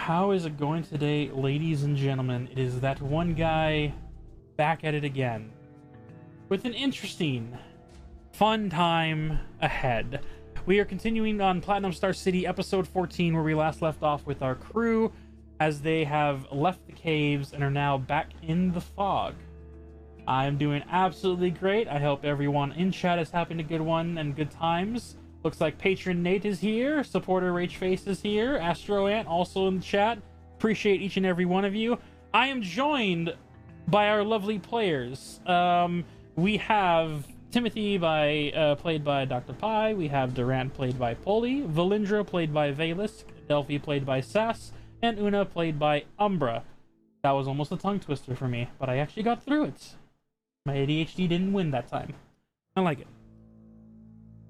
How is it going today, ladies and gentlemen? It is that one guy back at it again with an interesting, fun time ahead. We are continuing on Platinum Star City, episode 14, where we last left off with our crew as they have left the caves and are now back in the fog. I'm doing absolutely great. I hope everyone in chat is having a good one and good times. Looks like Patron Nate is here, supporter Rageface is here, Astro Ant also in the chat. Appreciate each and every one of you. I am joined by our lovely players. We have Timothy played by Dr. Pi, we have Durant played by Poli, Valindra played by Valisk, Delphi played by Sass, and Una played by Umbra. That was almost a tongue twister for me, but I actually got through it. My ADHD didn't win that time. I like it.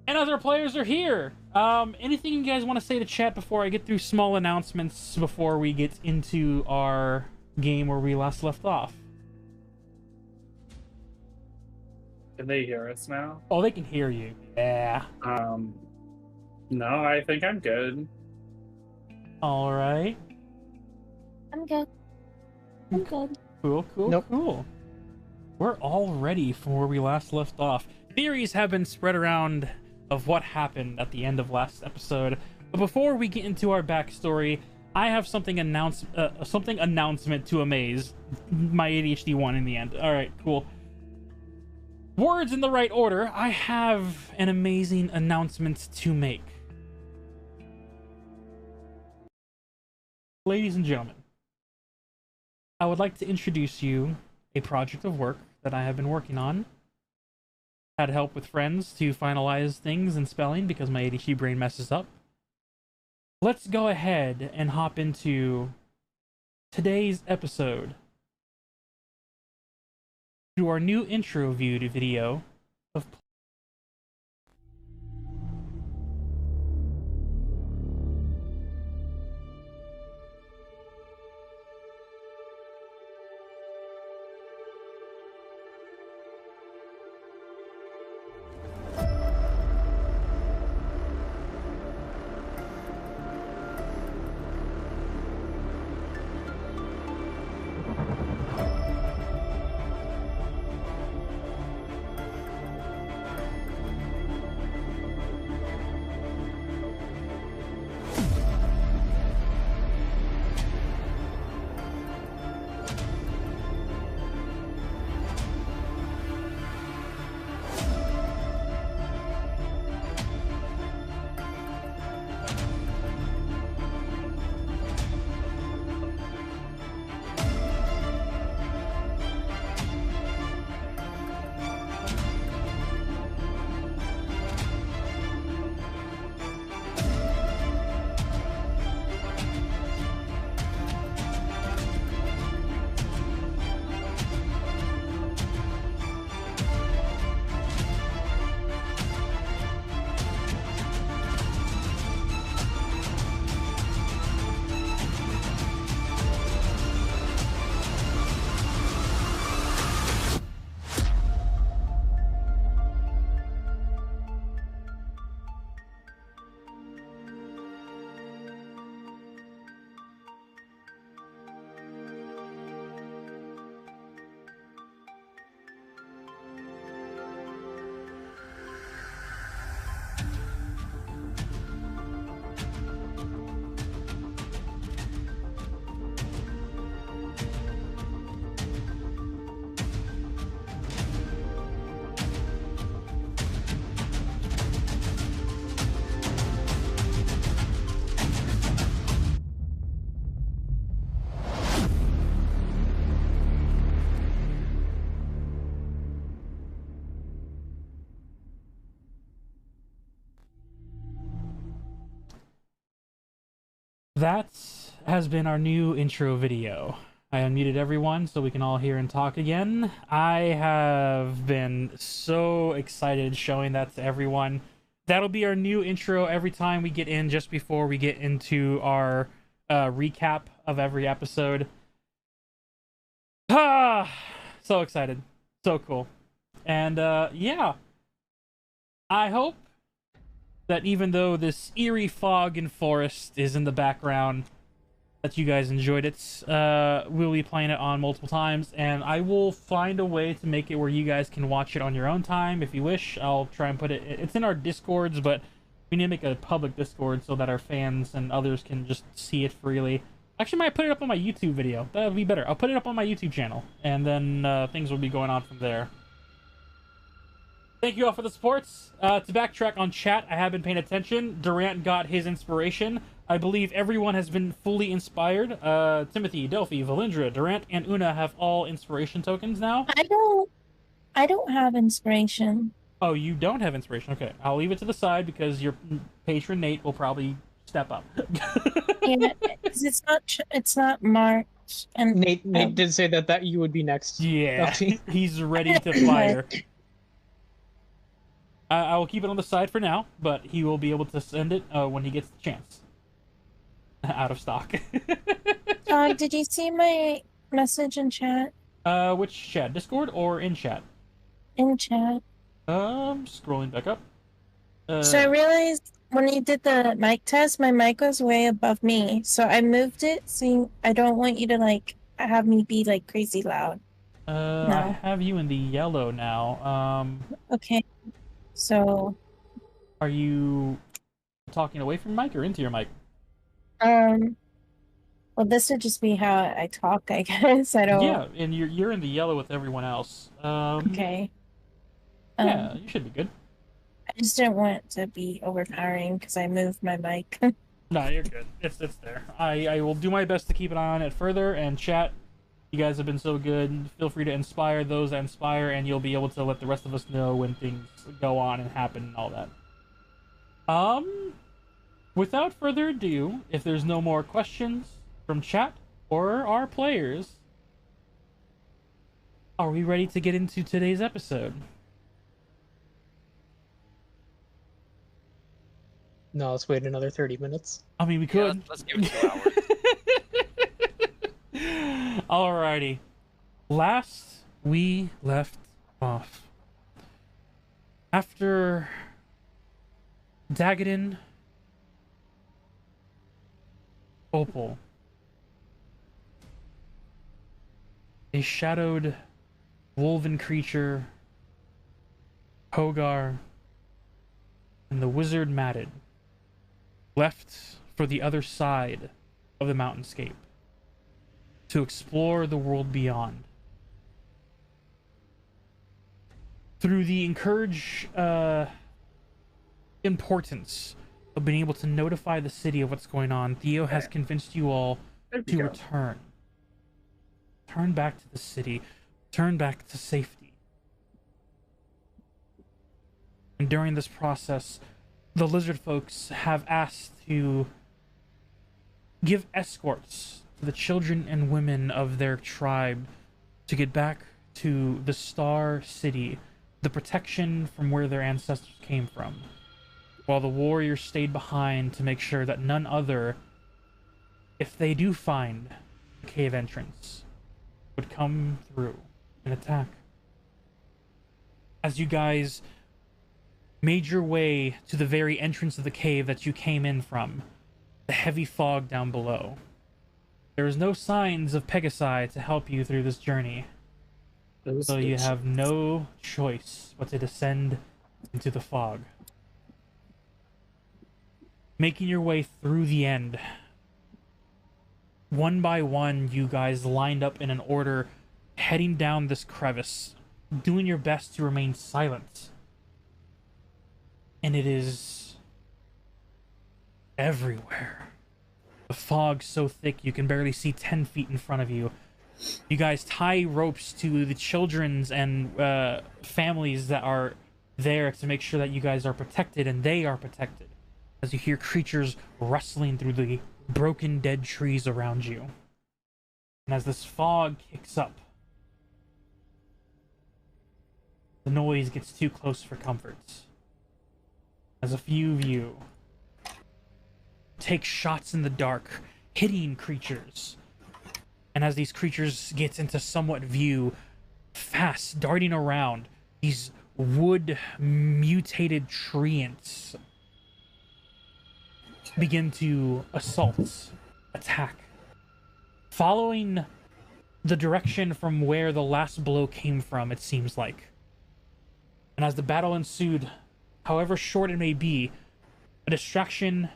And other players are here. Anything you guys want to say to chat before I get through small announcements before we get into our game where we last left off? Can they hear us now? Oh, they can hear you. Yeah. No, I think I'm good. All right. I'm good. I'm good. Cool. Nope. Cool. We're all ready for where we last left off. Theories have been spread around of what happened at the end of last episode. But before we get into our backstory, I have something announcement to amaze my ADHD one in the end. All right, cool. Words in the right order. I have an amazing announcement to make. Ladies and gentlemen, I would like to introduce you a project of work that I have been working on. Had help with friends to finalize things and spelling because my ADHD brain messes up. Let's go ahead and hop into today's episode to our new intro video of that has been our new intro video. I unmuted everyone so we can all hear and talk again. I have been so excited showing that to everyone. That'll be our new intro every time we get in, just before we get into our recap of every episode. So excited. So cool. And yeah, I hope that even though this eerie fog and forest is in the background, that you guys enjoyed it. We'll be playing it on multiple times, and I will find a way to make it where you guys can watch it on your own time if you wish. I'll try and put it. It's in our Discords, but we need to make a public Discord so that our fans and others can just see it freely. Actually, I might put it up on my YouTube video. That would be better. I'll put it up on my YouTube channel, and then things will be going on from there. Thank you all for the supports. To backtrack on chat, I have been paying attention. Durant got his inspiration. I believe everyone has been fully inspired. Timothy, Delphi, Valindra, Durant, and Una have all inspiration tokens now. I don't have inspiration. Oh, you don't have inspiration? Okay, I'll leave it to the side because your patron Nate will probably step up. Yeah, 'cause it's not March. And Nate did say that you would be next. Yeah, he's ready to fire. I will keep it on the side for now, but he will be able to send it when he gets the chance. Out of stock. Did you see my message in chat? Which chat? Discord or in chat? In chat. Scrolling back up. So I realized when you did the mic test, my mic was way above me. So I moved it so I don't want you to like have me be like crazy loud. I have you in the yellow now. Okay. So are you talking away from your mic or into your mic? Well, this would just be how I talk, I guess. I don't. Yeah, and you're in the yellow with everyone else. Okay. Yeah, you should be good. I just didn't want it to be overpowering because I moved my mic. No, you're good. It's there. I will do my best to keep an eye on it further. And chat, you guys have been so good. Feel free to inspire those that inspire, and you'll be able to let the rest of us know when things go on and happen and all that. Without further ado, if there's no more questions from chat or our players, are we ready to get into today's episode? No, let's wait another 30 minutes. I mean, we could. Yeah, let's give it 2 hours. Alrighty. Last we left off, after Dagadin, Opal, a shadowed wolven creature, Hogar, and the wizard Matted left for the other side of the mountainscape to explore the world beyond. Through the importance of being able to notify the city of what's going on, Theo has convinced you all to return. Turn back to the city. Turn back to safety. And during this process, the lizard folks have asked to give escorts to the children and women of their tribe to get back to the Star City, the protection from where their ancestors came from, while the warriors stayed behind to make sure that none other, if they do find the cave entrance, would come through and attack. As you guys made your way to the very entrance of the cave that you came in from, the heavy fog down below, there is no signs of Pegasi to help you through this journey. So you have no choice but to descend into the fog. Making your way through the end, one by one, you guys lined up in an order, heading down this crevice, doing your best to remain silent. And it is everywhere. The fog's so thick you can barely see 10 feet in front of you. You guys tie ropes to the children's and families that are there to make sure that you guys are protected and they are protected, as you hear creatures rustling through the broken dead trees around you. And as this fog kicks up, the noise gets too close for comfort, as a few of you take shots in the dark, hitting creatures. And as these creatures get into somewhat view, fast darting around, these wood mutated treants begin to assault, attack, following the direction from where the last blow came from, it seems like. And as the battle ensued, however short it may be, a distraction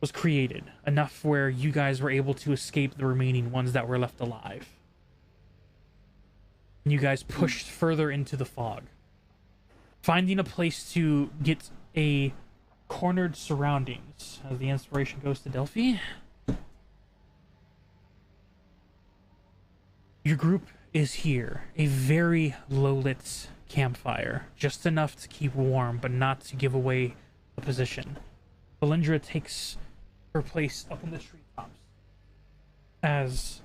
was created, enough where you guys were able to escape the remaining ones that were left alive. And you guys pushed further into the fog, finding a place to get a cornered surroundings. As the inspiration goes to Delphi. Your group is here, a very low-lit campfire, just enough to keep warm, but not to give away the position. Valindra takes her place up in the treetops as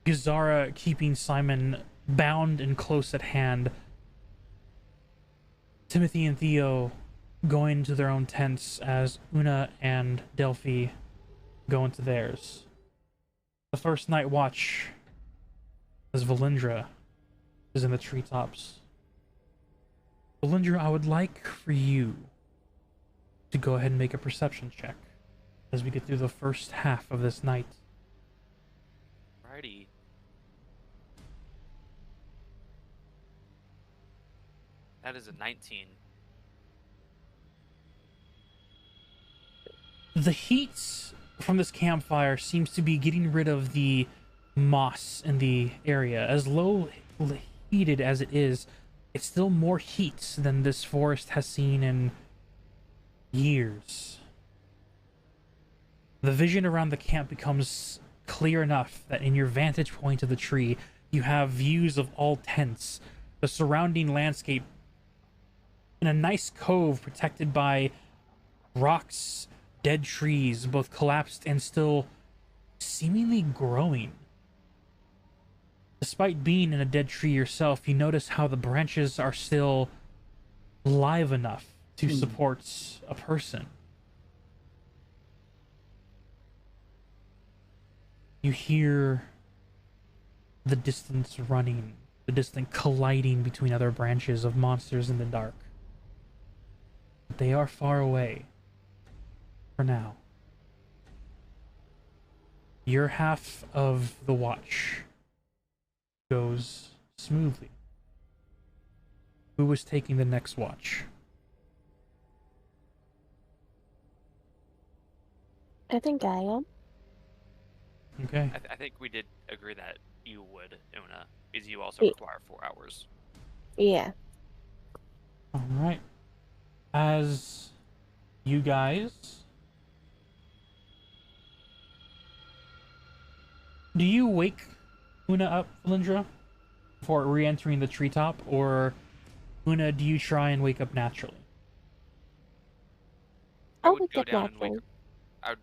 Gazara, keeping Simon bound and close at hand, Timothy and Theo go into their own tents as Una and Delphi go into theirs. The first night watch as Valindra is in the treetops. Valindra, I would like for you to go ahead and make a perception check as we get through the first half of this night. Alrighty. That is a 19. The heat from this campfire seems to be getting rid of the moss in the area. As low heated as it is, it's still more heat than this forest has seen in years. The vision around the camp becomes clear enough that in your vantage point of the tree, you have views of all tents, the surrounding landscape, in a nice cove protected by rocks, dead trees, both collapsed and still seemingly growing. Despite being in a dead tree yourself, you notice how the branches are still live enough to support a person. You hear the distance running, the distant colliding between other branches of monsters in the dark. But they are far away. For now. Your half of the watch goes smoothly. Who was taking the next watch? I think I am. Okay. I think we did agree that you would, Una, because you also Yeah. require 4 hours. Yeah. All right. As you guys, do you wake Una up, Valindra, before re-entering the treetop, or Una, do you try and wake up naturally? I I'll would wake go up down and wake naturally. up. I would,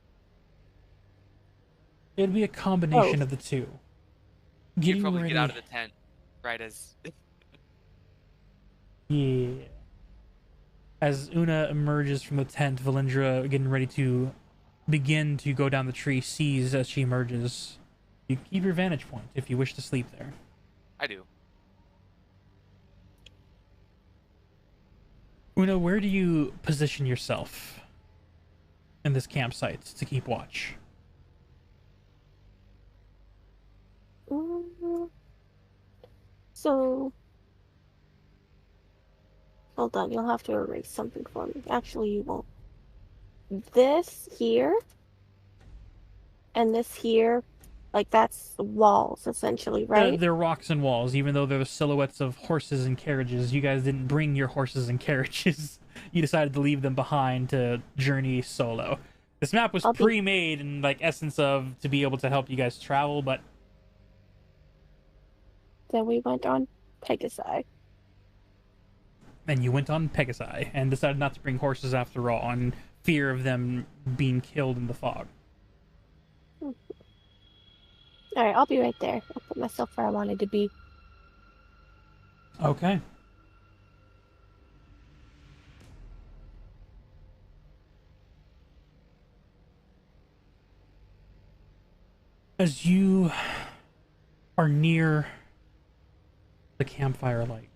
It'd be a combination Both. of the two. you'd Getting probably ready. get out of the tent right as... Yeah. As Una emerges from the tent, Valindra, getting ready to begin to go down the tree, sees as she emerges. You keep your vantage point if you wish to sleep there. I do. Una, where do you position yourself in this campsite to keep watch? Mm, So, hold on. You'll have to erase something for me. Actually, you won't. This here and this here, like that's walls essentially, right? They're rocks and walls, even though they're the silhouettes of horses and carriages. You guys didn't bring your horses and carriages. You decided to leave them behind to journey solo. This map was I'll be- pre-made in like essence of to be able to help you guys travel, but Then we went on Pegasi. then you went on Pegasi and decided not to bring horses after all, on fear of them being killed in the fog. All right, I'll be right there. I'll put myself where I wanted to be. Okay. As you are near the campfire light,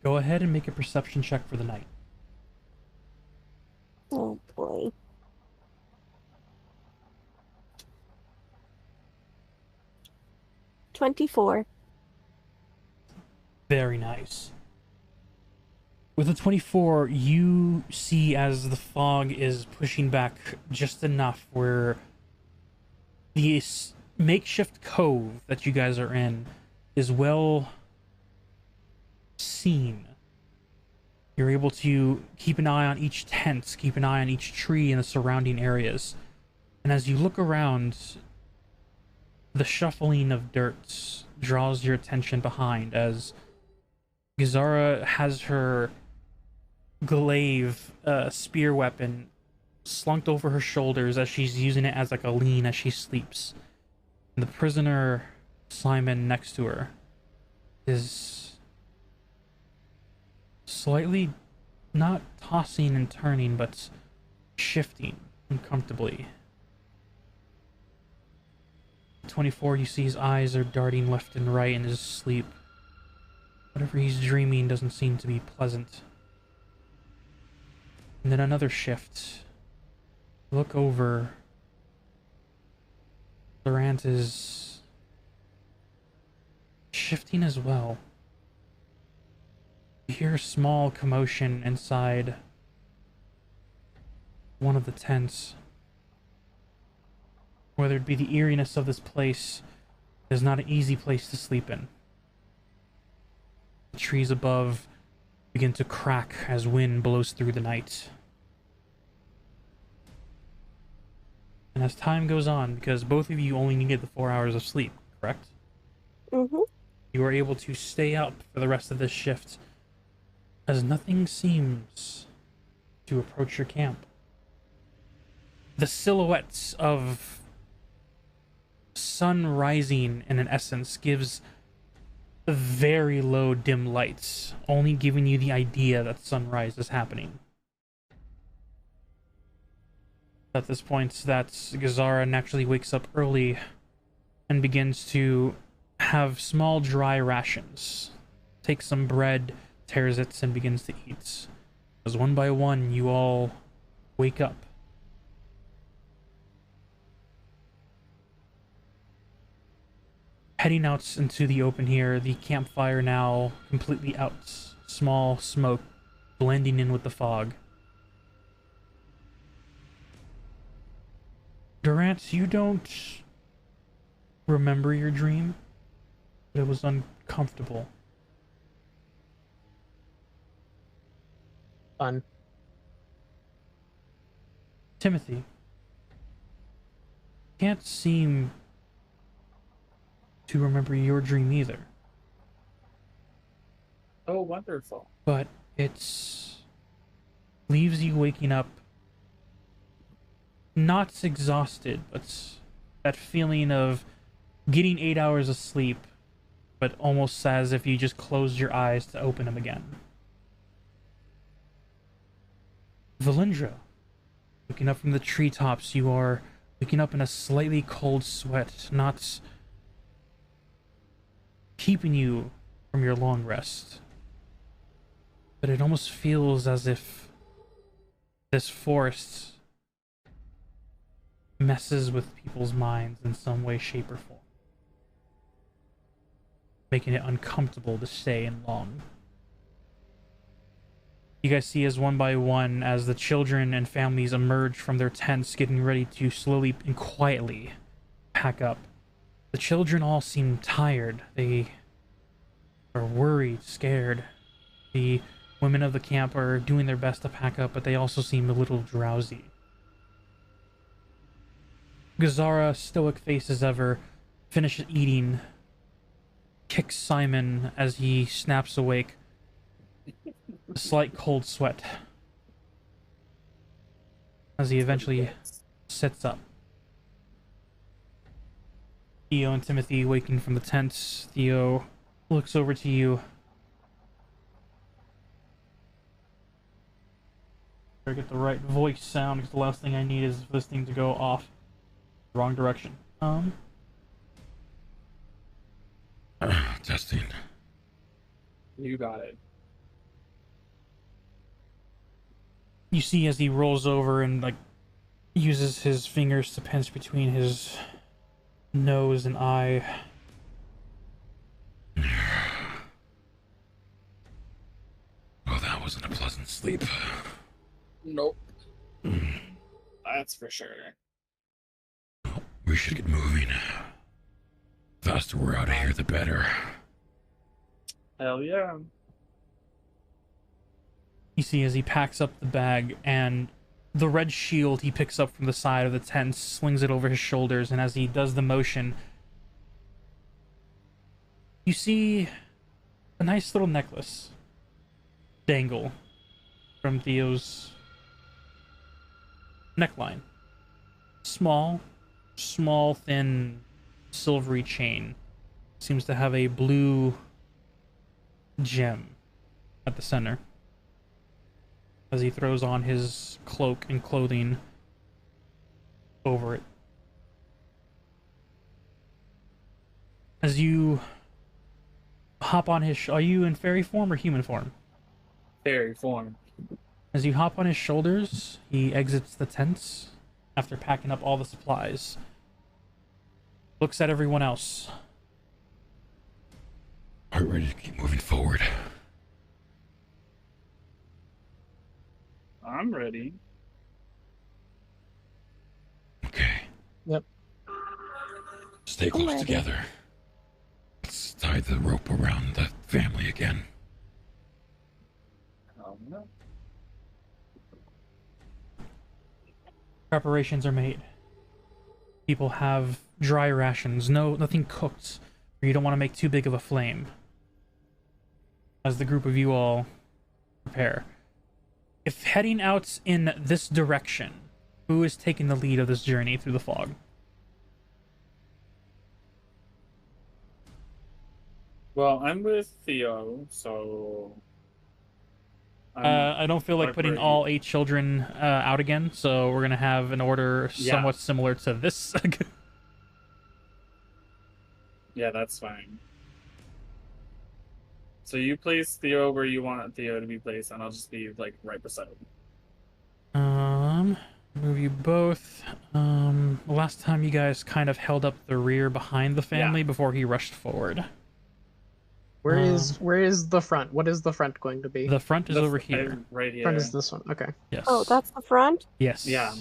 go ahead and make a perception check for the night. Oh boy. 24. Very nice. With a 24, you see as the fog is pushing back just enough where the makeshift cove that you guys are in is well seen. You're able to keep an eye on each tent, keep an eye on each tree in the surrounding areas. And as you look around, the shuffling of dirt draws your attention behind as Gazara has her glaive spear weapon slunked over her shoulders as she's using it as like a lean as she sleeps. And the prisoner, Simon, next to her is slightly not tossing and turning, but shifting uncomfortably. 24, you see his eyes are darting left and right in his sleep. Whatever he's dreaming doesn't seem to be pleasant. And then another shift. Look over. Durant is shifting as well. You hear a small commotion inside one of the tents. Whether it be the eeriness of this place, it is not an easy place to sleep in. The trees above begin to crack as wind blows through the night. And as time goes on, because both of you only needed the 4 hours of sleep, correct? Mm-hmm. You are able to stay up for the rest of this shift, as nothing seems to approach your camp. The silhouettes of sun rising, in an essence, gives very low dim lights, only giving you the idea that sunrise is happening. At this point, that Gazara naturally wakes up early and begins to have small dry rations. Takes some bread, tears it, and begins to eat. As one by one, you all wake up. Heading out into the open here, the campfire now completely out. Small smoke blending in with the fog. Durant, you don't remember your dream, but it was uncomfortable. Fun. Timothy, can't seem to remember your dream either, Oh, wonderful. but it's leaves you waking up not exhausted, but that feeling of getting 8 hours of sleep, but almost as if you just closed your eyes to open them again. Valindra, looking up from the treetops, you are waking up in a slightly cold sweat, not keeping you from your long rest. But it almost feels as if this forest messes with people's minds in some way, shape, or form, making it uncomfortable to stay in long. You guys see as one by one, as the children and families emerge from their tents, getting ready to slowly and quietly pack up. The children all seem tired. They are worried, scared. The women of the camp are doing their best to pack up, but they also seem a little drowsy. Gazara, stoic face as ever, finishes eating, kicks Simon as he snaps awake. A slight cold sweat as he eventually sits up. Theo and Timothy waking from the tent. Theo looks over to you. Better get the right voice sound, because the last thing I need is for this thing to go off the wrong direction. Testing. You got it. You see as he rolls over and like uses his fingers to pinch between his nose and eye. wasn't a pleasant sleep. Nope. That's for sure. We should get moving. The faster we're out of here, the better. Hell yeah. You see as he packs up the bag, and the red shield he picks up from the side of the tent, slings it over his shoulders, and as he does the motion, you see a nice little necklace dangle from Theo's neckline. Small, thin, silvery chain. Seems to have a blue gem at the center. As he throws on his cloak and clothing over it. As you hop on his... Are you in fairy form or human form? Fairy form. As you hop on his shoulders, he exits the tents after packing up all the supplies. Looks at everyone else. Are we ready to keep moving forward? I'm ready. Okay. Yep. Stay close ready. together. Let's tie the rope around the family again. Oh, no. Preparations are made. People have dry rations, nothing cooked, or you don't want to make too big of a flame. As the group of you all prepare. If heading out in this direction, who is taking the lead of this journey through the fog? Well, I'm with Theo, so... I don't feel like putting ready. all 8 children out again, so we're gonna have an order somewhat similar to this. Yeah, that's fine. So you place Theo where you want Theo to be placed, and I'll just be, like, right beside him. Move you both. Last time you guys kind of held up the rear behind the family before he rushed forward. Where is the front? What is the front going to be? The front is over here. Right here. Front is this one. Okay. Yes. Oh, that's the front? Yes. Yeah.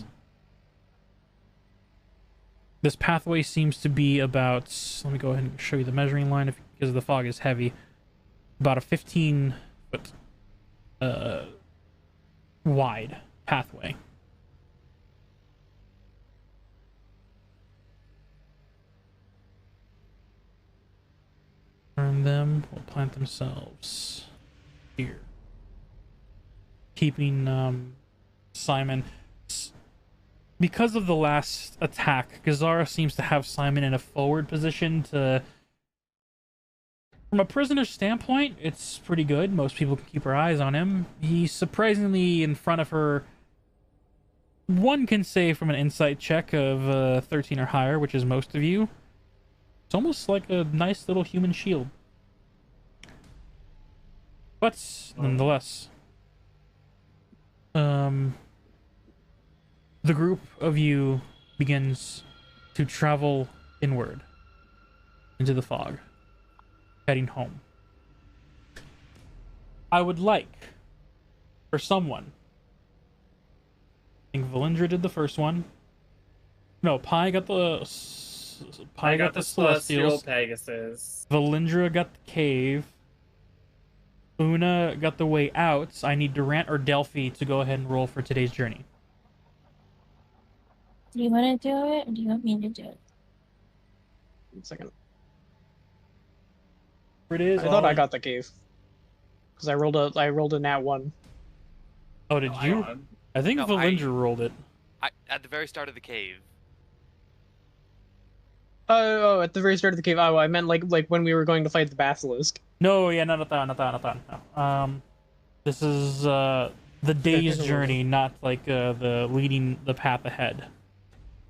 This pathway seems to be about... Let me go ahead and show you the measuring line because the fog is heavy. About a 15-foot wide pathway. Turn them. Will plant themselves here. Keeping Simon... Because of the last attack, Gazara seems to have Simon in a forward position to... From a prisoner's standpoint, it's pretty good. Most people can keep their eyes on him. He's surprisingly in front of her. One can say from an insight check of 13 or higher, which is most of you. It's almost like a nice little human shield. But, nonetheless... The group of you begins to travel inward into the fog, heading home. I would like for someone, I think Valindra did the first one. No, Pi got the Celestials. Pegasus. Valindra got the cave. Una got the way out. I need Durant or Delphi to go ahead and roll for today's journey. Do you want to do it, or do you want me to do it? 1 second. Here it is. I thought I got the cave. Because I rolled a nat 1. Oh, did you? I think No, Valindra rolled it. At the very start of the cave. Oh, at the very start of the cave. Oh, I meant like when we were going to fight the basilisk. No, yeah, not that. No. This is the day's journey, not like the leading the path ahead.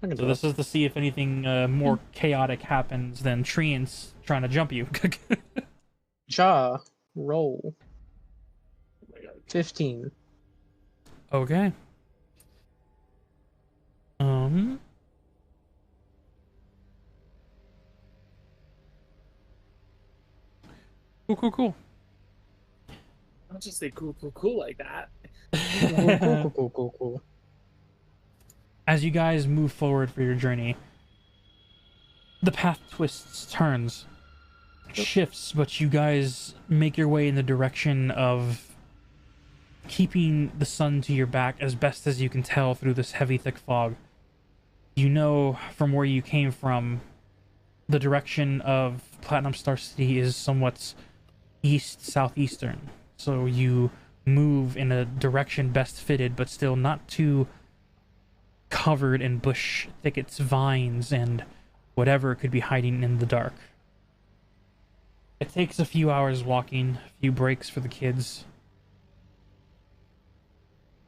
So this is to see if anything more chaotic happens than Treants trying to jump you. Roll. 15. Okay. Cool. I'll just say cool like that. Cool. As you guys move forward for your journey, the path twists, turns, shifts, but you guys make your way in the direction of keeping the sun to your back as best as you can tell through this heavy, thick fog. You know from where you came from, the direction of Platinum Star City is somewhat east-southeastern. So you move in a direction best fitted, but still not too covered in bush thickets, vines, and whatever could be hiding in the dark. It takes a few hours walking, a few breaks for the kids,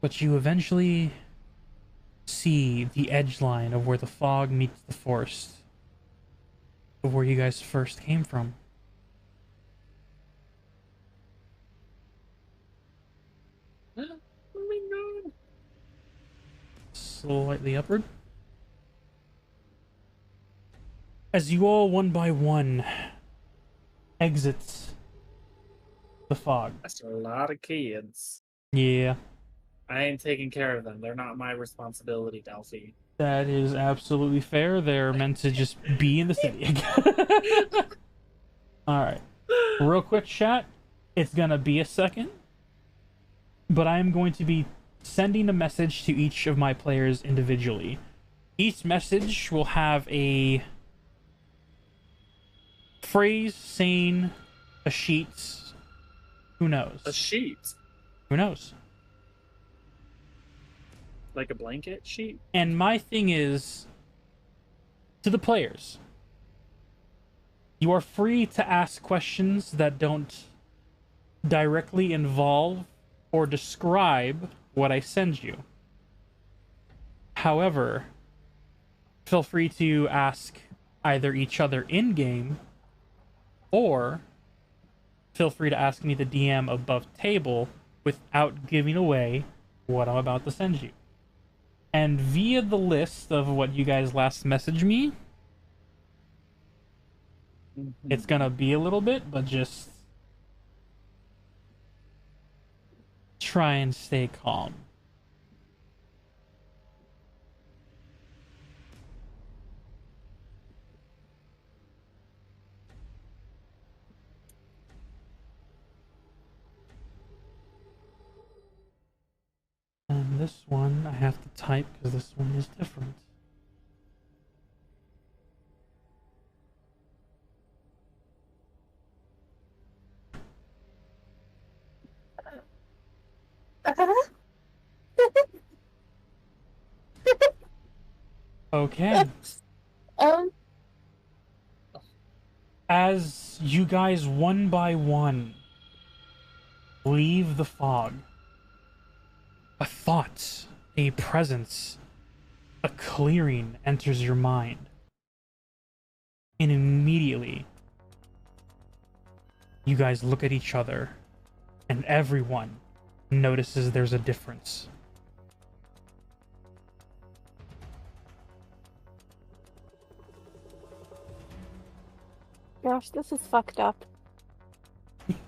but you eventually see the edge line of where the fog meets the forest, of where you guys first came from. Oh my god. Slightly upward. As you all, one by one, exit the fog. That's a lot of kids. Yeah, I ain't taking care of them. They're not my responsibility, Delphi. that is absolutely fair. They're meant to just be in the city again. Alright. Real quick, chat. It's gonna be a second, but I am going to be sending a message to each of my players individually. Each message will have a phrase, saying, a sheet. Who knows? A sheet? Who knows? Like a blanket sheet? And my thing is, to the players, you are free to ask questions that don't directly involve or describe what I send you. However, feel free to ask either each other in-game, or feel free to ask me, the DM, above table without giving away what I'm about to send you. And via the list of what you guys last messaged me, it's gonna be a little bit, but just try and stay calm. And this one I have to type because this one is different. Okay. As you guys one by one leave the fog, a thought, a presence, a clearing enters your mind. And immediately, you guys look at each other, and everyone notices there's a difference. Gosh, this is fucked up.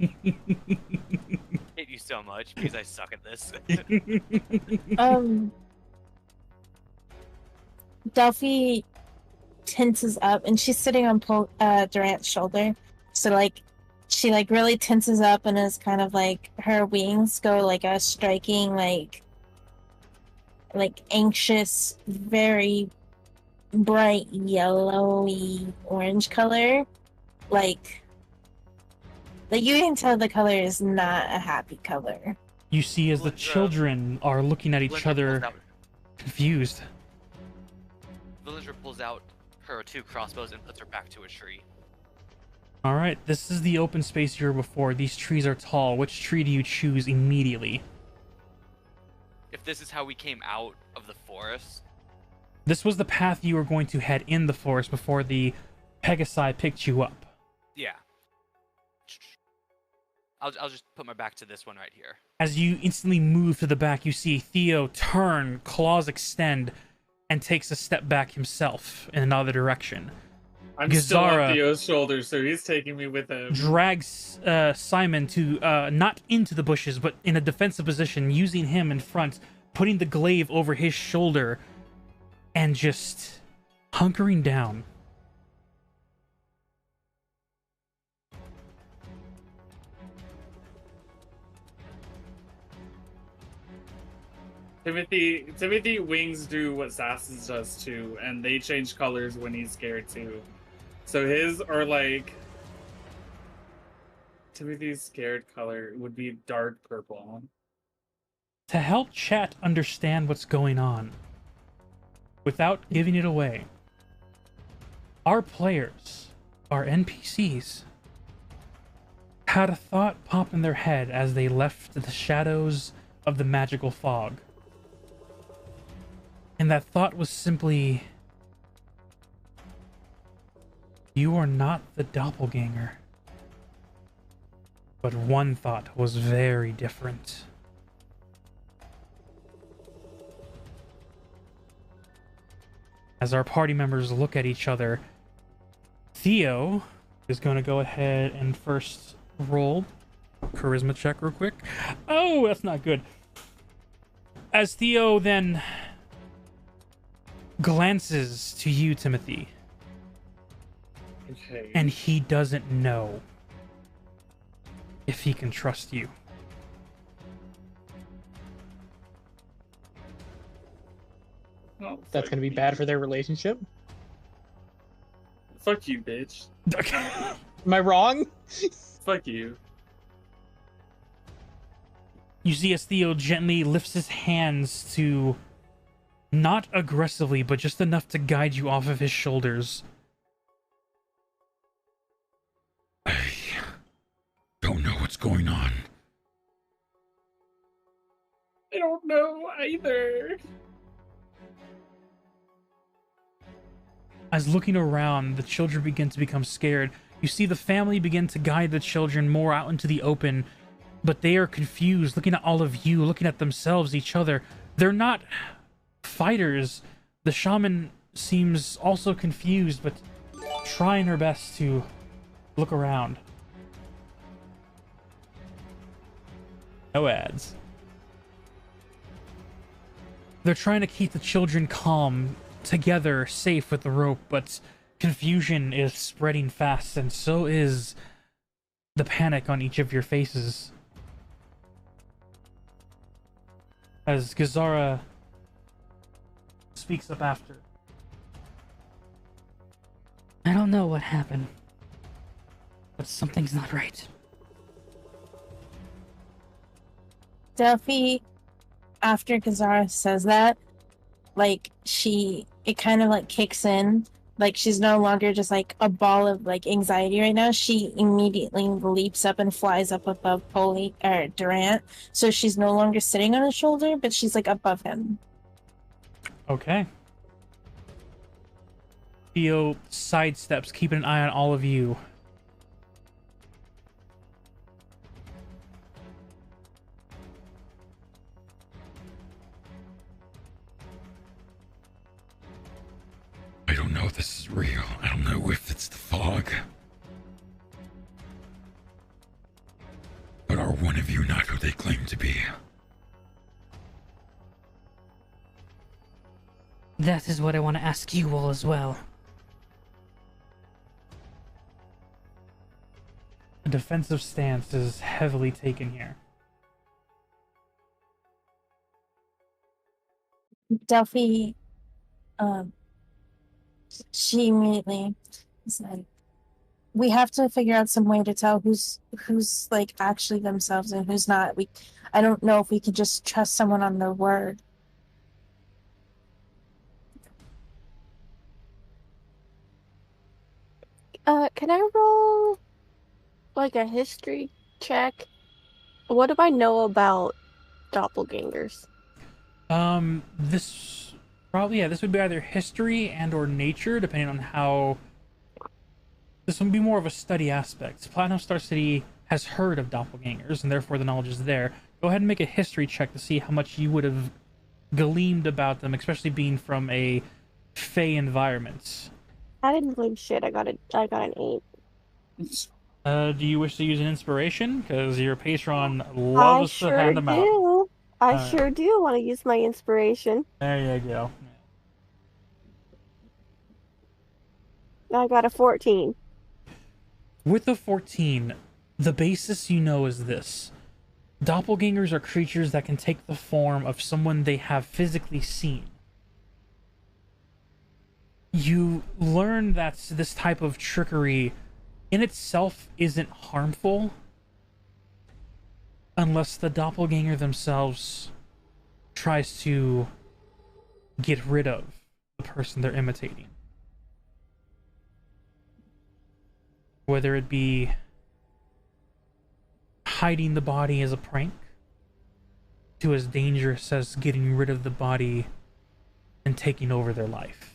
Hate you so much because I suck at this. Delphi tenses up, and she's sitting on Durant's shoulder. So, like, she, like, really tenses up, and is kind of, like, her wings go, like, a striking, like, anxious, very bright yellowy orange color. Like, you can tell the color is not a happy color. You see as the children are looking at each other, confused. Villager pulls out her 2 crossbows and puts her back to a tree. Alright, this is the open space you were before. These trees are tall. Which tree do you choose immediately? If this is how we came out of the forest... This was the path you were going to head in the forest before the Pegasi picked you up. Yeah. I'll just put my back to this one right here. As you instantly move to the back, you see Theo turn, claws extend, and takes a step back himself in another direction. I'm still on Gazara Theo's shoulder, so he's taking me with him. drags Simon to not into the bushes, but in a defensive position, using him in front, putting the glaive over his shoulder, and just hunkering down. Timothy wings do what Sass's does too, and they change colors when he's scared too. So his are like Timothy's scared color would be dark purple. To help chat understand what's going on, without giving it away, our players, our NPCs, had a thought pop in their head as they left the shadows of the magical fog. And that thought was simply, you are not the doppelganger. But one thought was very different. As our party members look at each other, Theo is going to go ahead and first roll charisma check real quick. Oh, that's not good. As Theo then glances to you, Timothy, Okay. and he doesn't know if he can trust you. Oh, That's gonna be bad for their relationship. Fuck you, bitch. Am I wrong? Fuck you. You see as Theo gently lifts his hands to, not aggressively, but just enough to guide you off of his shoulders. I don't know what's going on. I don't know either. As looking around, the children begin to become scared. You see the family begin to guide the children more out into the open, but they are confused, looking at all of you, looking at themselves, each other. They're not fighters. The shaman seems also confused, but trying her best to look around. No ads. They're trying to keep the children calm, together, safe with the rope, but confusion is spreading fast, and so is the panic on each of your faces. As Gazara speaks up after. I don't know what happened, but something's not right. Delphi, after Kazara says that, like, it kind of like kicks in. Like, she's no longer just like a ball of like anxiety right now. She immediately leaps up and flies up above Durant. So she's no longer sitting on his shoulder, but she's like above him. Okay. Theo sidesteps, keeping an eye on all of you. I don't know if this is real. I don't know if it's the fog. But are one of you not who they claim to be? That is what I want to ask you all as well. A defensive stance is heavily taken here. Delphi, she immediately said, "We have to figure out some way to tell who's like actually themselves and who's not. I don't know if we could just trust someone on their word." Can I roll like a history check? What do I know about doppelgangers? This probably, yeah, this would be either history and or nature, depending on how. This would be more of a study aspect. Platinum Star City has heard of doppelgangers, and therefore the knowledge is there. Go ahead and make a history check to see how much you would have gleaned about them, especially being from a Fey environment. I didn't blame shit. I got an 8. Do you wish to use an inspiration? Because your patron I loves to sure hand them out. do. I Alright. sure do want to use my inspiration. There you go. I got a 14. With a 14, the basis you know is this. Doppelgangers are creatures that can take the form of someone they have physically seen. You learn that this type of trickery in itself isn't harmful unless the doppelganger themselves tries to get rid of the person they're imitating. Whether it be hiding the body as a prank, to as dangerous as getting rid of the body and taking over their life.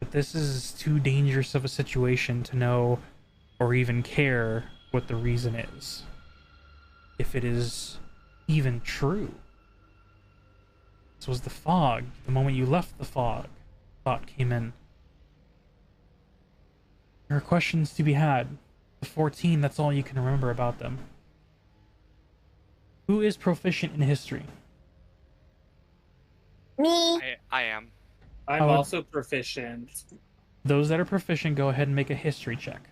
But this is too dangerous of a situation to know or even care what the reason is. If it is even true. This was the fog. The moment you left the fog, thought came in. There are questions to be had. The 14, that's all you can remember about them. Who is proficient in history? Me. I am. I'm Oh. also proficient. Those that are proficient, go ahead and make a history check.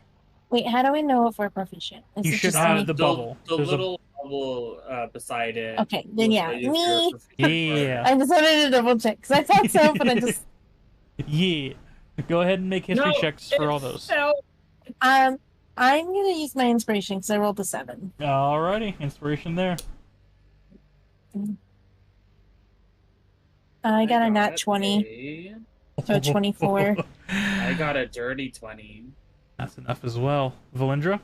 Wait, how do we know if we're proficient? Is You it should just have me? the bubble. The There's little bubble beside it. Okay, then will yeah, tell you if me. you're proficient or- Yeah. I just wanted to double check because I thought so, but I just Yeah. Go ahead and make history No, checks for all those. I'm gonna use my inspiration because I rolled a 7. Alrighty, inspiration there. I got a nat 20, so 24. I got a dirty 20. That's enough as well. Valindra?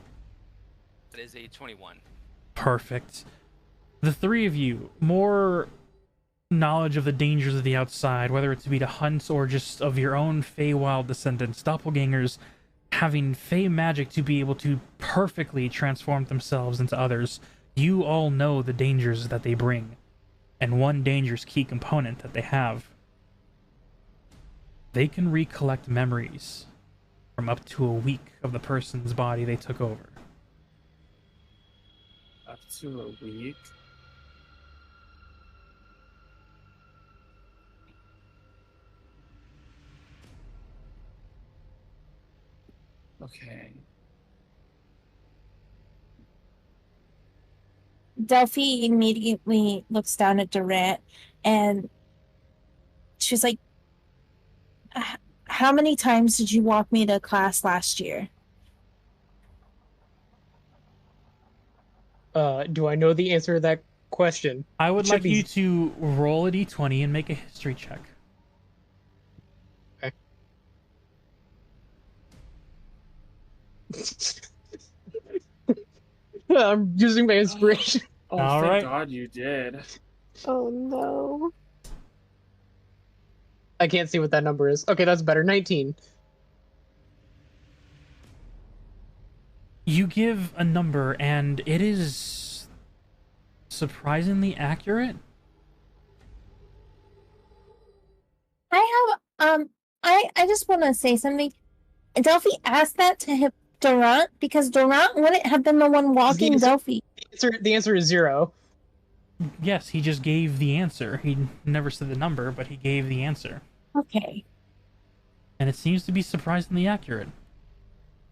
That is a 21. Perfect. The three of you, more knowledge of the dangers of the outside, whether it be to hunt or just of your own Feywild descendants, doppelgangers, having Fey magic to be able to perfectly transform themselves into others, you all know the dangers that they bring. And one dangerous key component that they have. They can recollect memories from up to a week of the person's body they took over. Up to a week. Okay. Delphi immediately looks down at Durant and she's like, how many times did you walk me to class last year? Do I know the answer to that question? I would Should like be- you to roll a d20 and make a history check. I'm using my inspiration. Oh, All thank right. God you did. Oh no. I can't see what that number is. Okay, that's better. 19. You give a number, and it is surprisingly accurate. I just want to say something. Delphi asked that to Durant because Durant wouldn't have been the one walking answer- Delphi. The answer is 0. Yes, he just gave the answer. He never said the number, but he gave the answer. Okay. And it seems to be surprisingly accurate,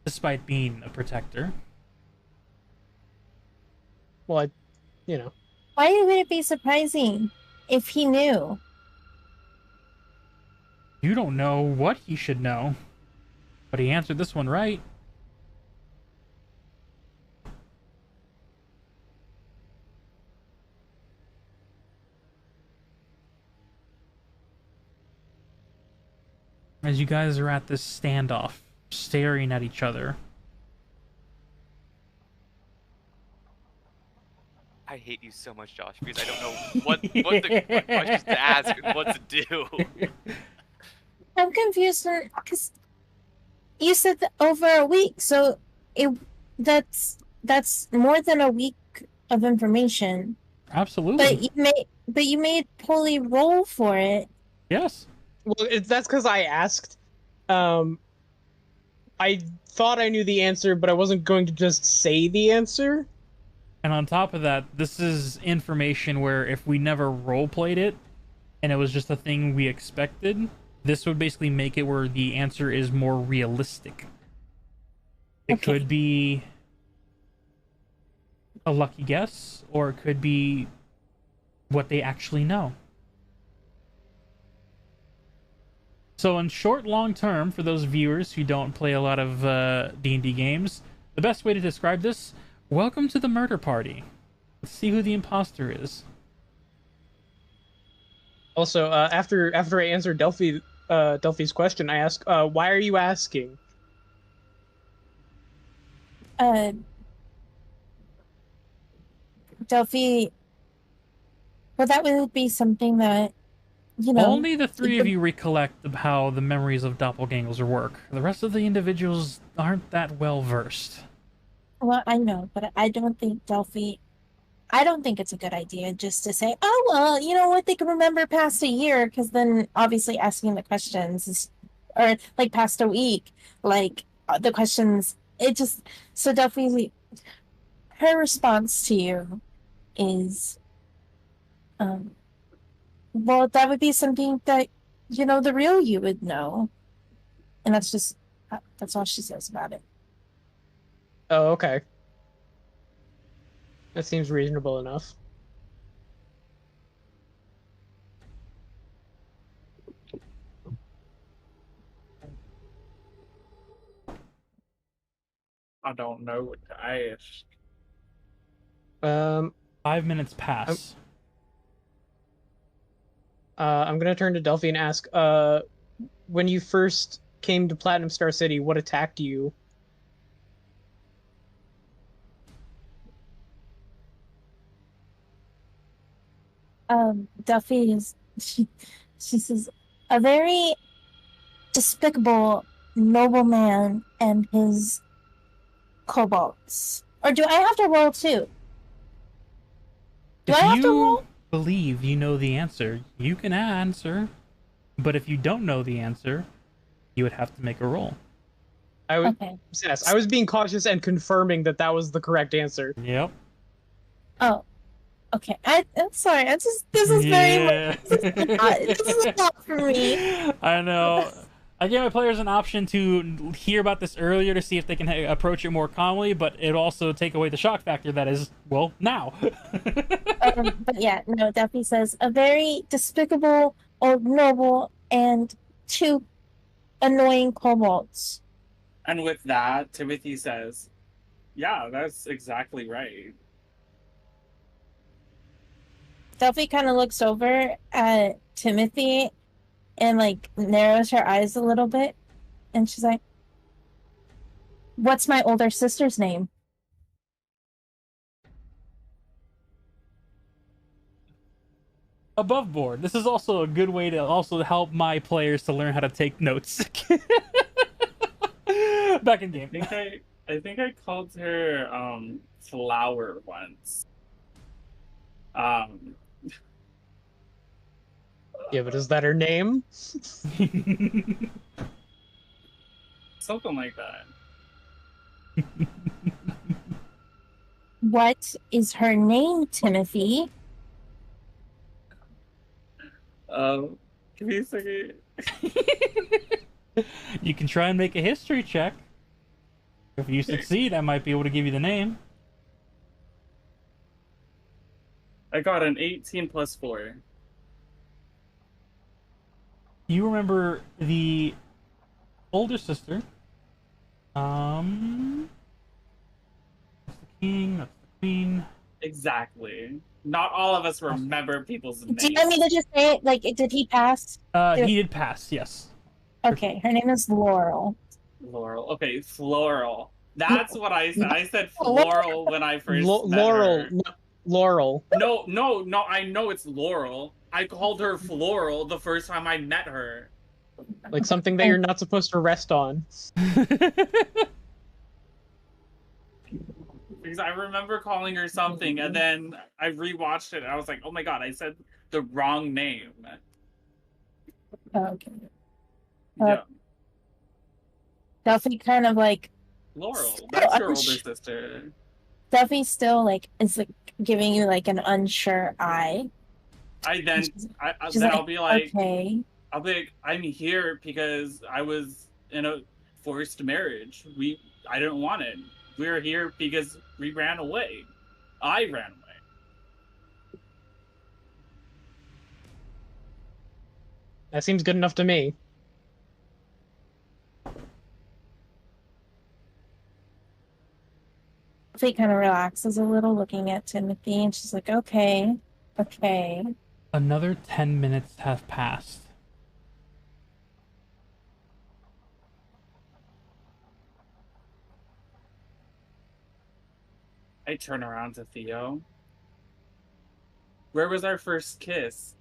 despite being a protector. Well, Why would it be surprising if he knew? You don't know what he should know, but he answered this one right. As you guys are at this standoff, staring at each other, I hate you so much, Josh, because I don't know what questions to ask and what to do. I'm confused because you said that over a week, so that's more than a week of information. absolutely. But you made Polly roll for it. Yes. Well, that's because I asked. Um, I thought I knew the answer, but I wasn't going to just say the answer. And on top of that, this is information where if we never role played it and it was just a thing we expected, this would basically make it where the answer is more realistic. It Okay. could be a lucky guess, or it could be what they actually know. So in short, long term, for those viewers who don't play a lot of D&D games, the best way to describe this, welcome to the murder party. Let's see who the imposter is. Also, after I answered Delphi's question, I asked, "Why are you asking?" Delphi. Well, that would be something that, you know. Only the three of you recollect of how the memories of doppelgangers work. The rest of the individuals aren't that well versed. Well, I know, but I don't think Delphi. I don't think it's a good idea just to say, "Oh well, you know what? They can remember past a year," because then obviously asking the questions is, or like past a week, like the questions. It just so Delphi. Her response to you is, well, that would be something that, the real you would know. And that's all she says about it. Oh, okay. That seems reasonable enough. I don't know what to ask. Um, 5 minutes pass. I'm gonna turn to Delphi and ask, when you first came to Platinum Star City, what attacked you? Duffy is, she says, a very despicable nobleman and his kobolds. Or do I have to roll too? Do If I have to you roll? believe you know the answer, you can answer. But if you don't know the answer, you would have to make a roll. Okay. Yes, I was being cautious and confirming that that was the correct answer. Yep. Oh, okay. I'm sorry. This is Yeah. this is a lot for me. I know. I gave my players an option to hear about this earlier to see if they can approach it more calmly, but it also take away the shock factor that is, well, now. But yeah, no, Duffy says a very despicable old noble and two annoying kobolds. And with that, Timothy says, yeah, that's exactly right. Duffy kind of looks over at Timothy and like narrows her eyes a little bit, and she's like, "What's my older sister's name?" Above board. This is also a good way to also help my players to learn how to take notes. Back in game. I think I called her Flower once. Yeah, but is that her name? Something like that. What is her name, Timothy? Give me a second. You can try and make a history check. If you succeed, I might be able to give you the name. I got an 18 plus 4. You remember the older sister. That's the king, that's the queen. Exactly. Not all of us remember people's names. Do you want me to just say it? Like, did he pass? He did pass, yes. Okay, her name is Laurel. Laurel. Okay, Floral. That's what I said. I said Floral when I first met Laurel. her. Laurel. No, I know it's Laurel. I called her Floral the first time I met her. Like something that you're not supposed to rest on. Because I remember calling her something, and then I rewatched it, and I was like, oh my god, I said the wrong name. Okay. Yeah. Duffy kind of like Laurel, that's your older sister. Duffy still like is like giving you like an unsure eye. She's Then like, I'll be like, okay. I'm here because I was in a forced marriage. I didn't want it. We're here because we ran away. I ran away. That seems good enough to me. Duffy kind of relaxes a little, looking at Timothy, and she's like, okay, okay. Another 10 minutes have passed. I turn around to Theo. Where was our first kiss?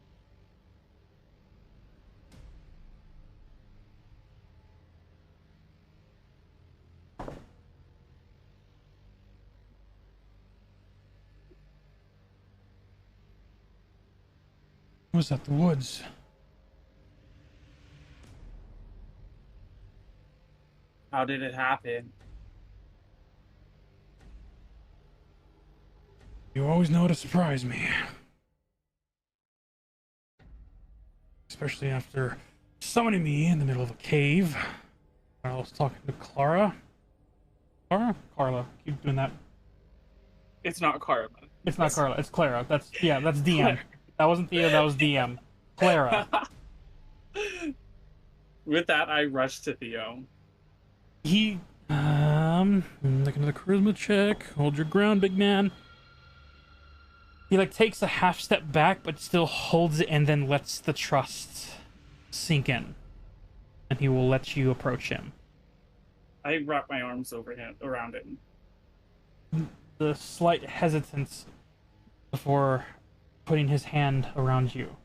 Was that the woods? How did it happen? You always know how to surprise me. Especially after summoning me in the middle of a cave. I was talking to Clara. Carla. Keep doing that. It's not Carla. It's not Carla. It's Clara. That's DM. That wasn't Theo. That was DM. Clara. With that, I rush to Theo. He make another charisma check. Hold your ground, big man. He like takes a half step back, but still holds it and then lets the trust sink in, and he will let you approach him. I wrap my arms around him. The slight hesitance before putting his hand around you.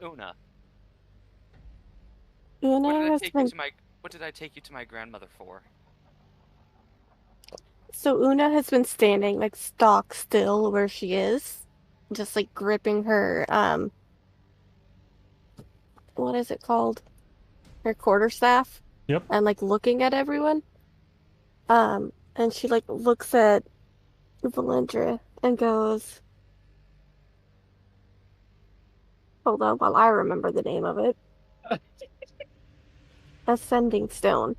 Una. Una has been... What did I take you to my grandmother for? So Una has been standing like stock still where she is, just like gripping her what is it called? Her quarterstaff. Yep. And like looking at everyone. And she like looks at Valendra and goes, hold on while I remember the name of it. Ascending Stone.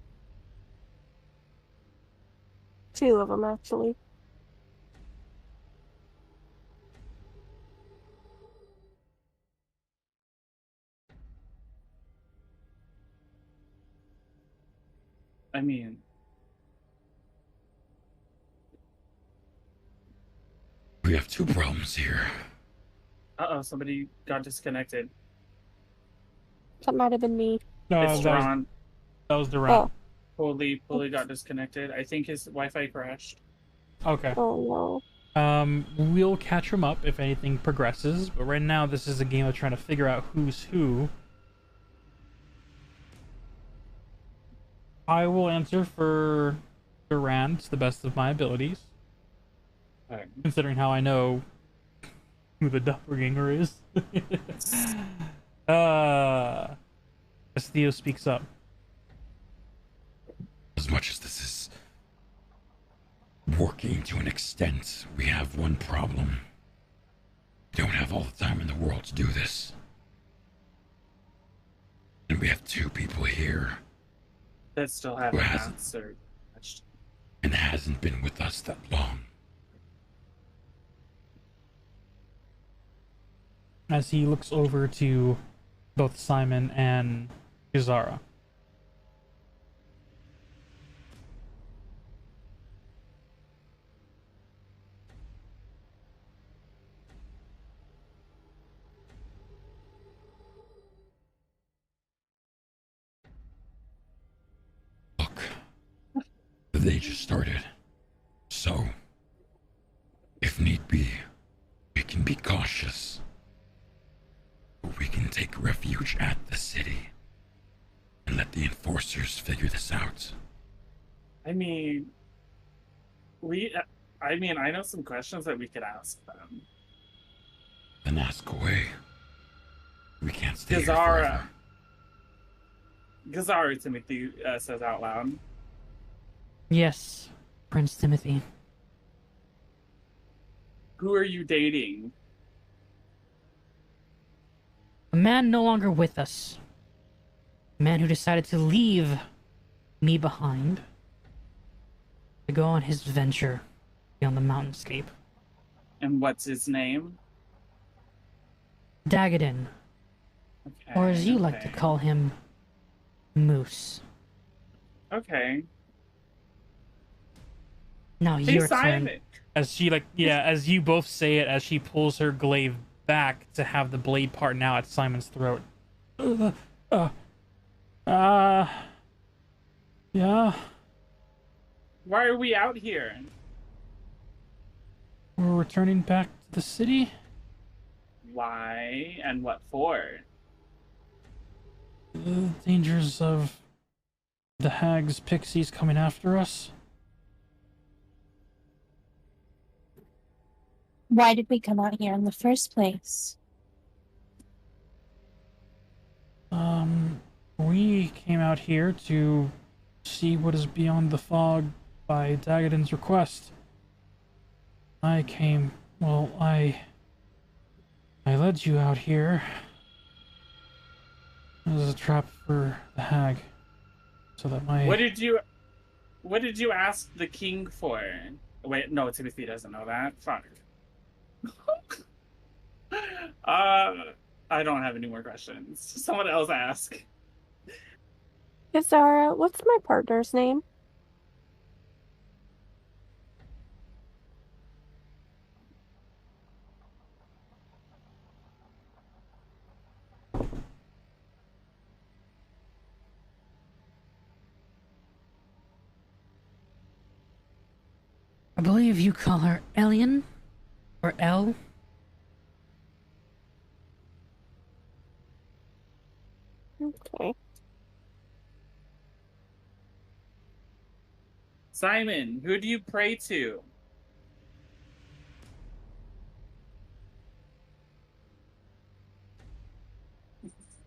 2 of them, actually. I mean, we have 2 problems here. uh-oh, somebody got disconnected. That might have been me. No, It's Ron. that was Durant. Oh. Fully got disconnected. I think his Wi-Fi crashed. Okay. Oh no. We'll catch him up if anything progresses, but right now this is a game of trying to figure out who's who. I will answer for Durant to the best of my abilities. Right. Considering how I know who the Doppelganger is. As Theo speaks up. As much as this is working to an extent, we have one problem. We don't have all the time in the world to do this. And we have 2 people here. That still haven't answered. And hasn't been with us that long. As he looks over to both Simon and Gazara. Look, they just started. So, if need be, we can be cautious. But we can take refuge at the city and let the enforcers figure this out. I mean, I know some questions that we could ask them. then ask away. We can't stay here Gazara. forever. Gazara, Timothy says out loud. Yes, Prince Timothy. Who are you dating? A man no longer with us. A man who decided to leave me behind to go on his venture beyond the mountainscape. And what's his name? Dagadin, Okay. or as you like to call him, Moose. Okay. Now Hey, your Simon. turn. As she as you both say it, as she pulls her glaive back to have the blade part now at Simon's throat. Yeah. Why are we out here? We're returning back to the city. Why and what for? The dangers of the hags, pixies coming after us. Why did we come out here in the first place? We came out here to see what is beyond the fog by Dagadin's request. I led you out here as a trap for the hag, so that my... What did you ask the king for? Wait, no, Timothy doesn't know that. Fuck. I don't have any more questions. Someone else ask. Gazara, what's my partner's name? I believe you call her Elian, or El. Okay. Simon, who do you pray to?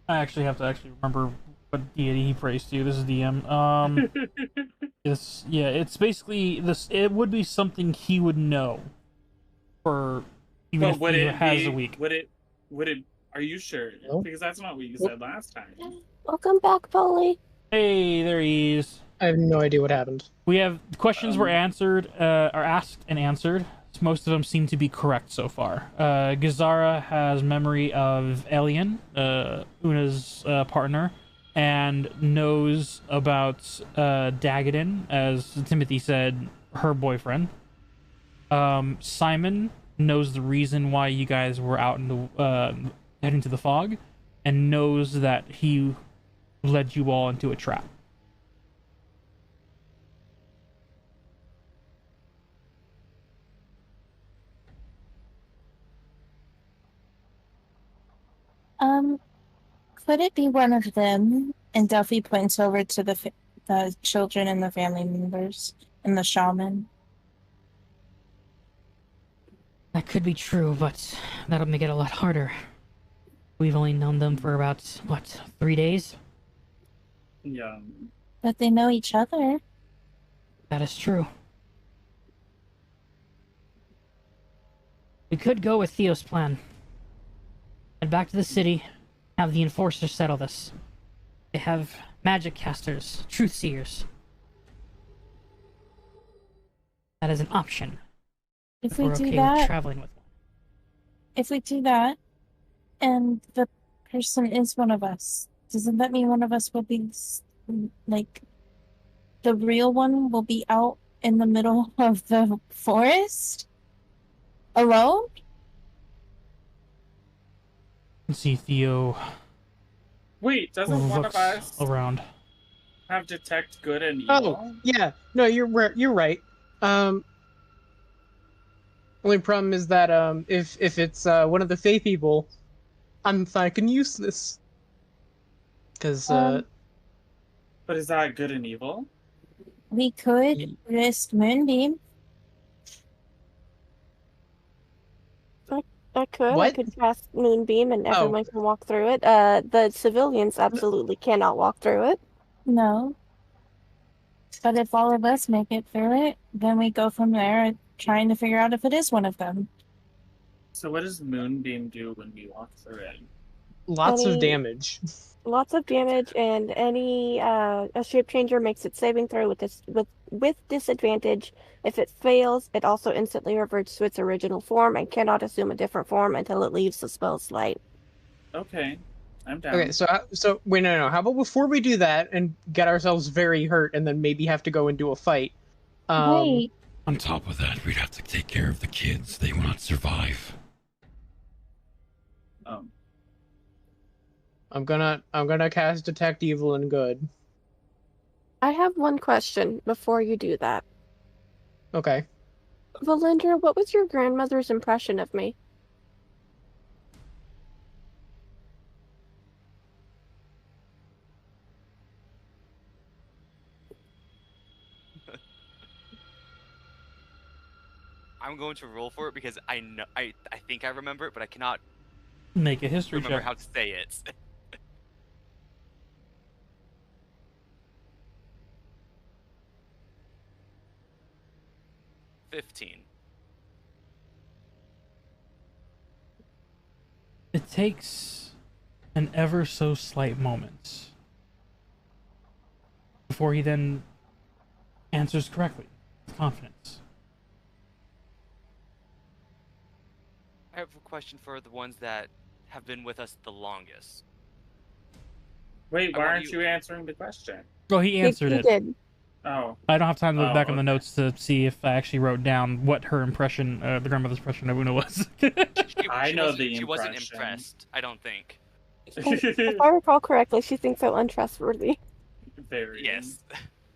I actually have to remember what deity he prays to. This is DM. It's basically this. It would be something he would know. For even if he has a week. Would it? Are you sure? No. Because that's not what you said last time. Welcome back, Polly. Hey, there he is. I have no idea what happened. We have questions were answered, are asked and answered. Most of them seem to be correct so far. Gazara has memory of Elian, Una's partner, and knows about Dagadin, as Timothy said, her boyfriend. Simon knows the reason why you guys were out in the heading to the fog, and knows that he led you all into a trap. Could it be one of them? And Duffy points over to the children and the family members and the shaman. That could be true, but that'll make it a lot harder. We've only known them for about, 3 days? Yeah. But they know each other. That is true. We could go with Theo's plan. Head back to the city, have the enforcers settle this. They have magic casters, truth seers. That is an option. If we we're do okay that, with traveling with one. if we do that, and the person is one of us, doesn't that mean one of us will be like the real one will be out in the middle of the forest alone? You can see Theo Wait, doesn't one of looks us around. have detect good and evil? Oh, yeah. No, you're right. Only problem is that if it's one of the Fae people, I'm fucking useless. Because But is that good and evil? We could risk Moonbeam. I I could. I What? could cast Moonbeam and Oh. everyone can walk through it. The civilians absolutely cannot walk through it. No. But if all of us make it through it, then we go from there trying to figure out if it is one of them. So what does Moonbeam do when we walk through it? Lots of Any- damage. Lots of damage, and any a shape changer makes its saving throw with disadvantage. If it fails, it also instantly reverts to its original form and cannot assume a different form until it leaves the spell's light. Okay, I'm down. Okay, so wait, no. How about before we do that and get ourselves very hurt and then maybe have to go and do a fight? Wait. On top of that, we'd have to take care of the kids. They will not survive. I'm gonna cast Detect Evil and Good. I have one question before you do that. Okay. Valindra, what was your grandmother's impression of me? I'm going to roll for it because I know I think I remember it, but I cannot Make a history remember check. how to say it. 15. It takes an ever so slight moment before he then answers correctly with confidence. I have a question for the ones that have been with us the longest. Wait, I why want aren't you answering the question? Well, he answered He it. did. Oh, I don't have time to look back on the okay. notes to see if I actually wrote down what her impression, the grandmother's impression of Una was. I know wasn't, the She wasn't impression. impressed, I don't think. If I recall correctly, she thinks so untrustworthy. Very. Yes.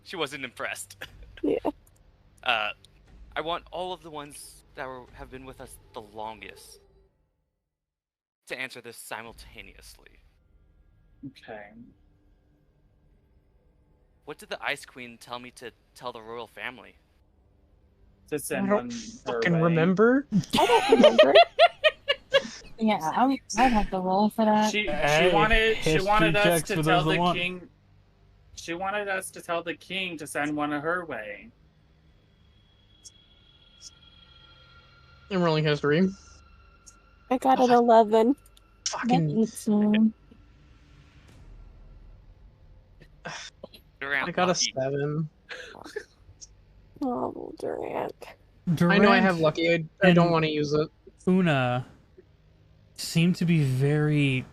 She wasn't impressed. Yeah. I want all of the ones that have been with us the longest to answer this simultaneously. Okay. What did the Ice Queen tell me to tell the royal family? To I send don't one her fucking way. remember. I don't remember. Yeah, I'd have to roll for that. She Hey, wanted history us checks to for tell those that the want. king. She wanted us to tell the king to send one her way. I'm rolling history. I got an 11. Fucking. 18. Durant I got a lucky. 7. Oh, Durant. I know I have Durant lucky. I don't and want to use it. Una seem to be very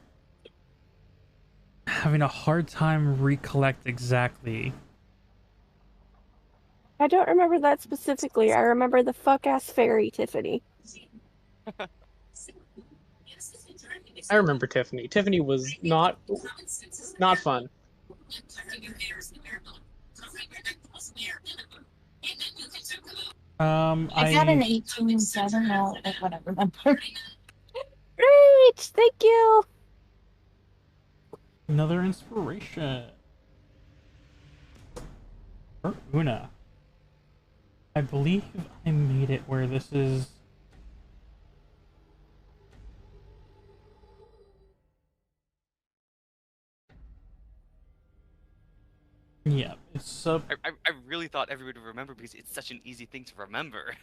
having a hard time recollect exactly. I don't remember that specifically. I remember the fuck-ass fairy, Tiffany. I remember Tiffany. Tiffany was not fun. I got an 18, so I don't know what I remember. Great! Thank you! Another inspiration. For Una. I believe I made it where this is. Yeah, it's I really thought everybody would remember because it's such an easy thing to remember.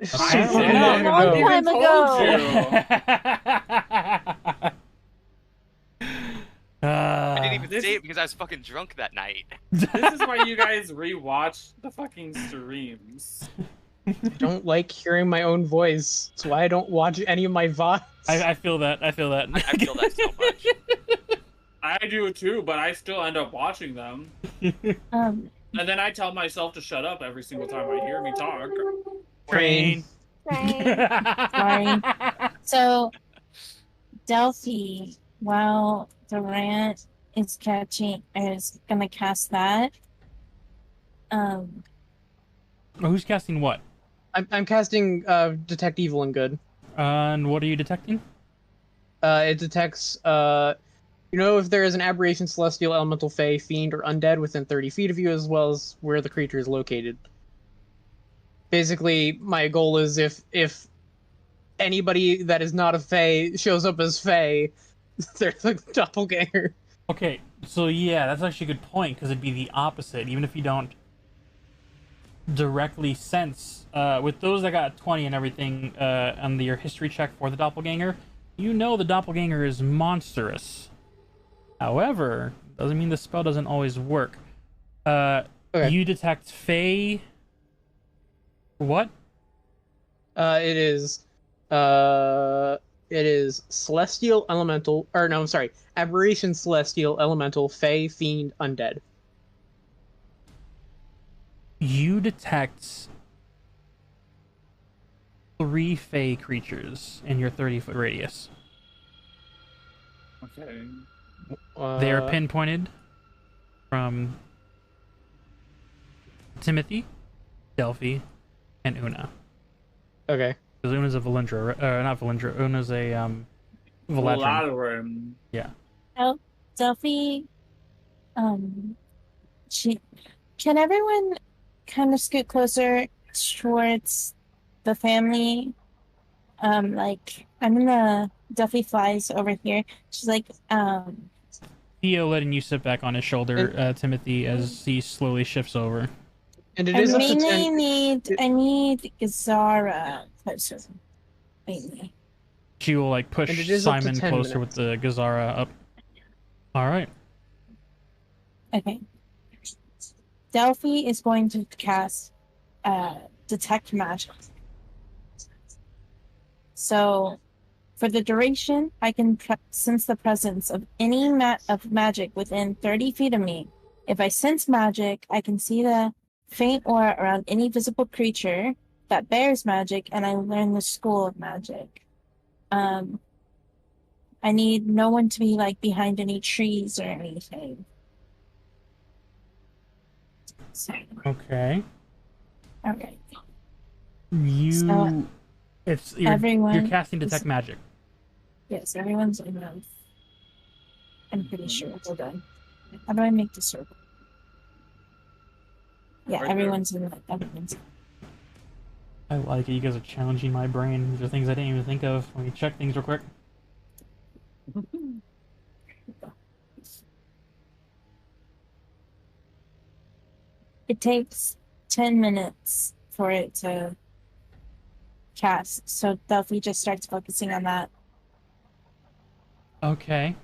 I Apparently did. not. What Long even time told I I didn't even this say is- it because I was fucking drunk that night. This is why you guys rewatch the fucking streams. I don't like hearing my own voice. That's why I don't watch any of my VODs. I feel that. I feel that. I feel that so much. I do too, but I still end up watching them. Um, And then I tell myself to shut up every single time I hear me talk. Train. Sorry. So, Delphi, while Durant is gonna cast that. Who's casting what? I'm casting Detect Evil and Good. And what are you detecting? It detects if there is an aberration, celestial, elemental, fey, fiend, or undead within 30 feet of you, as well as where the creature is located. Basically, my goal is if anybody that is not a Fae shows up as Fae, they're the doppelganger. Okay, so yeah, that's actually a good point, because it'd be the opposite. Even if you don't directly sense, with those that got 20 and everything on your history check for the doppelganger, you know the doppelganger is monstrous. However, doesn't mean the spell doesn't always work. Okay. You detect Fae. What? It is celestial elemental, or no, I'm sorry, aberration celestial elemental Fae fiend undead. You detect 3 Fae creatures in your 30-foot radius. Okay. They are pinpointed from Timothy, Delphi, and Una. Okay. Because Una's a Valindra, not Valindra. Una's a Velatrin. Velatrin. Yeah. Oh, Delphi, she can everyone kind of scoot closer towards the family? Like I'm in the Delphi flies over here. She's like, Theo letting you sit back on his shoulder, Timothy, as he slowly shifts over. And it I is up to mainly 10. I need Gazara closer. Mainly. She will like push And it is up to Simon 10 closer with minutes. the Gazara up. All right. Okay. Delphi is going to cast Detect Magic. So, for the duration, I can sense the presence of any of magic within 30 feet of me. If I sense magic, I can see the faint aura around any visible creature that bears magic, and I learn the school of magic. I need no one to be like behind any trees or anything. So, Okay. okay. You. So, You're everyone casting is- Detect Magic. Yes, everyone's in them. I'm pretty sure. Hold on. How do I make the circle? Yeah, Right there. everyone's in it. Everyone's in I like it. You guys are challenging my brain. These are things I didn't even think of. Let me check things real quick. It takes 10 minutes for it to cast, so Delphi just starts focusing on that. Okay.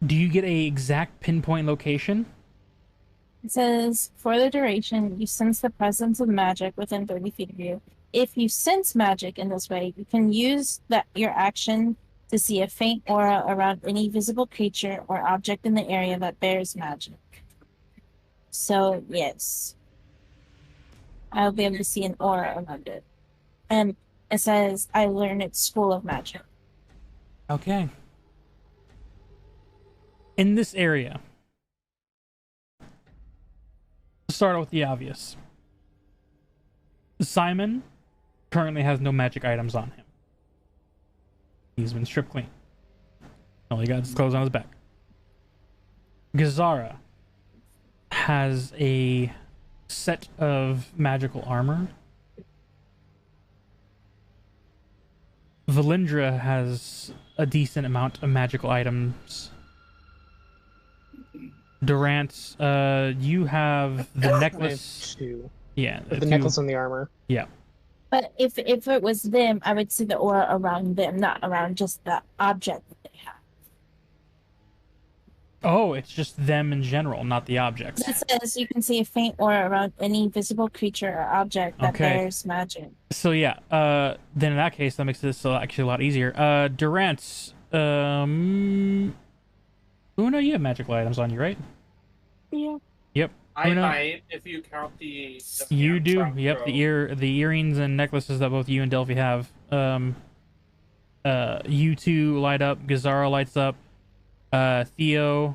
Do you get a exact pinpoint location? It says, for the duration, you sense the presence of magic within 30 feet of you. If you sense magic in this way, you can use your action to see a faint aura around any visible creature or object in the area that bears magic. So, yes. I'll be able to see an aura around it. And it says, I learn its school of magic. Okay. In this area, let's start out with the obvious. Simon currently has no magic items on him. He's been stripped clean. All he got is clothes on his back. Gazara has a set of magical armor. Valindra has a decent amount of magical items. Durant, you have the necklace. Two. Yeah, The necklace and the armor. Yeah. But if it was them, I would see the aura around them, not around just the object that they have. Oh, it's just them in general, not the objects. It says you can see a faint aura around any visible creature or object that Okay. bears magic. So yeah, then in that case, that makes this actually a lot easier. Durant, Una, you have magical items on you, right? Yeah. Yep. I Una, might, if you count the you do. front Yep, row. the earrings and necklaces that both you and Delphi have. You two light up. Gazara lights up. Theo,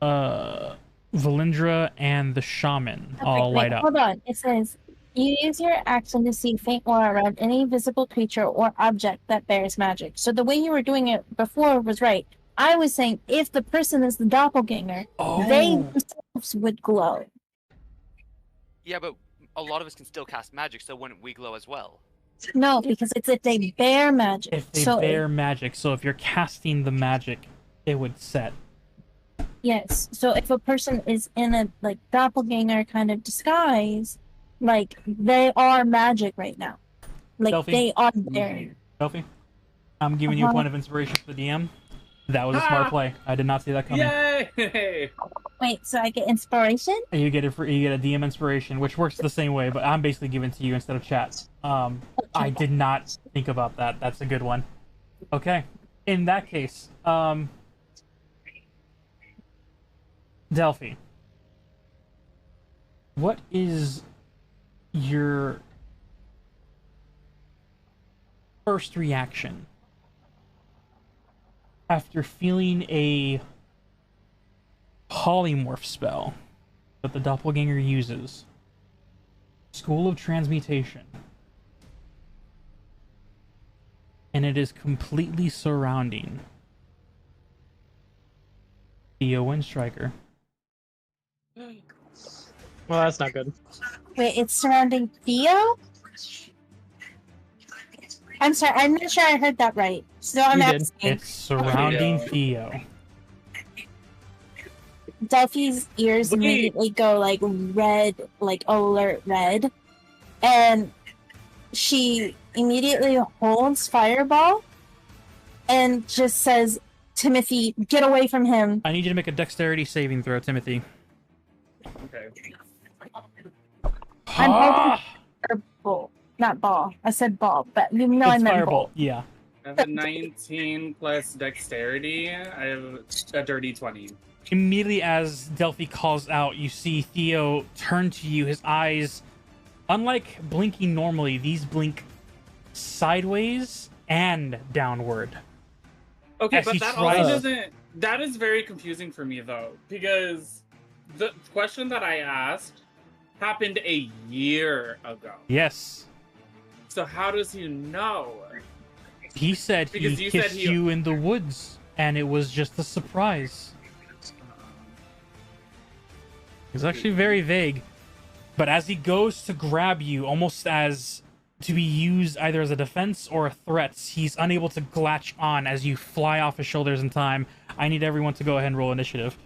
Valindra, and the shaman all light up. Hold on. It says you use your action to see faint aura around any visible creature or object that bears magic. So the way you were doing it before was right. I was saying if the person is the doppelganger, they themselves would glow. Yeah, but a lot of us can still cast magic, so wouldn't we glow as well? No, because it's if they bear magic. If they so bear magic, so if you're casting the magic, it would set. yes. So if a person is in a like doppelganger kind of disguise, like they are magic right now. Like Delphi? they are there. Sophie, I'm giving you a Uh-huh. point of inspiration for the DM. That was a smart play. I did not see that coming. Yay! Wait, so I get inspiration? And you get a DM inspiration, which works the same way, but I'm basically giving it to you instead of chat. I did not think about that. That's a good one. Okay. In that case, Delphi, what is your first reaction after feeling a polymorph spell that the doppelganger uses? School of Transmutation. And it is completely surrounding Theo and Striker. Well, that's not good. Wait, it's surrounding Theo? I'm sorry, I'm not sure I heard that right. So I'm You did. asking. It's surrounding Theo. Theo. Delphi's ears Wait. immediately go like red, like alert red. And she immediately holds Fireball and just says, Timothy, get away from him. I need you to make a dexterity saving throw, Timothy. Okay. I'm Ah! holding ball. Not ball. I said ball, but you know I It's meant fireball. ball. Yeah. I have a 19 plus dexterity. I have a dirty 20. Immediately as Delphi calls out, you see Theo turn to you. His eyes, unlike blinking normally, these blink sideways and downward. Okay, As but he that tries- also doesn't. That is very confusing for me though, because the question that I asked happened a year ago. Yes. So how does he know? He said he Because you said kissed he- you in the woods, and it was just a surprise. It's actually very vague. But as he goes to grab you, almost as to be used either as a defense or a threat, he's unable to latch on as you fly off his shoulders in time. I need everyone to go ahead and roll initiative.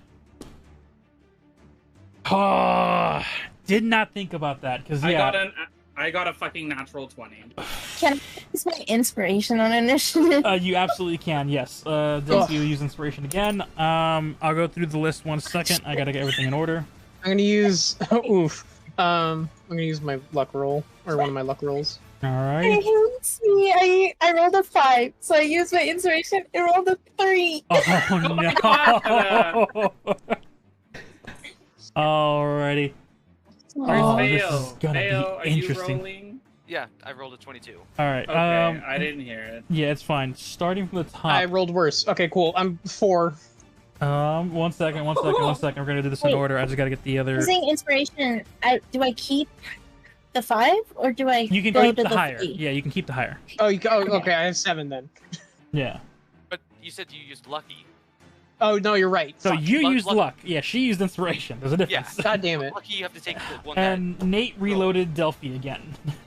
Oh, did not think about that, because yeah. I got a fucking natural 20. Can I use my inspiration on initiative? You absolutely can, yes. Delphi will use inspiration again. I'll go through the list 1 second. I gotta get everything in order. I'm gonna use oof. I'm gonna use my luck roll or one of my luck rolls. Alright. It's me. I rolled a 5, so I used my inspiration and rolled a 3. Oh no! Alrighty. Where's Oh, Vale? this is gonna be Vale, are interesting. you rolling? Yeah, I rolled a 22. Alright, Okay, I didn't hear it. yeah, it's fine. Starting from the top. I rolled worse. Okay, cool. I'm 4. 1 second. We're gonna do this in Wait. order. I just gotta get the other. Using inspiration, do I keep the 5 or do I You can go keep to the higher. 3? Yeah, you can keep the higher. Oh, okay. I have 7 then. Yeah. But you said you used lucky. Oh no, you're right. So Fuck. you Luck- used luck- luck. Yeah, she used inspiration. There's a difference. God damn it. Lucky you have to take the one And Nate reloaded Delphi again,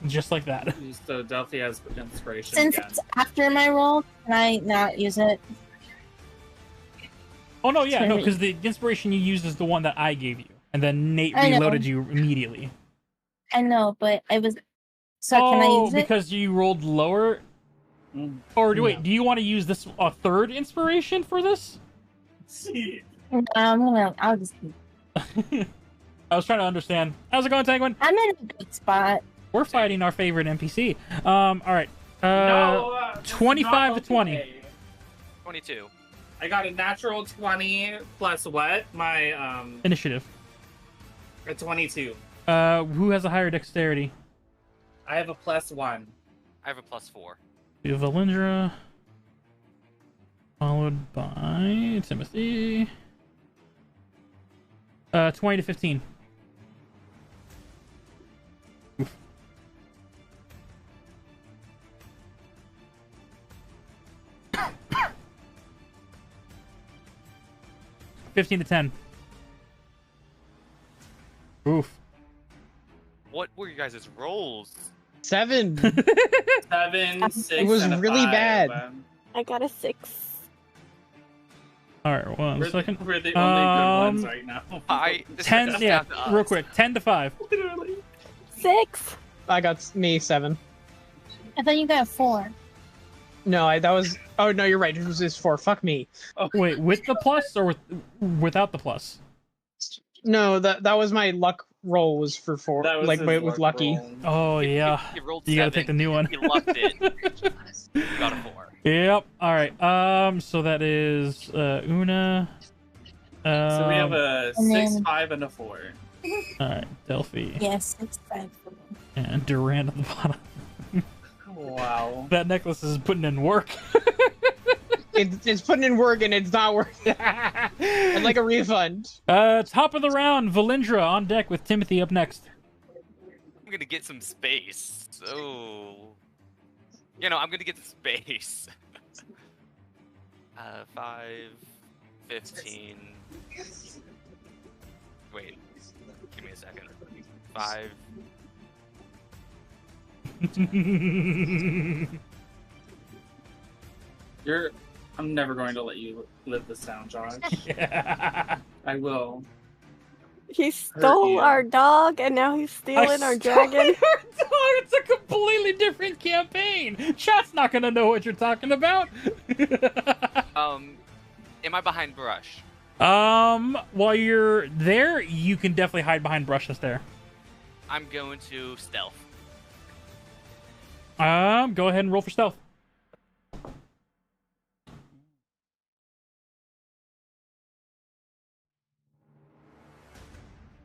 just like that. So Delphi has inspiration Since again. it's after my roll, can I not use it? Oh no, yeah, no, Sorry. because the inspiration you used is the one that I gave you, and then Nate I know. reloaded you immediately. I know, but I was. So can I use it? Because you rolled lower. Mm. Or wait, do you want to use this a third inspiration for this? No, I'll just. I was trying to understand. How's it going, Tanguin? I'm in a good spot. We're fighting our favorite NPC. All right. No, that's 25 not to 20. okay. 22. I got a natural 20 plus what? My Initiative. a 22. Who has a higher dexterity? I have a +1. I have a +4. We have Valindra, followed by Timothy. 20 to 15. Oof. $15 to 10. Oof. what were you guys' rolls? 7. 7, 6, It was and a really 5. bad. I got a 6. All right, one We're second. we're the only good ones right now. This 10, comes yeah, down to real us. quick, 10 to 5. Literally. 6. I got me 7. I thought you got 4. No, that was. Oh no, you're right. It was just 4. Fuck me. Wait, with the plus or without the plus? No, that was my luck roll was for 4. That was Like his with luck lucky. roll. Oh yeah, He rolled you gotta 7. take the new one. He lucked it. You got a 4. Yep. All right. So that is Una. So we have a and 6, then- 5, and a 4. All right, Delphi Yes, 6, 5 for me. and Durant at the bottom. Wow. That necklace is putting in work. It's putting in work and it's not working. I'd like a refund. Top of the round, Valindra on deck with Timothy up next. I'm gonna get some space. So, I'm gonna get the space. 5, 15. Wait, give me a second. 5. I'm never going to let you live this down, Josh. Yeah. I will. He stole you. our dog, and now he's stealing our dragon. It's a completely different campaign. Chat's not gonna know what you're talking about. Am I behind brush? While you're there, you can definitely hide behind brushes there. I'm going to stealth. Go ahead and roll for stealth.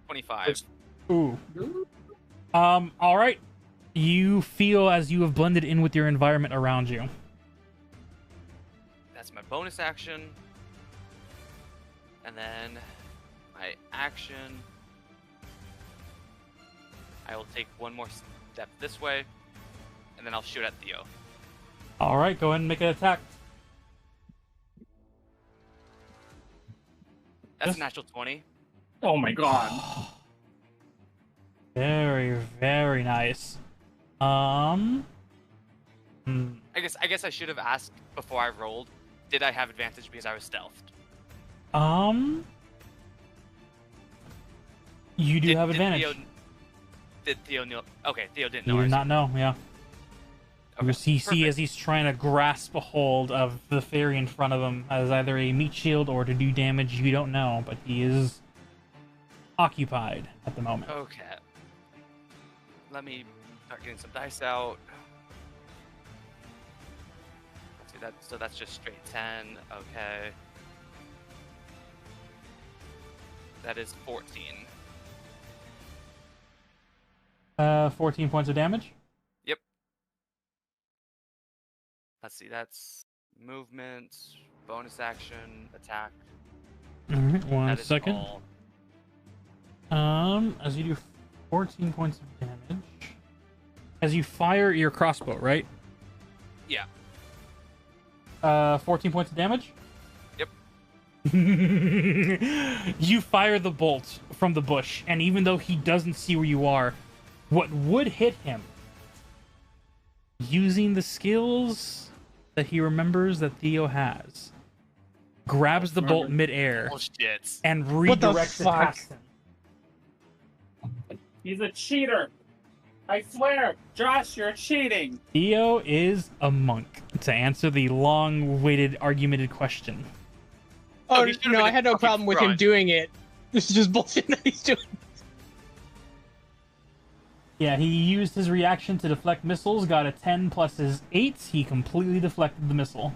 25. Ooh. All right. You feel as you have blended in with your environment around you. That's my bonus action. And then my action. I will take one more step this way, and then I'll shoot at Theo. All right, go ahead and make an attack. That's Yes. a natural 20. Oh my god. Very, very nice. Hmm. I guess I should have asked before I rolled. Did I have advantage because I was stealthed? You do have advantage. Did Theo know? Okay, Theo didn't You know. I did was- not know, yeah. Okay, You see perfect. as he's trying to grasp a hold of the fairy in front of him as either a meat shield or to do damage, you don't know, but he is occupied at the moment. Okay. Let me start getting some dice out. Let's see that. So that's just straight 10. Okay. That is 14. 14 points of damage. Let's see. That's movement, bonus action, attack. All right, one That is second. all. As you do 14 points of damage, as you fire your crossbow, right? Yeah. 14 points of damage? Yep. You fire the bolt from the bush, and even though he doesn't see where you are, what would hit him, using the skills that he remembers that Theo has, grabs the bolt midair Bullshit. and What the redirects it fuck? past him. He's a cheater. I swear. Josh, you're cheating. Theo is a monk, to answer the long-waited, argumented question. Oh he should've no, been I had no fucking problem with him front. doing it. This is just bullshit that he's doing. Yeah, he used his reaction to deflect missiles, got a 10 plus his 8. He completely deflected the missile.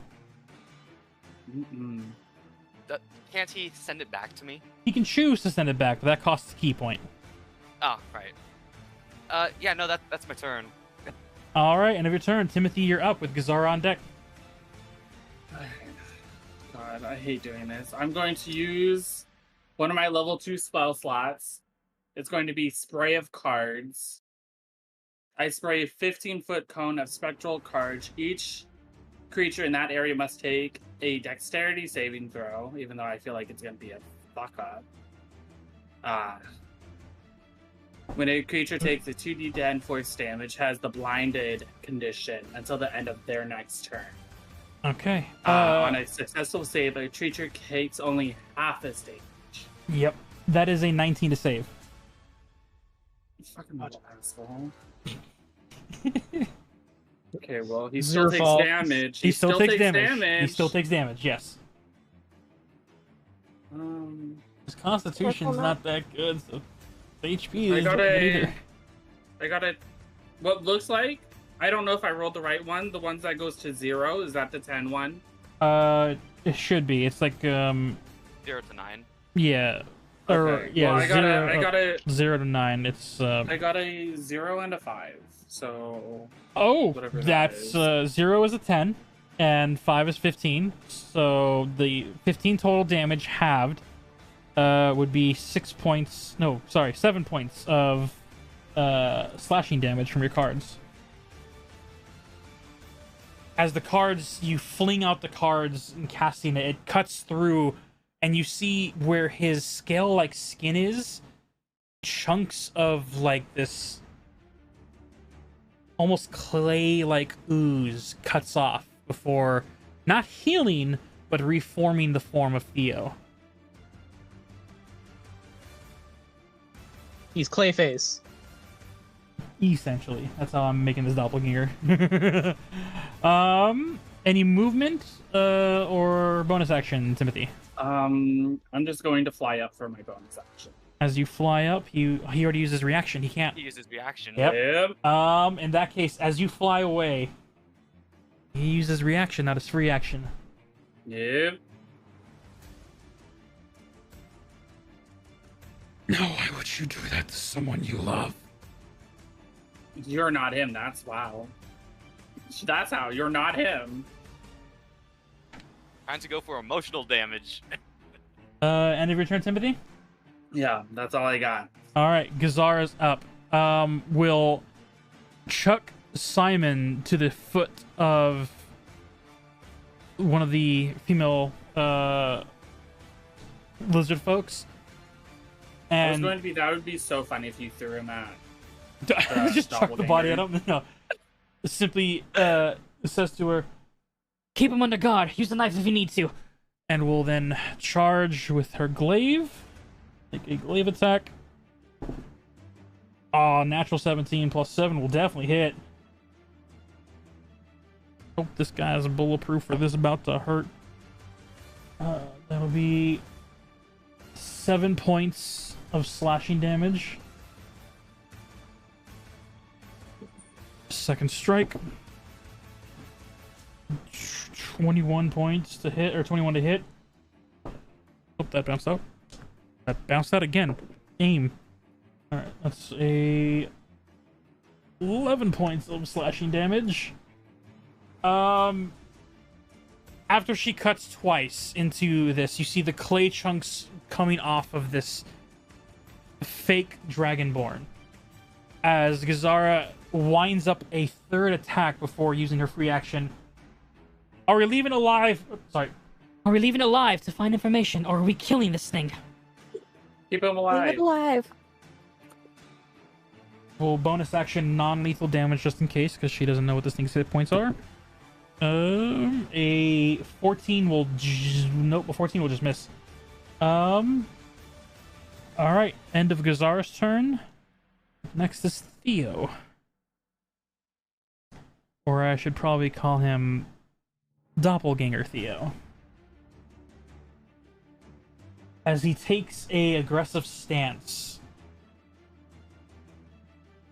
Can't he send it back to me? He can choose to send it back, but that costs a key point. Oh, right. Yeah, no, that's my turn. All right, end of your turn. Timothy, you're up with Gazara on deck. God, I hate doing this. I'm going to use one of my level 2 spell slots. It's going to be Spray of Cards. I spray a 15-foot cone of spectral cards. Each creature in that area must take a dexterity saving throw, even though I feel like it's going to be a fuck up. When a creature takes a 2d10 force damage, has the blinded condition until the end of their next turn. Okay. On a successful save, a creature takes only half its damage. Yep. That is a 19 to save. Fucking little asshole. Okay, well, he It's still your takes fault. damage. He still takes damage. He still takes damage, yes. His constitution's Careful, not that good, so the HP I is got not good either. what looks like, I don't know if I rolled the right one. The ones that goes to 0, is that the 10 one? It should be. It's like 0 to 9. yeah. Or Okay. yeah, Well, I got a 0 to 9. It's I got a 0 and a 5. So whatever that that's is. 0 is a 10 and 5 is 15. So the 15 total damage halved would be 7 points of slashing damage from your cards. As the cards, you fling out the cards and casting it, it cuts through, and you see where his scale-like skin is. Chunks of like this almost clay-like ooze cuts off before not healing, but reforming the form of Theo. He's Clayface. Essentially, that's how I'm making this doppelganger. Any movement or bonus action, Timothy? I'm just going to fly up for my bonus action. As you fly up, he already used his reaction. He can't. He uses reaction. Yep. In that case, as you fly away, he uses reaction, not his free action. Yep. No, why would you do that to someone you love? You're not him, that's wow. That's how, you're not him. Trying to go for emotional damage. End of your turn, Timothy? Yeah, that's all I got. Alright, Gazara's up. Will chuck Simon to the foot of one of the female lizard folks. And that would be so funny if you threw him at. just chuck the body at him. No. Simply says to her, Keep him under guard. Use the knife if you need to. and will then charge with her glaive. Make a glaive attack. Natural 17 plus 7 will definitely hit. Hope this guy's bulletproof or this is about to hurt. That'll be 7 points of slashing damage. Second strike. 21 points to hit, or 21 to hit. Oh, that bounced out. That bounced out again. Aim. Alright, that's a 11 points of slashing damage. After she cuts twice into this, you see the clay chunks coming off of this fake dragonborn. As Gazara winds up a third attack before using her free action. Are we leaving alive? Sorry. Are we leaving it alive to find information, or are we killing this thing? Keep him Leave alive. it alive. Well, bonus action non-lethal damage just in case, because she doesn't know what this thing's hit points are. A 14 will nope, a 14 will just miss. Alright, end of Gazara's turn. Next is Theo. Or I should probably call him Doppelganger Theo. As he takes a aggressive stance.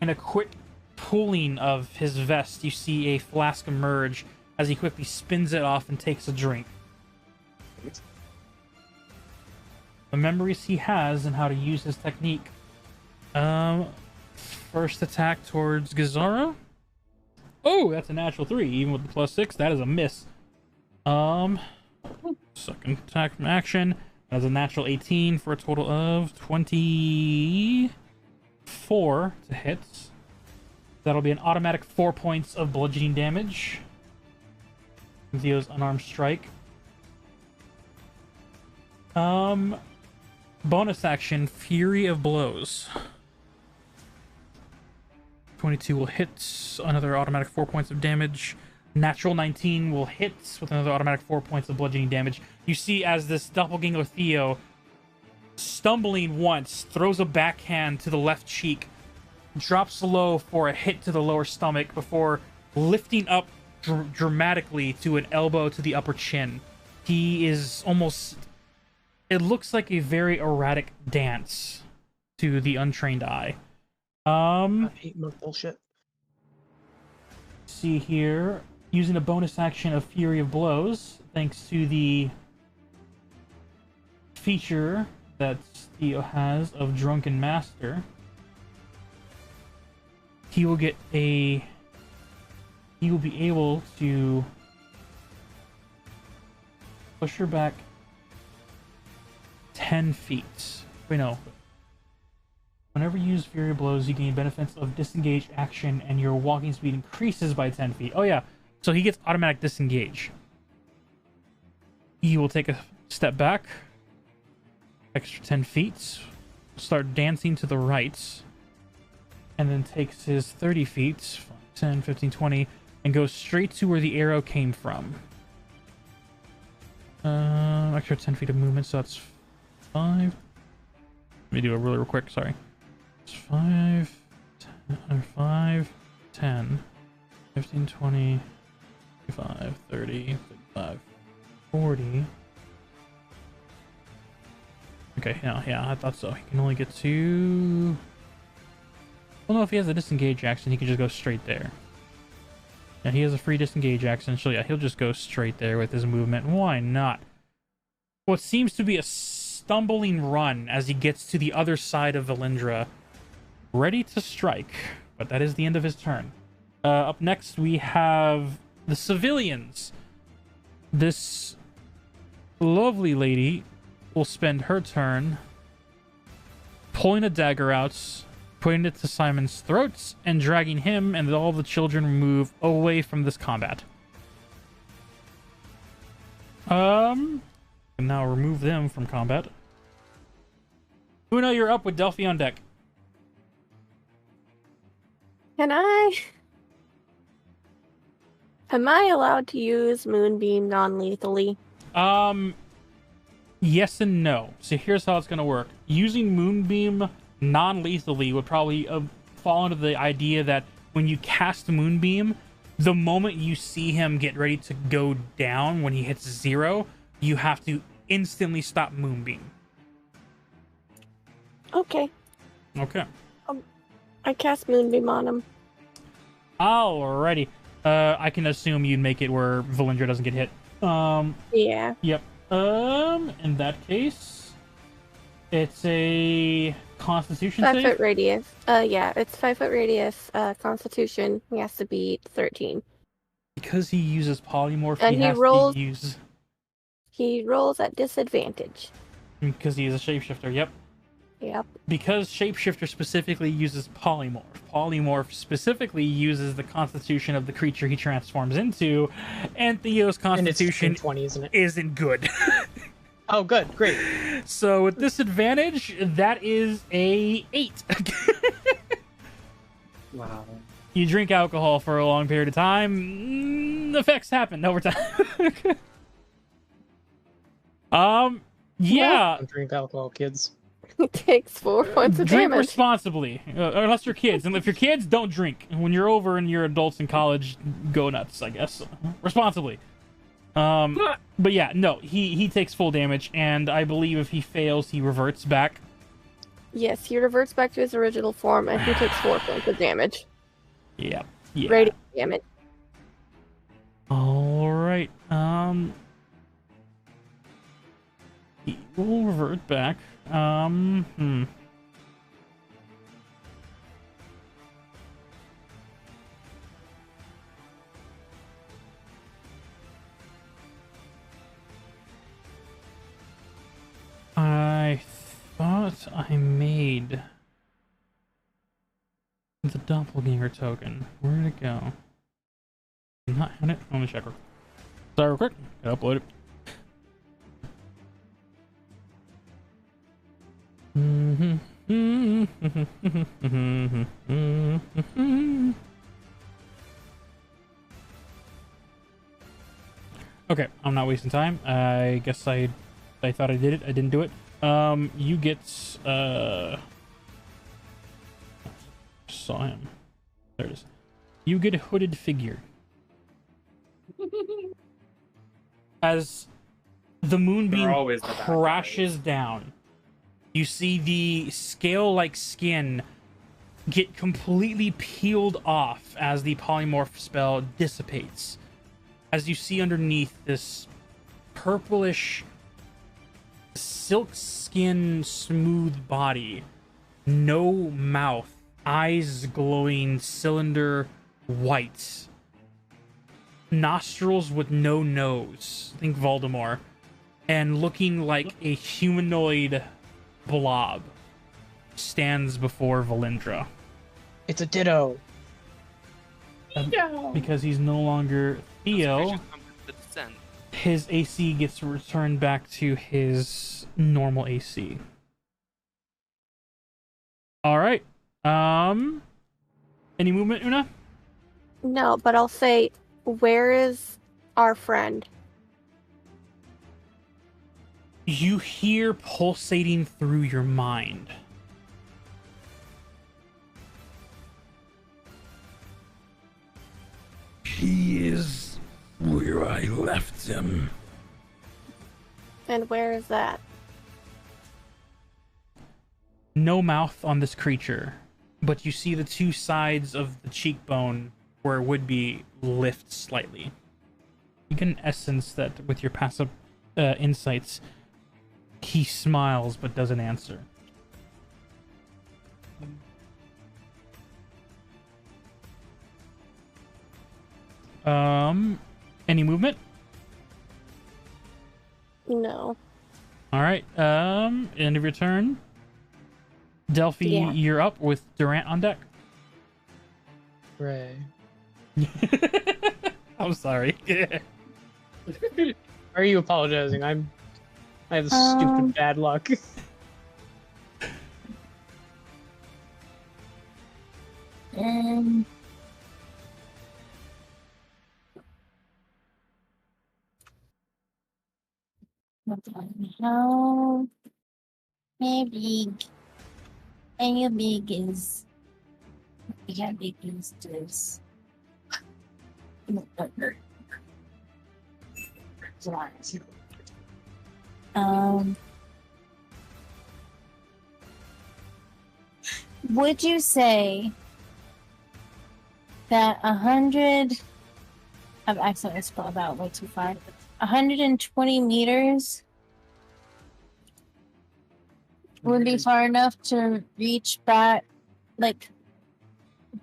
In a quick pulling of his vest, you see a flask emerge as he quickly spins it off and takes a drink. The memories he has and how to use his technique. First attack towards Gazara. Oh, that's a natural 3. Even with the +6, that is a miss. Second attack from action. That's a natural 18 for a total of 24 to hit. That'll be an automatic 4 points of bludgeoning damage. Theo's unarmed strike. Bonus action, Fury of Blows. 22 will hit, another automatic 4 points of damage. Natural 19 will hit with another automatic 4 points of bludgeoning damage. You see as this doppelganger Theo, stumbling once, throws a backhand to the left cheek, drops low for a hit to the lower stomach before lifting up dramatically to an elbow to the upper chin. He is almost... It looks like a very erratic dance to the untrained eye. I hate more bullshit. See here, using a bonus action of Fury of Blows, thanks to the feature that Theo has of Drunken Master, he will get a... He will be able to push her back 10 feet. Wait, no. Whenever you use Fury of Blows, you gain benefits of disengage action, and your walking speed increases by 10 feet. Oh yeah, so he gets automatic disengage. He will take a step back, extra 10 feet, start dancing to the right, and then takes his 30 feet, 10, 15, 20, and goes straight to where the arrow came from. Extra 10 feet of movement, so that's 5. Let me do it really real quick, sorry. It's 5, 10, 15, 20, 25, 30, 35, 40. Okay, yeah, I thought so. He can only get to... Well, no, if he has a disengage action, he can just go straight there. Yeah, he has a free disengage action, so yeah, he'll just go straight there with his movement. Why not? What seems to be a stumbling run as he gets to the other side of Valindra, ready to strike, but that is the end of his turn. Up next, we have the civilians. This lovely lady will spend her turn pulling a dagger out, putting it to Simon's throat, and dragging him and all the children move away from this combat. And now remove them from combat. Una, you're up with Delphi on deck. Can I? Am I allowed to use Moonbeam non-lethally? Yes and no. So here's how it's going to work. Using Moonbeam non-lethally would probably fall into the idea that when you cast Moonbeam, the moment you see him get ready to go down, when he hits 0, you have to instantly stop Moonbeam. Okay. Okay. I cast Moonbeam on him. Alrighty. I can assume you'd make it where Valindra doesn't get hit. Yeah. Yep. In that case, it's a Constitution 5 save? foot radius. Yeah, it's 5 foot radius. Constitution. He has to beat 13. Because he uses polymorph, And he has rolls- to use... He rolls at disadvantage. Because he is a shapeshifter, yep. Yep. Because shapeshifter specifically uses polymorph. Polymorph specifically uses the constitution of the creature he transforms into, and Theo's And it's constitution 20, isn't it? isn't good. Oh, good, great. So with disadvantage, that is a 8. Wow. You drink alcohol for a long period of time, effects happen over time. Yeah. Don't drink alcohol, kids. He takes 4 points of Drink damage. responsibly, unless you're kids. And if you're kids, don't drink. When you're over and you're adults in college, go nuts, I guess. Responsibly. But yeah, no, he takes full damage, and I believe if he fails, he reverts back. Yes, he reverts back to his original form, and he takes 4 points of damage. Yeah. Yeah. Radiant damage. All right. He will revert back. I thought I made the doppelganger token. Where'd it go? Not had it. Let me check. Sorry, real quick. Gotta upload it. Okay, I'm not wasting time. I guess I thought I did it. I didn't do it. You get saw him. There it is. You get a hooded figure. As the moonbeam always the bad crashes down, you see the scale-like skin get completely peeled off as the polymorph spell dissipates. As you see underneath this purplish silk skin smooth body, no mouth, eyes glowing cylinder white, nostrils with no nose, think Voldemort, and looking like a humanoid blob stands before Valindra. It's a ditto. Because he's no longer Theo, The descent. his AC gets returned back to his normal AC. All right. Any movement, Una? No, but I'll say, where is our friend? You hear pulsating through your mind. He is where I left him. And where is that? No mouth on this creature, but you see the two sides of the cheekbone where it would be lift slightly. You get an essence that with your passive insights, he smiles but doesn't answer. Any movement? No. All right. End of your turn. Delphi, Yeah. you're up with Durant on deck. Ray. I'm sorry. Are you apologizing? I have stupid bad luck. How big? How big is? How big is this? Would you say that 100? I've accidentally spelled out way too far. 120 meters would be far enough to reach back,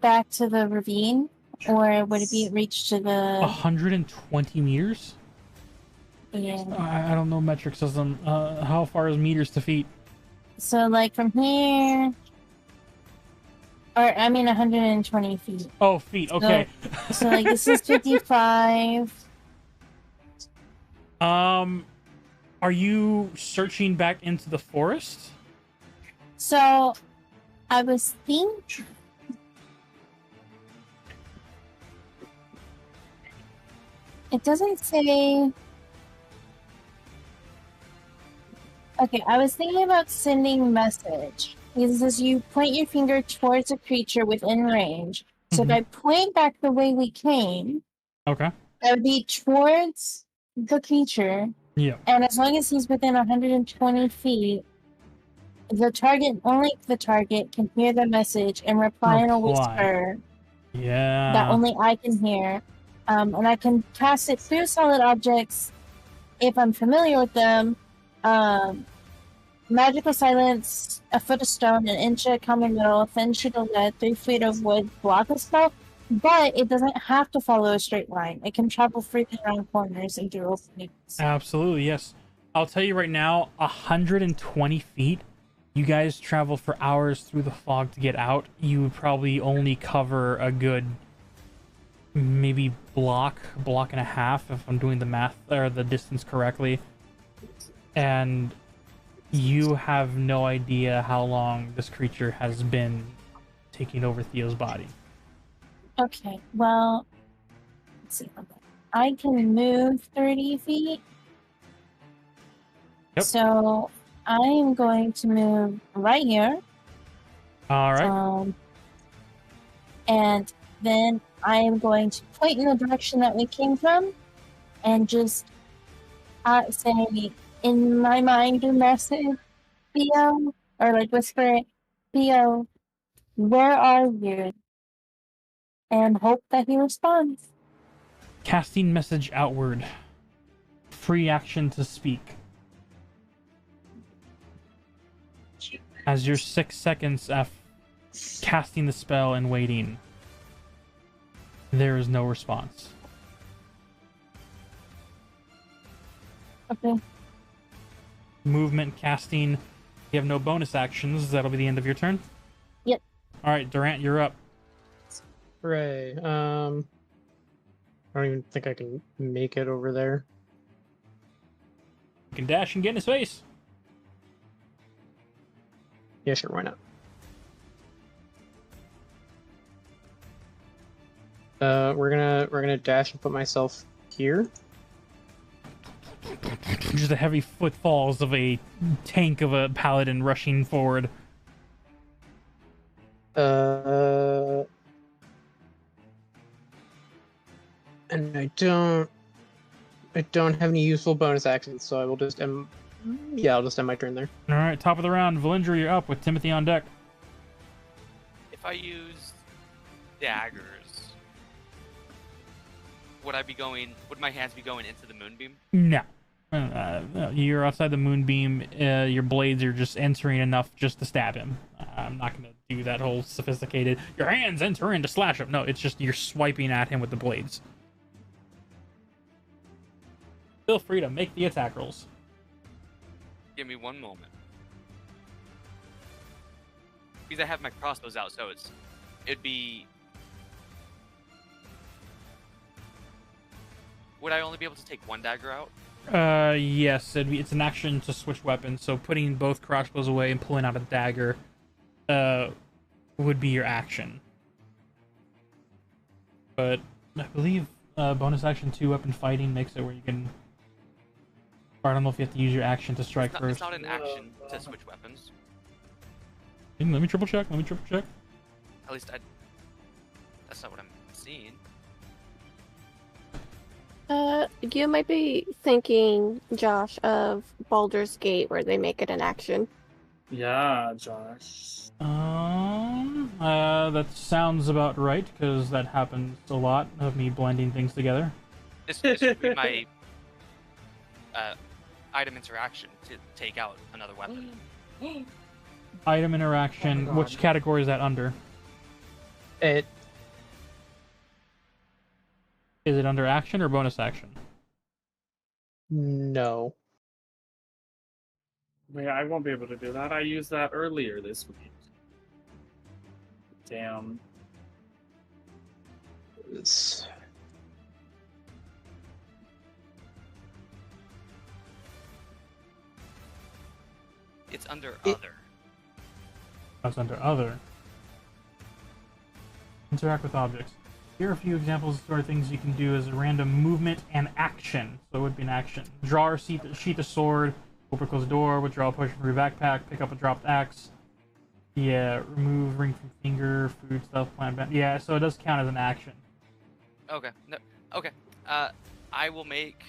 back to the ravine, or would it be reach to the? 120 meters? Yeah. I don't know metric system. How far is meters to feet? So from here, or I mean 120 feet. Oh, feet. Okay. So this is 55. Are you searching back into the forest? So I was thinking. It doesn't say. Okay, I was thinking about sending a message. It says you point your finger towards a creature within range. So if I point back the way we came, Okay. that would be towards the creature. Yeah. And as long as he's within 120 feet, only the target can hear the message and reply in a whisper Yeah. that only I can hear. And I can cast it through solid objects if I'm familiar with them. Magical silence, a foot of stone, an inch of common metal, a thin sheet of lead, 3 feet of wood block a spell, but it doesn't have to follow a straight line. It can travel freely around corners and through openings. Absolutely, yes. I'll tell you right now, 120 feet. You guys travel for hours through the fog to get out. You would probably only cover a good maybe block and a half if I'm doing the math or the distance correctly. And You have no idea how long this creature has been taking over Theo's body. Okay, well, let's see. I can move 30 feet. Yep. So I am going to move right here. All right. And then I am going to point in the direction that we came from and just say in my mind a message, Theo, or like whisper it, Theo, where are you? And hope that he responds. Casting message outward. Free action to speak. As your 6 seconds after casting the spell and waiting, there is no response. Okay. Movement, casting. You have no bonus actions. That'll be the end of your turn. Yep. All right, Durant, you're up. Hooray. I don't even think I can make it over there. You can dash and get in his face. Yeah, sure, why not? We're gonna dash and put myself here. Just the heavy footfalls of a tank of a paladin rushing forward. And I don't have any useful bonus actions, so I will just I'll just end my turn there. All right, top of the round, Valindra, you're up with Timothy on deck. If I use daggers, would my hands be going into the moonbeam? No. You're outside the moonbeam. Your blades are just entering enough just to stab him. I'm not going to do that whole sophisticated, your hands enter in to slash him. No, it's just you're swiping at him with the blades. Feel free to make the attack rolls. Give me one moment. Because I have my crossbows out, so it'd be... Would I only be able to take one dagger out? Yes, it's an action to switch weapons, so putting both crossbows away and pulling out a dagger, would be your action. But I believe bonus action 2 weapon fighting makes it where you can... Or I don't know if you have to use your action to strike first. It's not an action to switch weapons. Let me triple check. At least that's not what I'm seeing. You might be thinking, Josh, of Baldur's Gate, where they make it an action. Yeah, Josh. That sounds about right, because that happens a lot of me blending things together. This would be my item interaction to take out another weapon. Item interaction, Oh my God. which category is that under? It Is it under action or bonus action? no. Wait, I won't be able to do that. I used that earlier this week. Damn. It's... It's under other. That's under other. Interact with objects. Here are a few examples of sort of things you can do as a random movement and action. So it would be an action. Draw or sheath a sword, open or close a door, withdraw a potion from your backpack, pick up a dropped axe. Yeah, remove ring from finger, food stuff, plant. Yeah, so it does count as an action. Okay. No. Okay. I will make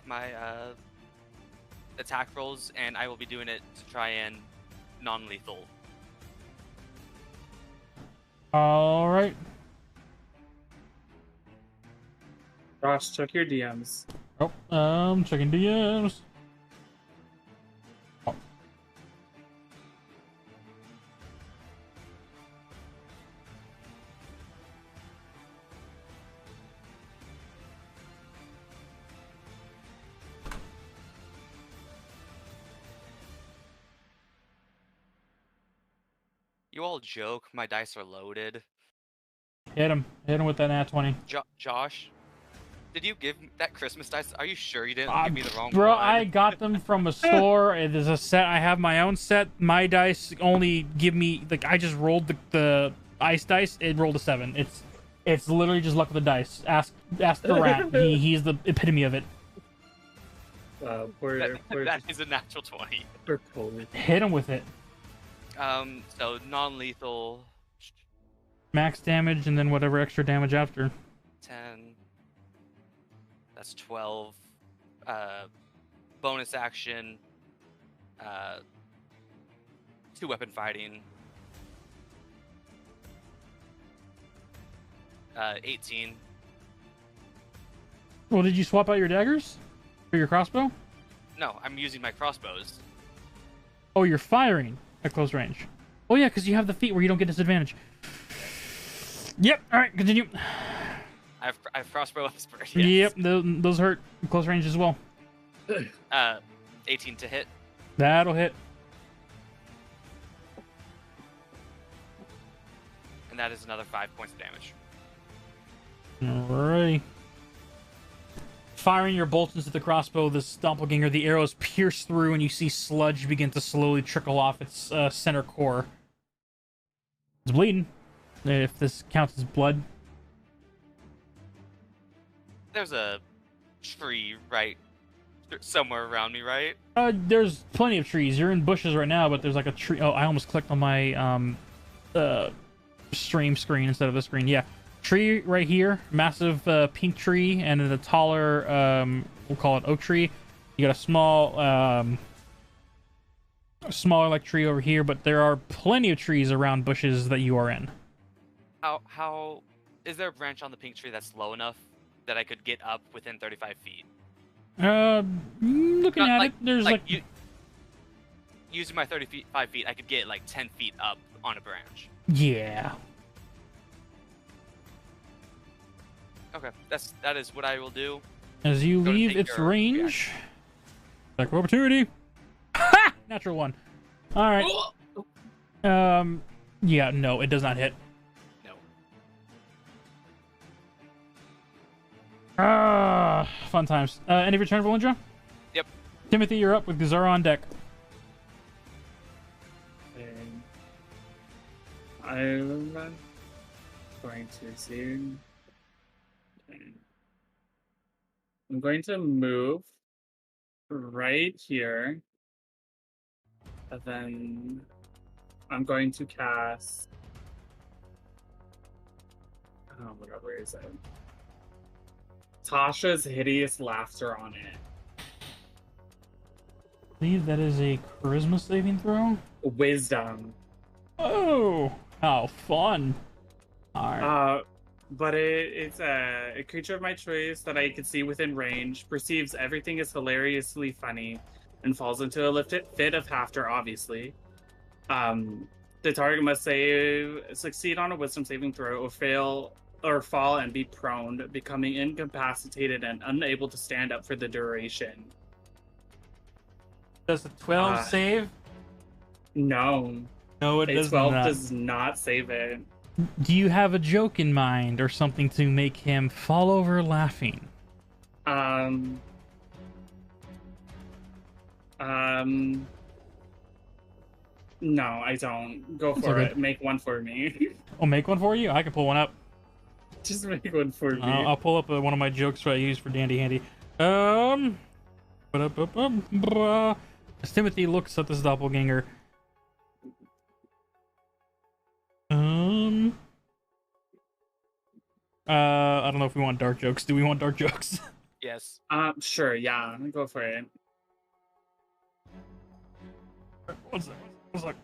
my attack rolls, and I will be doing it to try and non-lethal. All right. Josh, check your DMs. Oh, checking DMs. Oh. You all joke, my dice are loaded. Hit him with that nat 20. Josh, Did you give that Christmas dice? Are you sure you didn't give me the wrong Bro, one? I got them from a store. There's a set. I have my own set. My dice only give me like I just rolled the ice dice. It rolled a 7. It's literally just luck of the dice. Ask the rat. He's the epitome of it. That is a natural 20. Hit him with it. So non-lethal. Max damage and then whatever extra damage after. 10. That's 12. Bonus action. 2-weapon fighting. 18. Well, did you swap out your daggers for your crossbow? No, I'm using my crossbows. Oh, you're firing at close range. Oh yeah, because you have the feat where you don't get disadvantage. Yep. All right, continue. I have crossbow expert. Yep, Yes. those hurt close range as well. 18 to hit. That'll hit. And that is another 5 points of damage. Alrighty. Firing your bolts into the crossbow, this doppelganger, the arrows pierce through, and you see sludge begin to slowly trickle off its center core. It's bleeding, if this counts as blood. There's a tree right somewhere around me, right? There's plenty of trees. You're in bushes right now, but there's like a tree. Oh, I almost clicked on my stream screen instead of the screen. Yeah. Tree right here, massive pink tree, and then a taller, we'll call it oak tree. You got a smaller like tree over here, but there are plenty of trees around bushes that you are in. How is there a branch on the pink tree that's low enough that I could get up within 35 feet? Looking Not at like- it, there's like Using my 35 feet, I could get like 10 feet up on a branch. yeah. Okay, that is what I will do. As you Go to leave take its your range, attack of opportunity. Ha! Natural 1. All right. Yeah, no, it does not hit. No. Ah, fun times. End of your turn, Valindra? Yep. Timothy, you're up with Gazara on deck. I'm going to see. I'm going to move right here. And then I'm going to cast. Oh my god, where is it? Tasha's Hideous Laughter on it. I believe that is a charisma saving throw. Wisdom. Oh, how fun. Alright. But it's a creature of my choice that I can see within range, perceives everything as hilariously funny, and falls into a fit of laughter, obviously. The target must succeed on a wisdom saving throw or fall and be prone, becoming incapacitated and unable to stand up for the duration. Does the 12 save? No. No, it A does 12 not. does not save it. Do you have a joke in mind or something to make him fall over laughing? No, I don't. Go That's for okay. it. Make one for me. I'll make one for you. I can pull one up. Just make one for me. I'll pull up one of my jokes that I use for Dandy Handy. As Timothy looks at this doppelganger. I don't know if we want dark jokes. Do we want dark jokes? Yes. Sure, yeah. Go for it. One sec.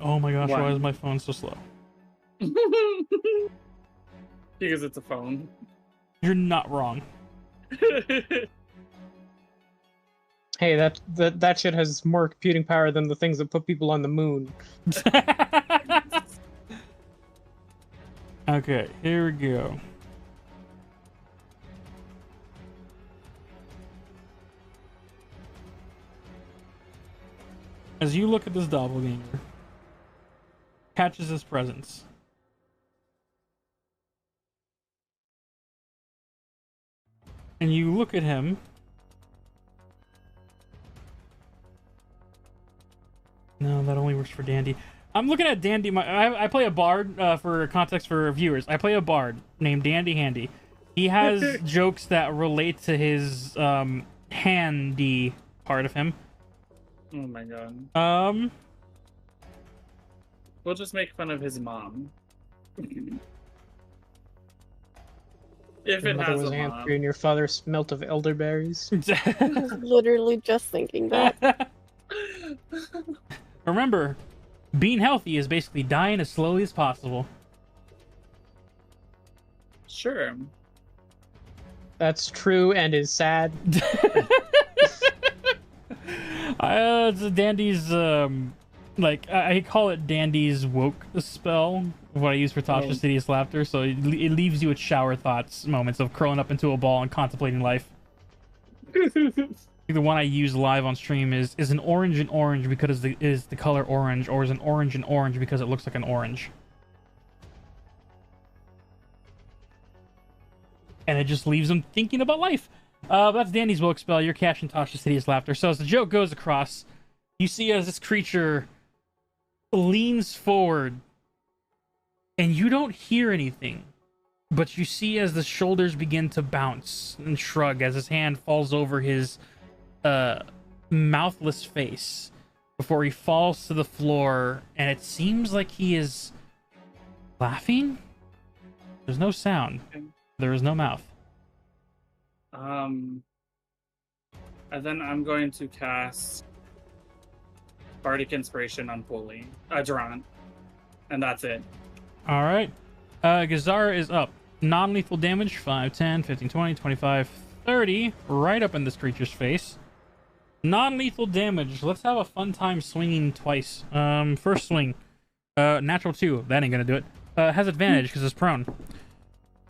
Oh my gosh, why is my phone so slow? Because it's a phone. You're not wrong. Hey, that shit has more computing power than the things that put people on the moon. Okay, here we go. As you look at this doppelganger, catches his presence. and you look at him. No, that only works for Dandy. I'm looking at Dandy. I play a bard, for context for viewers. I play a bard named Dandy Handy. He has jokes that relate to his handy part of him. Oh my god. We'll just make fun of his mom. If Your it mother has was a mom. angry and your father smelt of elderberries. I was literally just thinking that. Remember, being healthy is basically dying as slowly as possible. Sure. That's true and is sad. It's Dandy's, like, I call it Dandy's woke spell, what I use for Tasha's City's Laughter, so it leaves you with shower thoughts, moments of curling up into a ball and contemplating life. The one I use live on stream is an orange and orange because is the color orange, or is an orange and orange because it looks like an orange. And it just leaves them thinking about life. That's Dandy's woke spell. You're cashing Tasha's City's Laughter. So as the joke goes across, you see as this creature leans forward, and you don't hear anything, but you see as the shoulders begin to bounce and shrug as his hand falls over his mouthless face before he falls to the floor, and it seems like he is laughing. There's no sound. There is no mouth. And then I'm going to cast Bardic Inspiration on Durant. And that's it. Alright. Gazara is up. Non-lethal damage, 5, 10, 15, 20, 25, 30. Right up in this creature's face. Non-lethal damage. Let's have a fun time swinging twice. First swing. Natural 2. That ain't gonna do it. Has advantage because it's prone.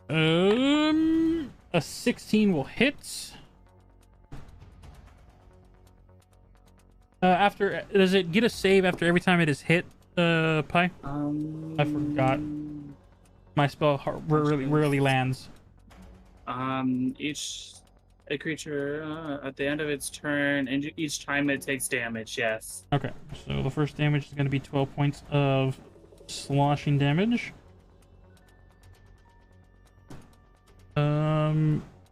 A 16 will hit. Does it get a save after every time it is hit, Pi? I forgot. My spell rarely lands. A creature at the end of its turn, and each time it takes damage, yes. Okay, so the first damage is going to be 12 points of sloshing damage.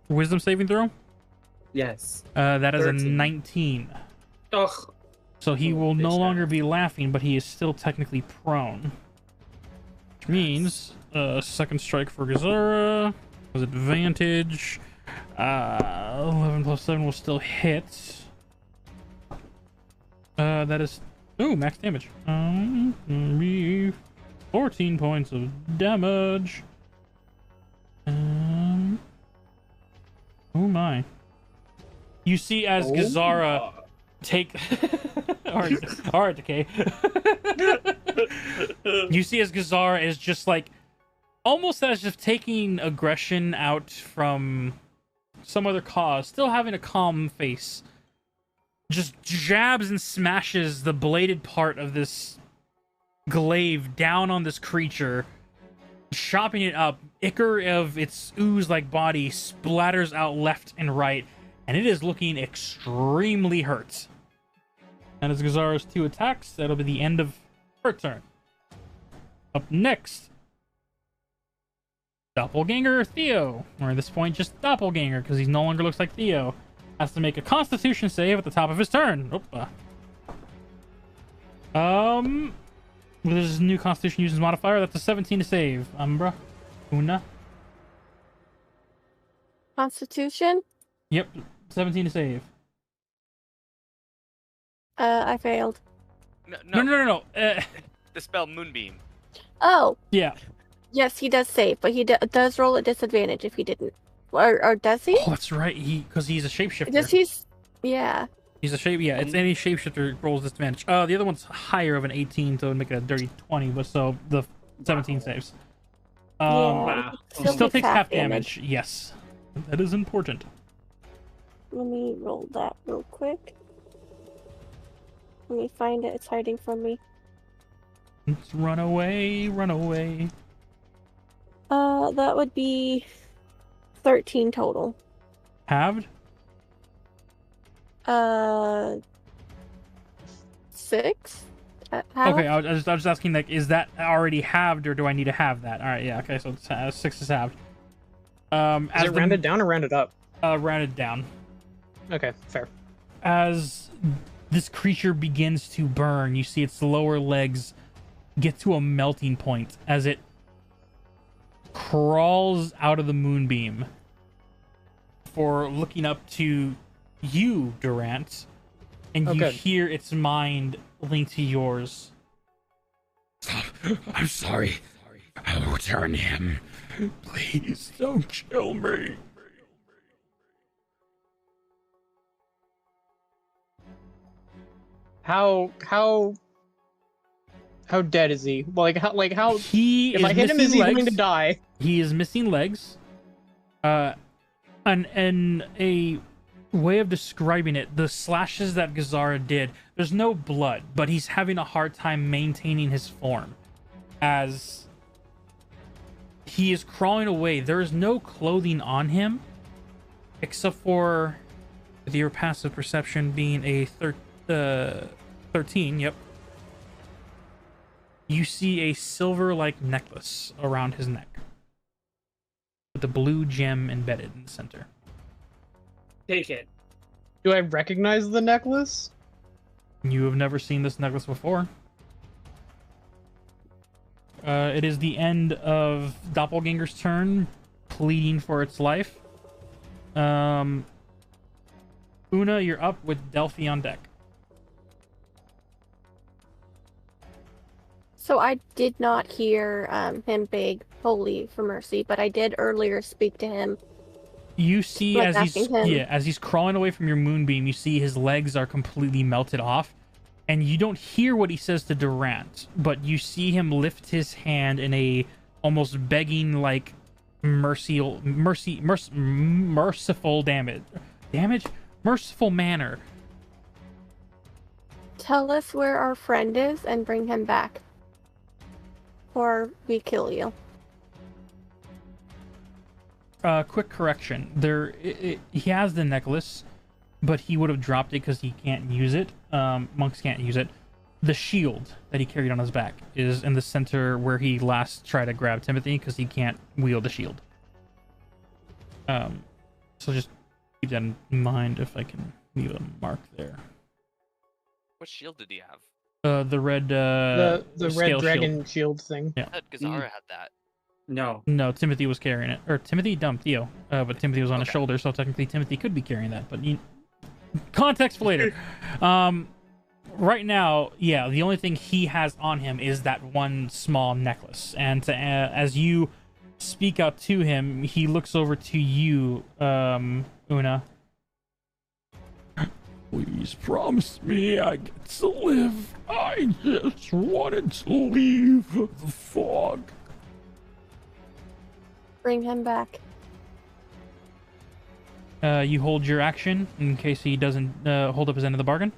Wisdom saving throw? Yes. That is 13. a 19. Ugh. So he will no longer be laughing, but he is still technically prone. Which means, second strike for Gazara with advantage. 11 plus 7 will still hit. That is... Ooh, max damage. 14 points of damage. Oh my. You see as Gazara take... Alright, Decay. You see as Gazara is just like... Almost as if taking aggression out from some other cause, still having a calm face, just jabs and smashes the bladed part of this glaive down on this creature, chopping it up. Ichor of its ooze-like body splatters out left and right, and it is looking extremely hurt. And as Gazara's 2 attacks, that'll be the end of her turn. Up next, Doppelganger Theo, or at this point just Doppelganger, because he no longer looks like Theo, has to make a Constitution save at the top of his turn. With his new Constitution uses modifier, that's a 17 to save. Umbra, Una. Constitution? Yep, 17 to save. I failed. No. The spell Moonbeam. Oh. Yeah. Yes, he does save, but he does roll at disadvantage if he didn't. Or does he? Oh, that's right. Because he's a shapeshifter. Does he's... Yeah. He's a it's any shapeshifter rolls disadvantage. The other one's higher of an 18, so it would make it a dirty 20, but so the 17 saves. Yeah, Still takes half damage. Yes. That is important. Let me roll that real quick. Let me find it. It's hiding from me. Let's run away, run away. That would be 13 total. Halved? 6. Okay, I was just asking, like, is that already halved, or do I need to have that? All right, yeah, okay, so it's, 6 is halved. Is As it rounded down or rounded up? rounded down. Okay, fair. As this creature begins to burn, you see its lower legs get to a melting point as it crawls out of the moonbeam for looking up to you, Durant, and you good. hear its mind link to yours. Stop. I'm sorry. I'll return him. Please don't kill me. How dead is he? Like how He if is I hit him, missing is he legs. going to die? He is missing legs. And a way of describing it, the slashes that Gazara did, there's no blood, but he's having a hard time maintaining his form as he is crawling away. There is no clothing on him except for your passive perception being a 13. Yep. You see a silver-like necklace around his neck with a blue gem embedded in the center. Take it. Do I recognize the necklace? You have never seen this necklace before. It is the end of Doppelganger's turn, pleading for its life. Una, you're up with Delphi on deck. So I did not hear him beg Holy for mercy, but I did earlier speak to him. You see, Like as he's asking him. as he's crawling away from your moonbeam, you see his legs are completely melted off, and you don't hear what he says to Durant, but you see him lift his hand in a almost begging, like, merciful manner. Tell us where our friend is and bring him back. Or we kill you. Quick correction. He has the necklace, but he would have dropped it because he can't use it. Monks can't use it. The shield that he carried on his back is in the center where he last tried to grab Timothy because he can't wield the shield. So just keep that in mind if I can leave a mark there. What shield did he have? The red The red scale dragon shield thing. Yeah. I thought Gazara had that. No. No, Timothy was carrying it. Or Timothy dumped Theo. But Timothy was on his Okay. shoulder, so technically Timothy could be carrying that. But context for later. Right now, yeah, the only thing he has on him is that one small necklace. And as you speak out to him, he looks over to you, Una. Please promise me I get to live. I just wanted to leave the fog. Bring him back. You hold your action in case he doesn't hold up his end of the bargain.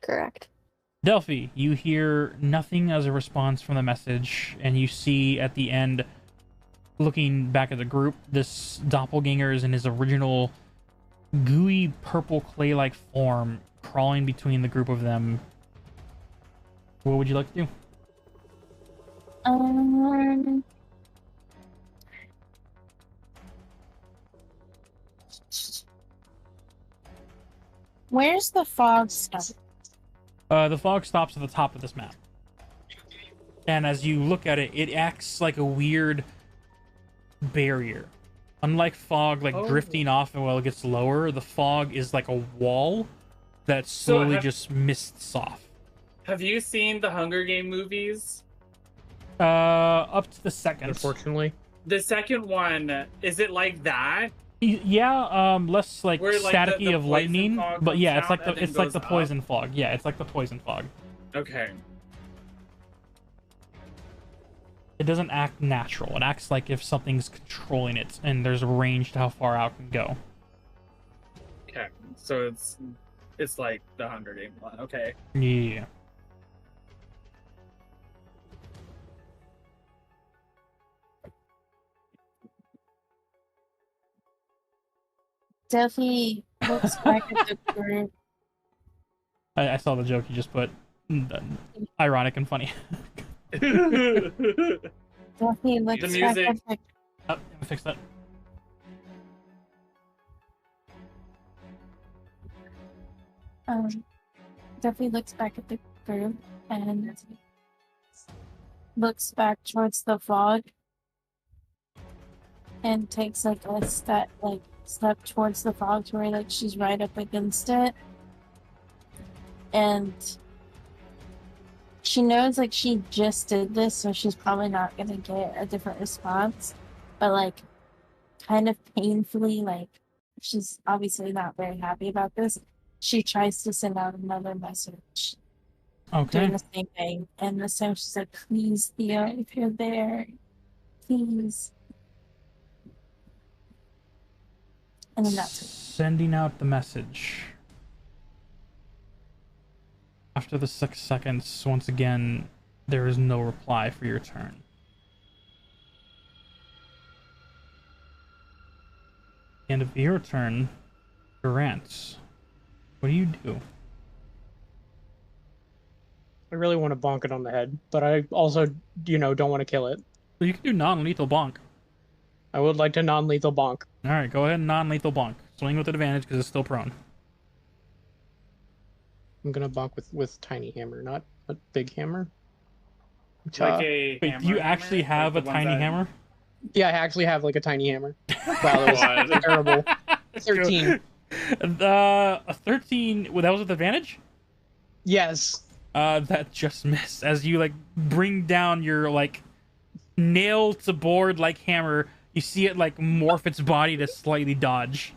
Correct. Delphi, you hear nothing as a response from the message, and you see at the end, looking back at the group, this doppelganger is in his original gooey purple clay-like form, crawling between the group of them. What would you like to do? Where's the fog stop? The fog stops at the top of this map. And as you look at it, it acts like a weird barrier. Unlike fog, like drifting off and while it gets lower, the fog is like a wall that slowly just mists off. Have you seen the Hunger Game movies? Up to the second. Unfortunately. The second one, is it like that? Yeah, less like Where, like, staticky the of poison lightning, fog but yeah, comes it's like out the and then it's like goes the up? poison fog. Yeah, it's like the poison fog. Okay. It doesn't act natural. It acts like if something's controlling it, and there's a range to how far out it can go. Okay. So it's like the Hunger Game one. Okay. Yeah. Duffy looks back at the group. I saw the joke you just put. Ironic and funny. Duffy looks The back music. at the Oh, let me fix that. Duffy looks back at the group and looks back towards the fog and takes like a step towards the fog to where like she's right up against it. And she knows like she just did this, so she's probably not gonna get a different response. But like kind of painfully, like she's obviously not very happy about this. She tries to send out another message Okay. doing the same thing. And this time she's like, please, Theo, if you're there, please. And then that's it. Sending out the message. After the 6 seconds, once again, there is no reply for your turn. End of your turn, Durant. What do you do? I really want to bonk it on the head, but I also, don't want to kill it. So you can do non-lethal bonk. I would like to non-lethal bonk. All right, go ahead and non-lethal bonk. Swing with advantage because it's still prone. I'm gonna bonk with tiny hammer, not a big hammer. Like a Wait, do you actually have a tiny hammer? Yeah, I actually have like a tiny hammer. Wow, that was terrible. 13. A 13. Well, that was with advantage. Yes. That just missed as you like bring down your like nail to board like hammer. You see it like morph its body to slightly dodge.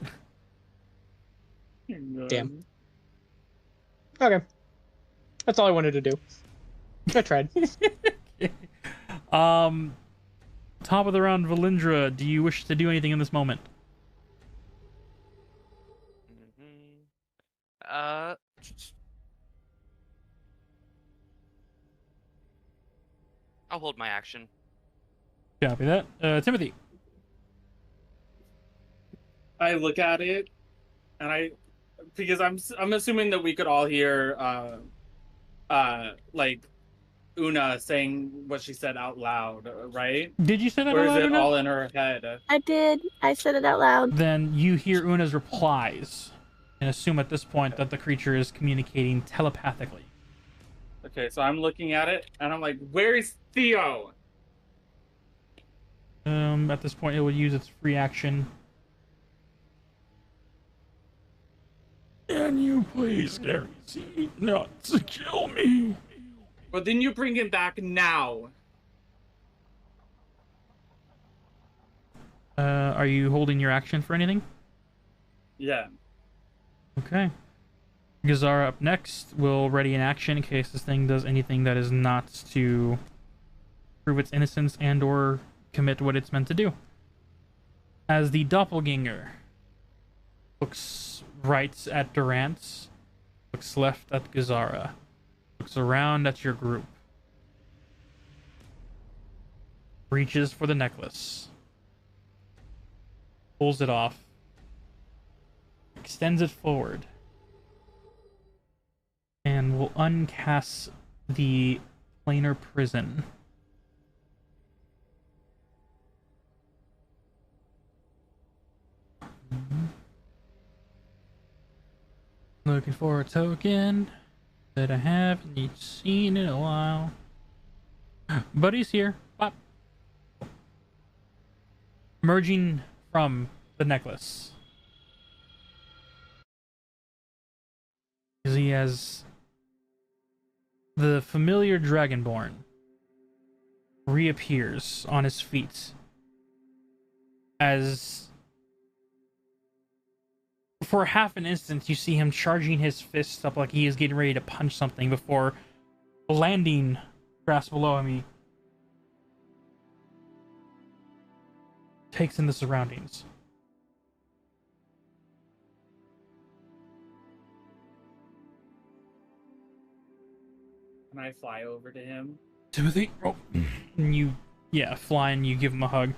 Damn. Okay. That's all I wanted to do. I tried. Top of the round, Valindra. Do you wish to do anything in this moment? I'll hold my action. Copy that. Timothy. I look at it, and because I'm assuming that we could all hear, like Una saying what she said out loud, right? Did you say that Or out is loud, it Una? all in her head? I did. I said it out loud. Then you hear Una's replies and assume at this point that the creature is communicating telepathically. Okay, so I'm looking at it, and I'm like, "Where's Theo?" At this point, it would use its free action. Can you please guarantee not to kill me? Well, then you bring him back now. Are you holding your action for anything? Yeah. Okay. Gazara up next will ready an action in case this thing does anything that is not to prove its innocence and or commit what it's meant to do. As the Doppelganger looks right at Durant, looks left at Gazara, looks around at your group, reaches for the necklace, pulls it off, extends it forward, and will uncast the planar prison. Looking for a token that I haven't seen in a while. But he's here. Pop. Emerging from the necklace. He has the familiar Dragonborn reappears on his feet as for half an instant you see him charging his fists up like he is getting ready to punch something before landing grass below him. He takes in the surroundings. Can I fly over to him? Timothy, and you, fly and you give him a hug.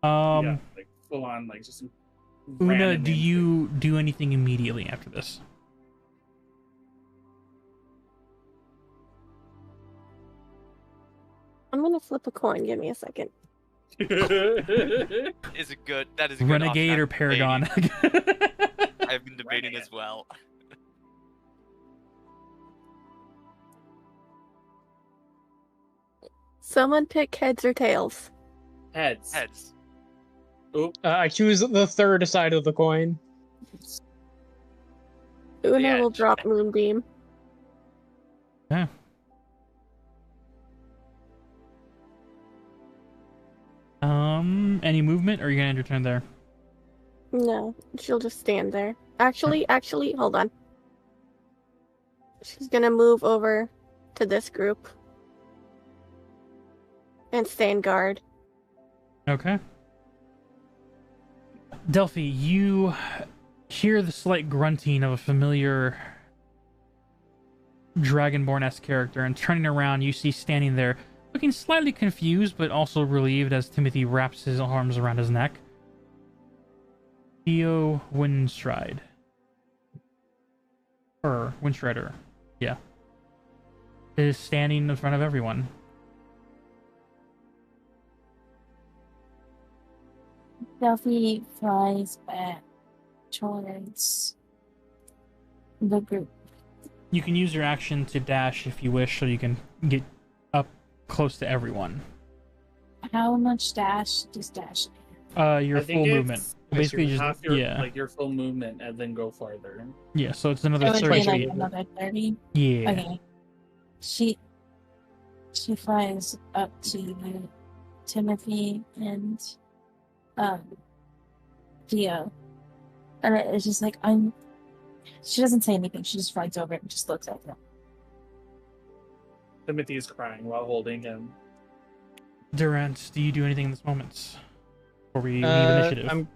Yeah, like full on, like just Una, him do into. you do anything immediately after this? I'm gonna flip a coin. Give me a second. Is it good? That is a good option. Renegade or I'm Paragon? debating. I've been debating as well. Someone pick heads or tails. Heads. Heads. Oop. I choose the third side of the coin. Una will edge. drop Moonbeam. Yeah. Any movement, or are you gonna end your turn there? No, she'll just stand there. Actually, hold on. She's gonna move over to this group and stand guard. Okay. Delphi, you hear the slight grunting of a familiar Dragonborn-esque character, and turning around, you see standing there, looking slightly confused, but also relieved as Timothy wraps his arms around his neck. Theo Windstride. Or Windstrider. Yeah. Is standing in front of everyone. Delphi flies back towards the group. You can use your action to dash if you wish, so you can get up close to everyone. How much dash does dash? Your I full think movement. it's Basically, just half your yeah, your full movement and then go farther. yeah. So it's another It would 30 be like feet. another 30. Yeah. Okay. She flies up to Timothy and Theo. And it's just like she doesn't say anything, she just flies over and just looks at them. Timothy is crying while holding him. Durant, do you do anything in this moment? Before we leave initiative?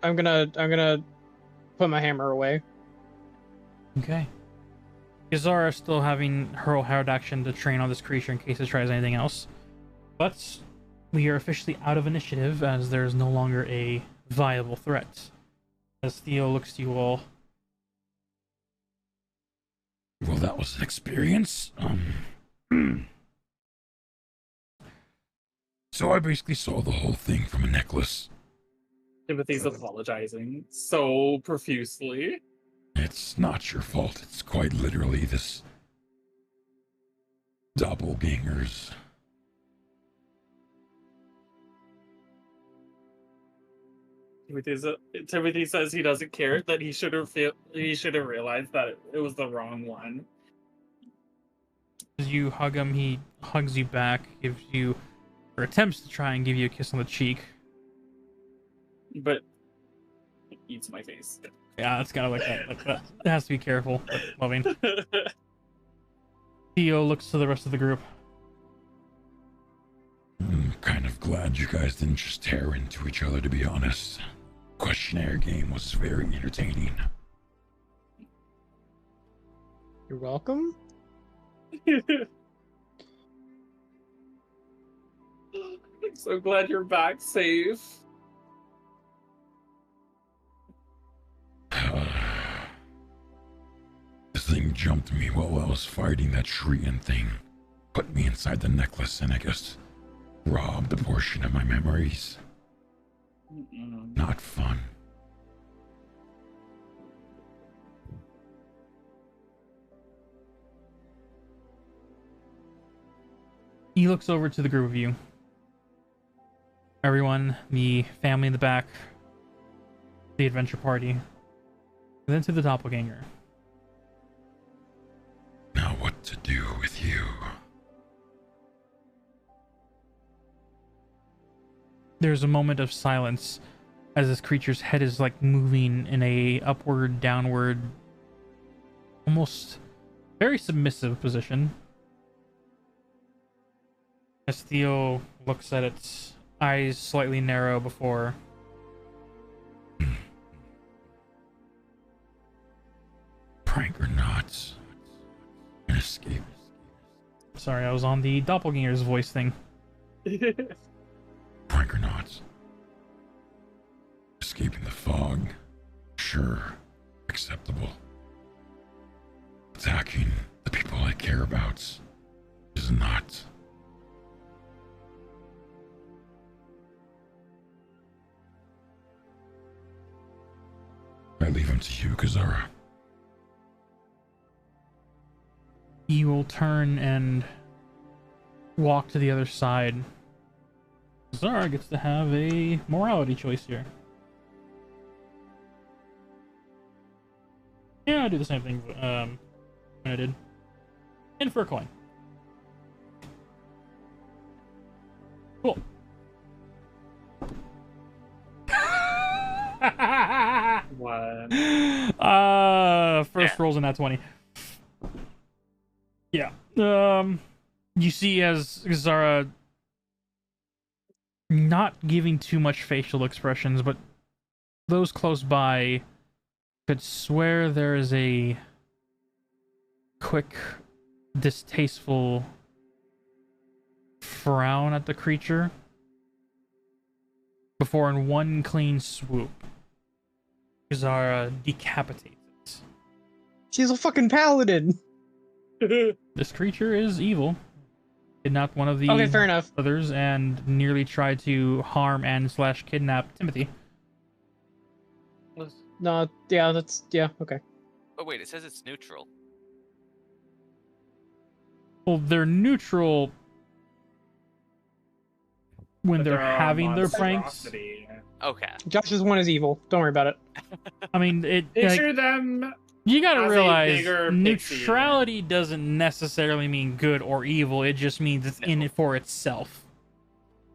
I'm gonna put my hammer away. Okay. Gazara still having her hard action to train on this creature in case it tries anything else. But we are officially out of initiative as there's no longer a viable threat. As Theo looks to you all. Well, that was an experience. So I basically saw the whole thing from a necklace. Timothy's apologizing so profusely. It's not your fault. It's quite literally this doppelgangers. Timothy says he doesn't care, that he should have realized that it was the wrong one. As you hug him, he hugs you back, gives you, or attempts to try and give you a kiss on the cheek. But it eats my face. Yeah, it's kind of like that. Like that. It has to be careful. But loving. Theo looks to the rest of the group. I'm kind of glad you guys didn't just tear into each other, to be honest. Questionnaire game was very entertaining. You're welcome. I'm so glad you're back safe. This thing jumped me while I was fighting that Shrian thing. Put me inside the necklace and I guess robbed a portion of my memories. Not fun. He looks over to the group of you. Everyone, the family in the back, the adventure party, and then to the doppelganger. Now what to do with you? There's a moment of silence as this creature's head is like moving in a upward, downward, almost very submissive position. As Theo looks at its eyes slightly narrow before Prank or not, an escape. Sorry, I was on the doppelganger's voice thing. Prank or not, escape escaping the fog, sure, acceptable. Attacking the people I care about is not. I leave him to you, Kazara. You will turn and walk to the other side. Zara gets to have a morality choice here. Yeah, I do the same thing when I did. In for a coin. Cool. What? First rolls in that 20. Yeah. You see as Zara not giving too much facial expressions, but those close by could swear there is a quick, distasteful frown at the creature before, in one clean swoop, Zara decapitates it. She's a fucking paladin. This creature is evil. Kidnapped one of the Okay, fair enough. others and nearly tried to harm and / kidnap Timothy. No, yeah, okay. Oh wait, it says it's neutral. Well, they're neutral when But they're they're all having their pranks. monstrosity. Okay. Josh's one is evil. Don't worry about it. I mean, it. Picture them. You gotta as a realize, bigger pixie. neutrality doesn't necessarily mean good or evil. It just means it's in it for itself.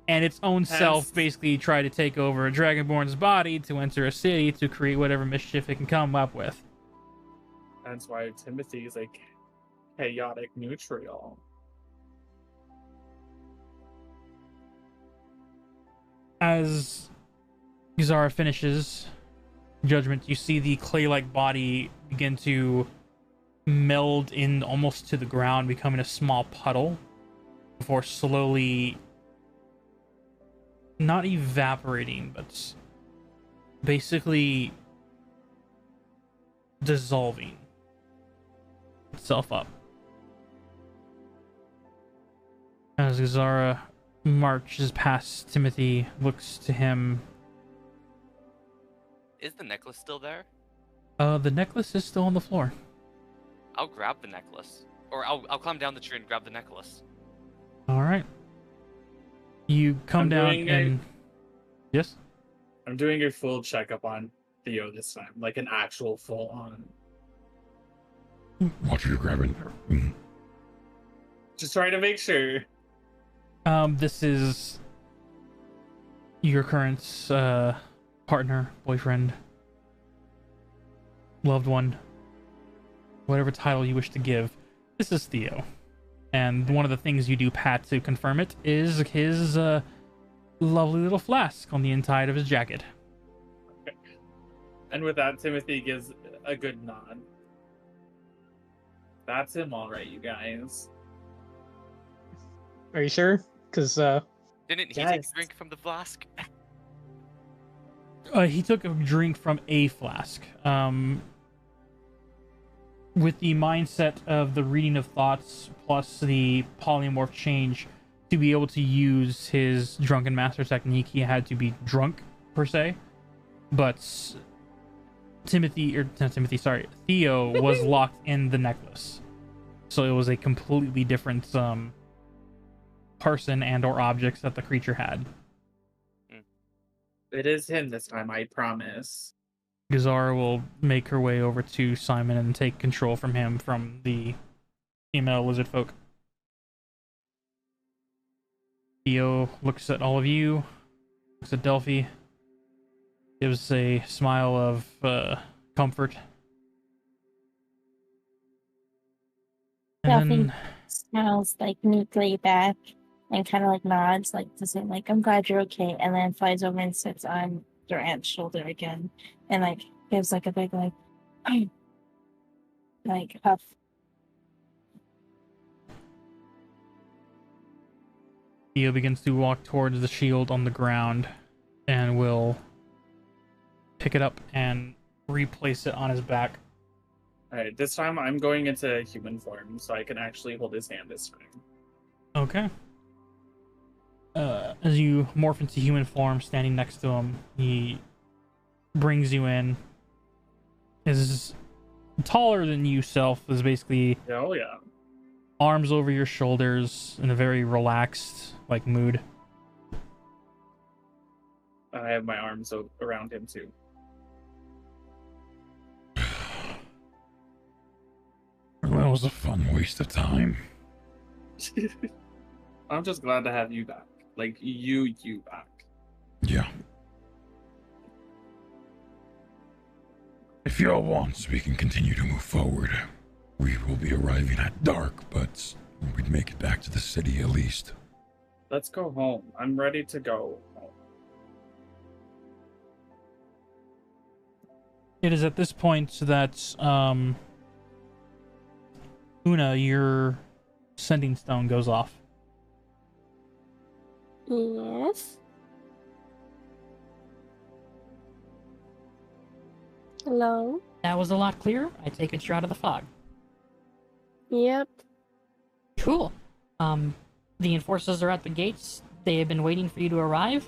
And its own self basically tried to take over a Dragonborn's body to enter a city to create whatever mischief it can come up with. That's why Timothy is like chaotic neutral. As Zara finishes Judgment, you see the clay-like body begin to meld in almost to the ground, becoming a small puddle before slowly not evaporating, but basically dissolving itself up. As Zara marches past Timothy, looks to him. Is the necklace still there? The necklace is still on the floor. I'll grab the necklace. Or I'll climb down the tree and grab the necklace. Alright. You come I'm down doing and... Yes? I'm doing a full checkup on Theo this time, like an actual full on. What are you grabbing? Just trying to make sure. This is your current partner, boyfriend, loved one, whatever title you wish to give. This is Theo. And one of the things you do, Pat, to confirm it is his lovely little flask on the inside of his jacket. Okay. And with that, Timothy gives a good nod. That's him, all right, you guys. Are you sure? Because Didn't he take a drink from the flask? He took a drink from a flask. With the mindset of the reading of thoughts plus the polymorph change to be able to use his drunken master technique, he had to be drunk per se. But Theo was locked in the necklace, so it was a completely different person and or objects that the creature had. It is him this time, I promise. Gazara will make her way over to Simon and take control from him from the female lizard folk. Theo looks at all of you, looks at Delphi, gives a smile of comfort. And Delphi then smiles like meekly back and kind of like nods, like to say, like, I'm glad you're okay, and then flies over and sits on Durant's shoulder again and like gives like a big like huff. Theo begins to walk towards the shield on the ground and will pick it up and replace it on his back. Alright, this time I'm going into human form so I can actually hold his hand this time. Okay. As you morph into human form, standing next to him, he brings you in. Is taller than you self, is basically Oh yeah. arms over your shoulders in a very relaxed mood. I have my arms around him too. That was a fun waste of time. I'm just glad to have you back. You back. Yeah. If y'all want, we can continue to move forward. We will be arriving at dark, but we'd make it back to the city at least. Let's go home. I'm ready to go home. It is at this point that Una, your sending stone goes off. Yes. Hello? That was a lot clearer. I take it you're out of the fog. Yep. Cool. The enforcers are at the gates. They have been waiting for you to arrive.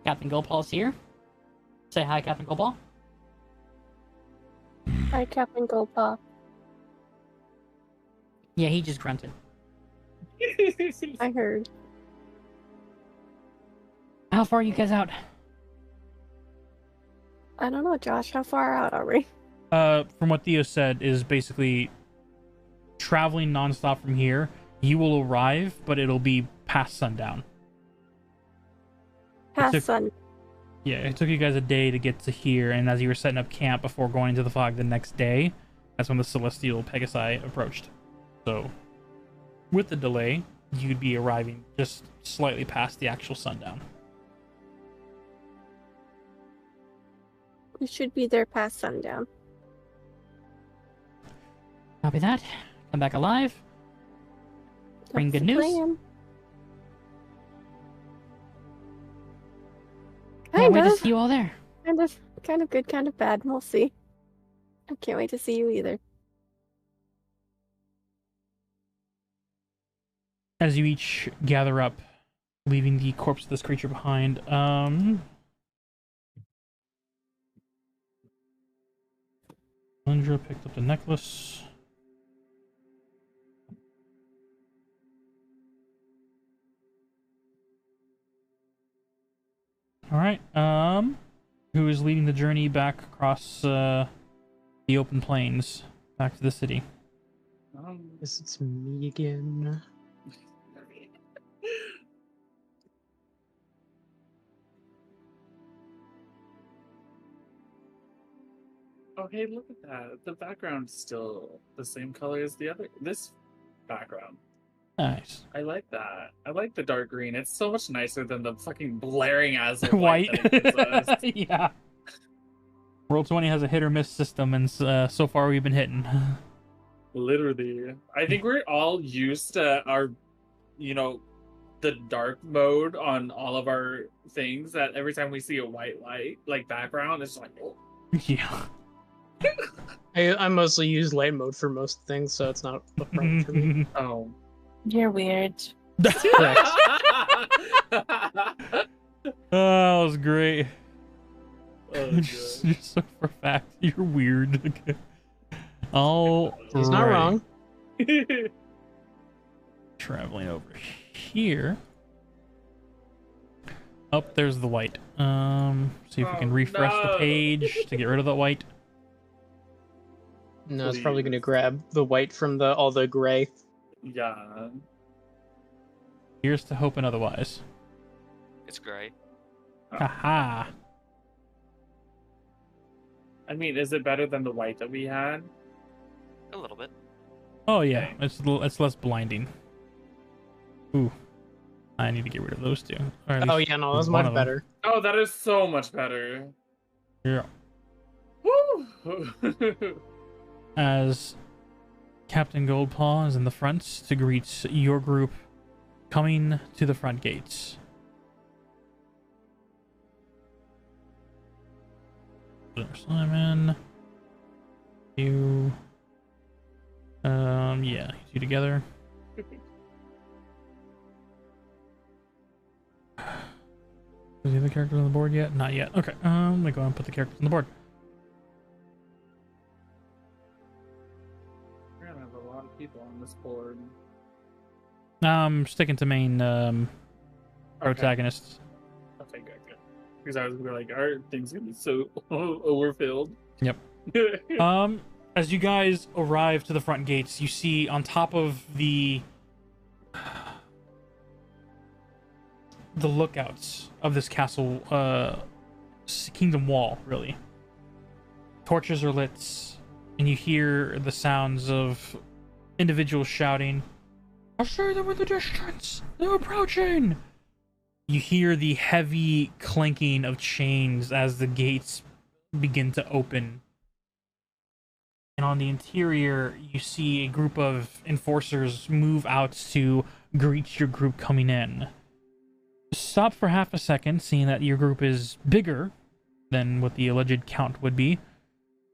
Captain Goldpaul's here. Say hi, Captain Goldpaul. Hi, Captain Goldpaw. Yeah, he just grunted. I heard. How far are you guys out? I don't know, Josh. How far out are we? From what Theo said, is basically traveling nonstop from here. You will arrive, but it'll be past sundown. Past sun. Yeah, it took you guys a day to get to here, and as you were setting up camp before going into the fog the next day, that's when the Celestial Pegasi approached. So, with the delay, you'd be arriving just slightly past the actual sundown. We should be there past sundown. Copy that. Come back alive. Bring That's good the news. plan. Can't wait to Kind see you all there. of good, kind of bad. We'll see. I can't wait to see you either. As you each gather up, leaving the corpse of this creature behind, Lindra picked up the necklace. Alright, who is leading the journey back across the open plains back to the city? Guess it's me again. Oh, hey, look at that. The background's still the same color as this background. Nice. I like that. I like the dark green. It's so much nicer than the fucking blaring ass White. that it gives us. Yeah. Roll 20 has a hit or miss system, and so far we've been hitting. Literally. I think we're all used to our, the dark mode on all of our things, that every time we see a white light, background, it's like, oh. Yeah. I mostly use light mode for most things, so it's not a problem for me. Oh. You're weird. Oh, that was great. Oh, just so for a fact, you're weird. All He's not wrong. Traveling over here. Oh, there's the white. See if we can refresh the page to get rid of the white. No, it's probably going to grab the white from all the gray. Yeah. Here's to hoping otherwise. It's gray. Haha. I mean, is it better than the white that we had? A little bit. Oh yeah, Okay. it's less blinding. Ooh, I need to get rid of those two. Or at Oh least yeah, no, that's one much of them. better. Oh, that is so much better. Yeah. Woo! As Captain Goldpaw is in the front to greet your group coming to the front gates. Simon. You. Yeah, you together. Is the other character on the board yet? Not yet. Okay, I'm gonna go and put the characters on the board. We're gonna have a lot of people on this board. Sticking to main protagonists. Okay, good. Because I was gonna be like, our thing's gonna be so overfilled. Yep. As you guys arrive to the front gates, you see on top of the lookouts of this castle, kingdom wall, really. Torches are lit, and you hear the sounds of individuals shouting, "I see them in the distance! They're approaching!" You hear the heavy clanking of chains as the gates begin to open. And on the interior, you see a group of enforcers move out to greet your group coming in. Stop for half a second, seeing that your group is bigger than what the alleged count would be,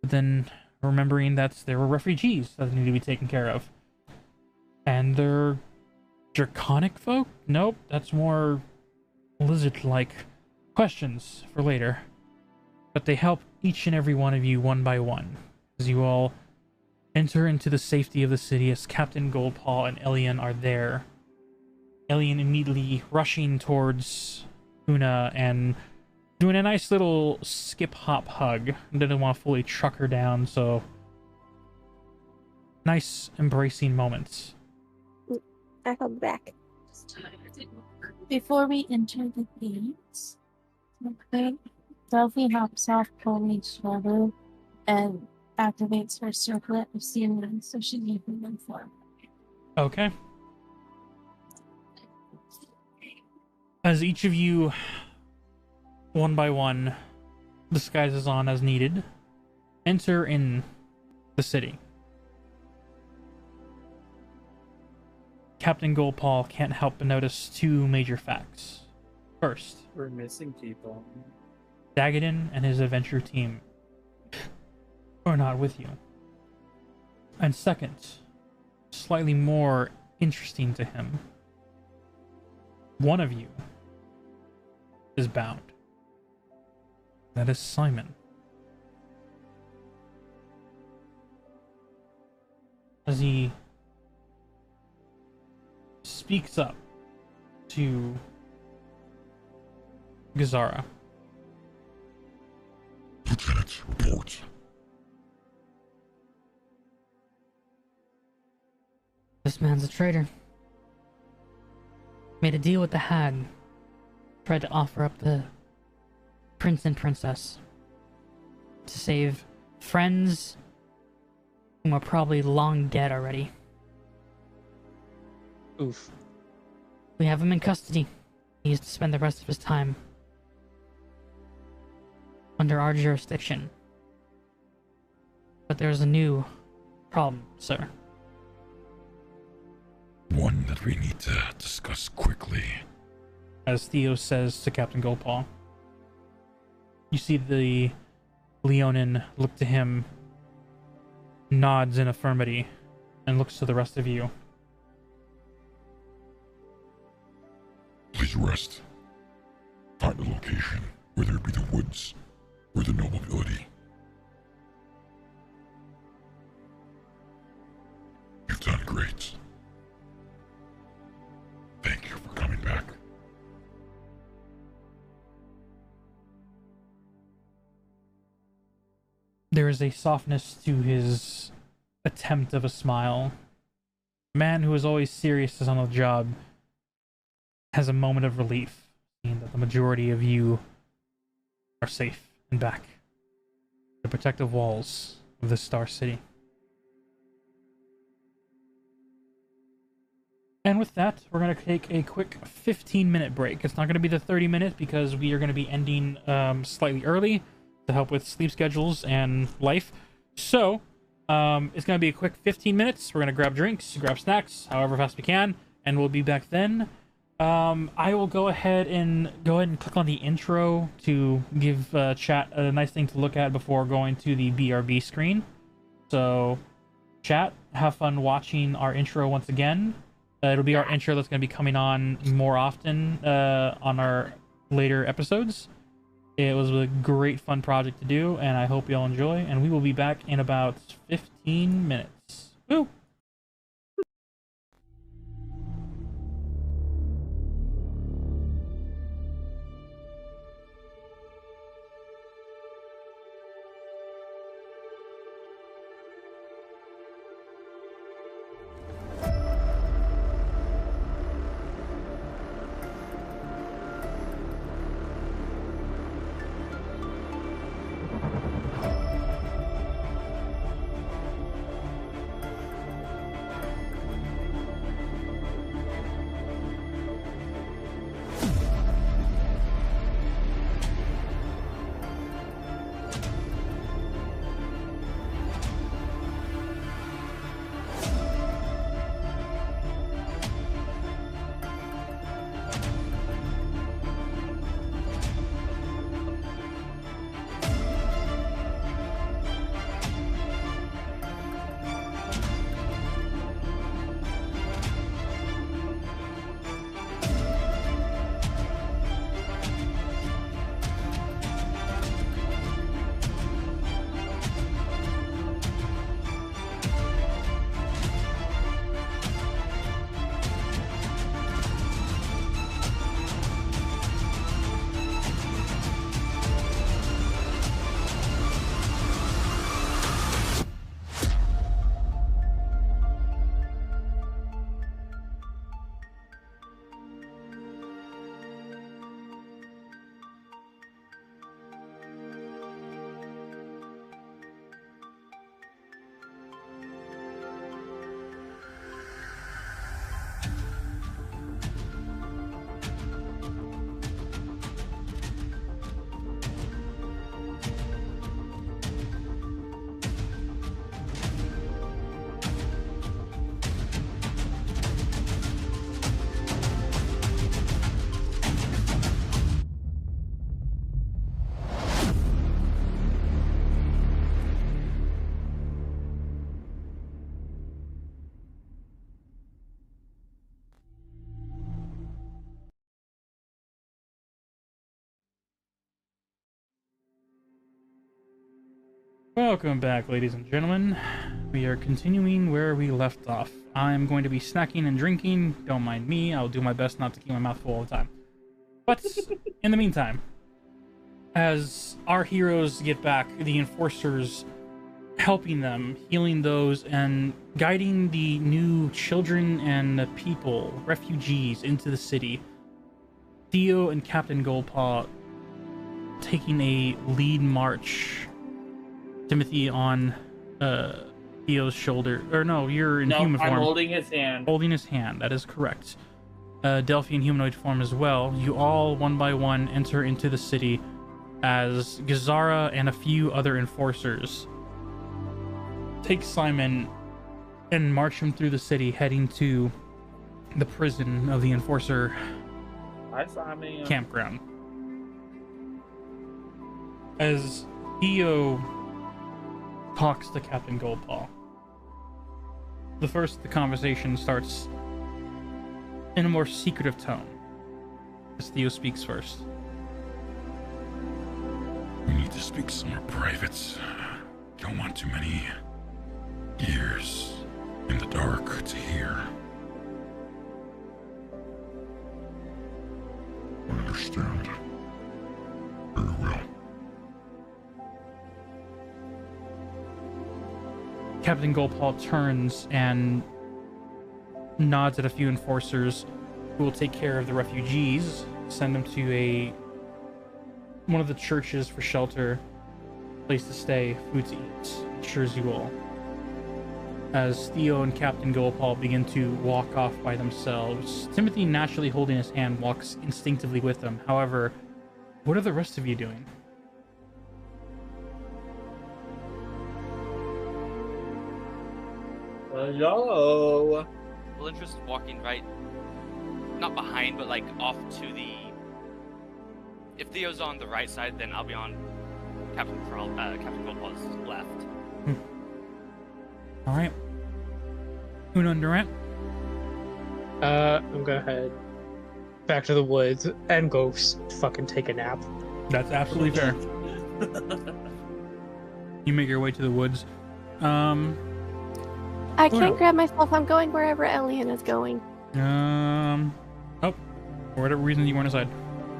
but then remembering that there were refugees that need to be taken care of. And they're draconic folk? Nope, that's more lizard-like. Questions for later. But they help each and every one of you one by one, as you all enter into the safety of the city as Captain Goldpaw and Elian are there. Elian immediately rushing towards Una and doing a nice little skip-hop hug. Didn't want to fully truck her down, so nice embracing moments. I hug back. Before we enter the gates, Delphi hops off Chloe's shoulder and activates her circlet of sealing so she can move them forward. Okay. As each of you, one by one, disguises on as needed, enter in the city. Captain Goldpaw can't help but notice two major facts. First, We're missing people. Dagadin and his adventure team are not with you. And second, slightly more interesting to him, one of you is bound. That is Simon. As he speaks up to Gazara. Lieutenant, report. This man's a traitor. Made a deal with the hag. Tried to offer up the prince and princess to save friends whom are probably long dead already. Oof. We have him in custody. He is to spend the rest of his time under our jurisdiction. But there's a new problem, sir. One that we need to discuss quickly. As Theo says to Captain Goldpaw. You see the Leonin look to him, nods in affirmity, and looks to the rest of you. Please rest. Find a location, whether it be the woods or the nobility. You've done great. Thank you for coming back. There is a softness to his attempt of a smile. A man who is always serious on the job has a moment of relief, seeing that the majority of you are safe and back. The protective walls of the Star City. And with that, we're going to take a quick 15-minute break. It's not going to be the 30 minutes because we are going to be ending slightly early to help with sleep schedules and life. So, it's going to be a quick 15 minutes. We're going to grab drinks, grab snacks, however fast we can, and we'll be back then I will go ahead and click on the intro to give chat a nice thing to look at before going to the BRB screen. So, chat, have fun watching our intro once again. It'll be our intro that's going to be coming on more often on our later episodes. It was a great fun project to do, and I hope you all enjoy, and we will be back in about 15 minutes. Woo! Welcome back, ladies and gentlemen. We are continuing where we left off. I'm going to be snacking and drinking. Don't mind me. I'll do my best not to keep my mouth full all the time. But in the meantime, as our heroes get back, the enforcers helping them, healing those, and guiding the new children and the people, refugees, into the city. Theo and Captain Goldpaw taking a lead march. Timothy on Theo's shoulder. Or no, you're in human form. I'm holding his hand. Holding his hand, that is correct. Delphi in humanoid form as well. You all, one by one, enter into the city as Gazara and a few other enforcers take Simon and march him through the city, heading to the prison of the enforcer campground. As Theo talks to Captain Goldpaw, the conversation starts in a more secretive tone, as Theo speaks first. We need to speak somewhere private. Don't want too many ears in the dark to hear. I understand. Very well. Captain Goldpaw turns and nods at a few enforcers who will take care of the refugees, send them to one of the churches for shelter, place to stay, food to eat, assures you all. As Theo and Captain Goldpaw begin to walk off by themselves, Timothy, naturally holding his hand, walks instinctively with them. However, what are the rest of you doing? Hello. Well, interest walking right not behind, but like off to the. If Theo's on the right side, then I'll be on Captain Goldpaw's left. All right. Uno and Durant. I'm gonna head back to the woods and go fucking take a nap. That's absolutely fair. You make your way to the woods. I Oh, can't no. grab myself. I'm going wherever Elian is going. Oh, for whatever reason you weren't aside.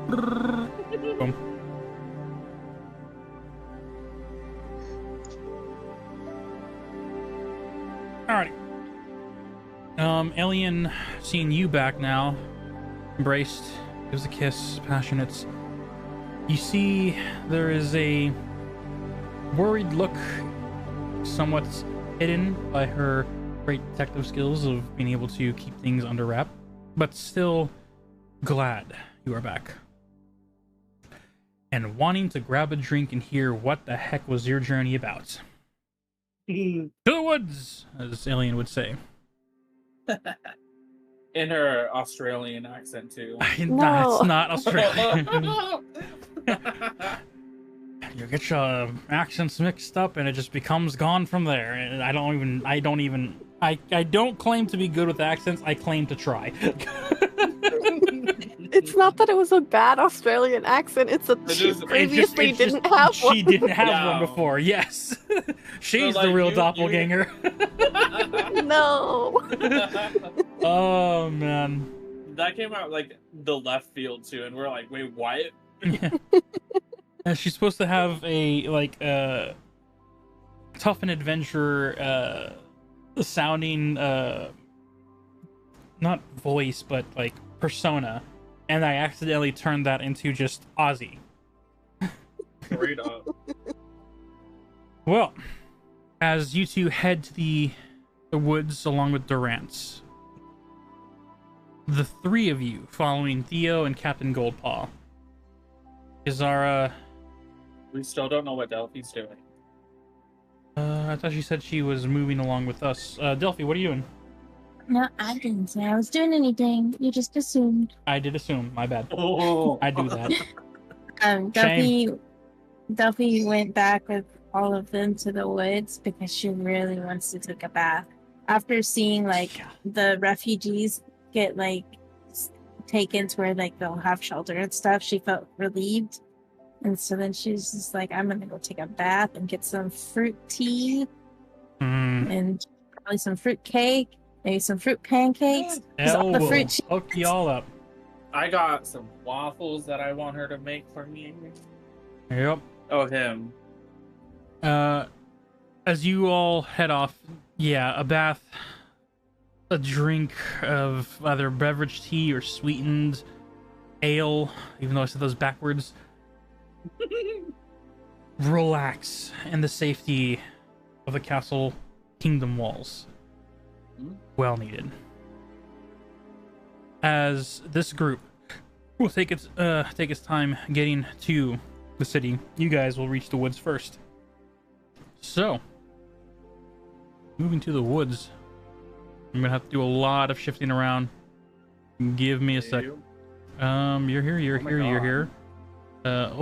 Boom. Alrighty. Alien, seeing you back now, embraced, gives a kiss, passionate. You see there is a worried look, somewhat hidden by her great detective skills of being able to keep things under wrap, but still glad you are back. And wanting to grab a drink and hear what the heck was your journey about. To the woods, as Alien would say. In her Australian accent too. No. It's not Australian. You get your accents mixed up and it just becomes gone from there. And I don't claim to be good with accents. I claim to try. It's not that it was a bad Australian accent. It's that she previously didn't have one. She didn't have one before. Yes, she's So, like, the real you- doppelganger. No. Oh man. That came out like the left field too, and we're like, wait, what? Yeah. She's supposed to have a tough and adventure sounding not voice but like persona, and I accidentally turned that into just Aussie. Straight up. Well, as you two head to the woods along with Durant, the three of you following Theo and Captain Goldpaw, Izara. We still don't know what Delphi's doing. I thought she said she was moving along with us. Delphi, what are you doing? No, I didn't say I was doing anything. You just assumed. I did assume. My bad. Oh, I do that. Delphi went back with all of them to the woods because she really wants to take a bath. After seeing the refugees get taken to where they'll have shelter and stuff, she felt relieved. And so then she's just like, I'm gonna go take a bath and get some fruit tea and probably some fruit cake, maybe some fruit pancakes. 'Cause all the fruit she Hook y'all up. I got some waffles that I want her to make for me. Yep. Oh, him. As you all head off, a bath, a drink of either beverage tea or sweetened ale, even though I said those backwards. Relax in the safety of the castle kingdom walls. Well needed. As this group will take its time getting to the city, you guys will reach the woods first. So, moving to the woods, I'm gonna have to do a lot of shifting around. Give me a sec. You're here, you're Oh my here, you're God. here.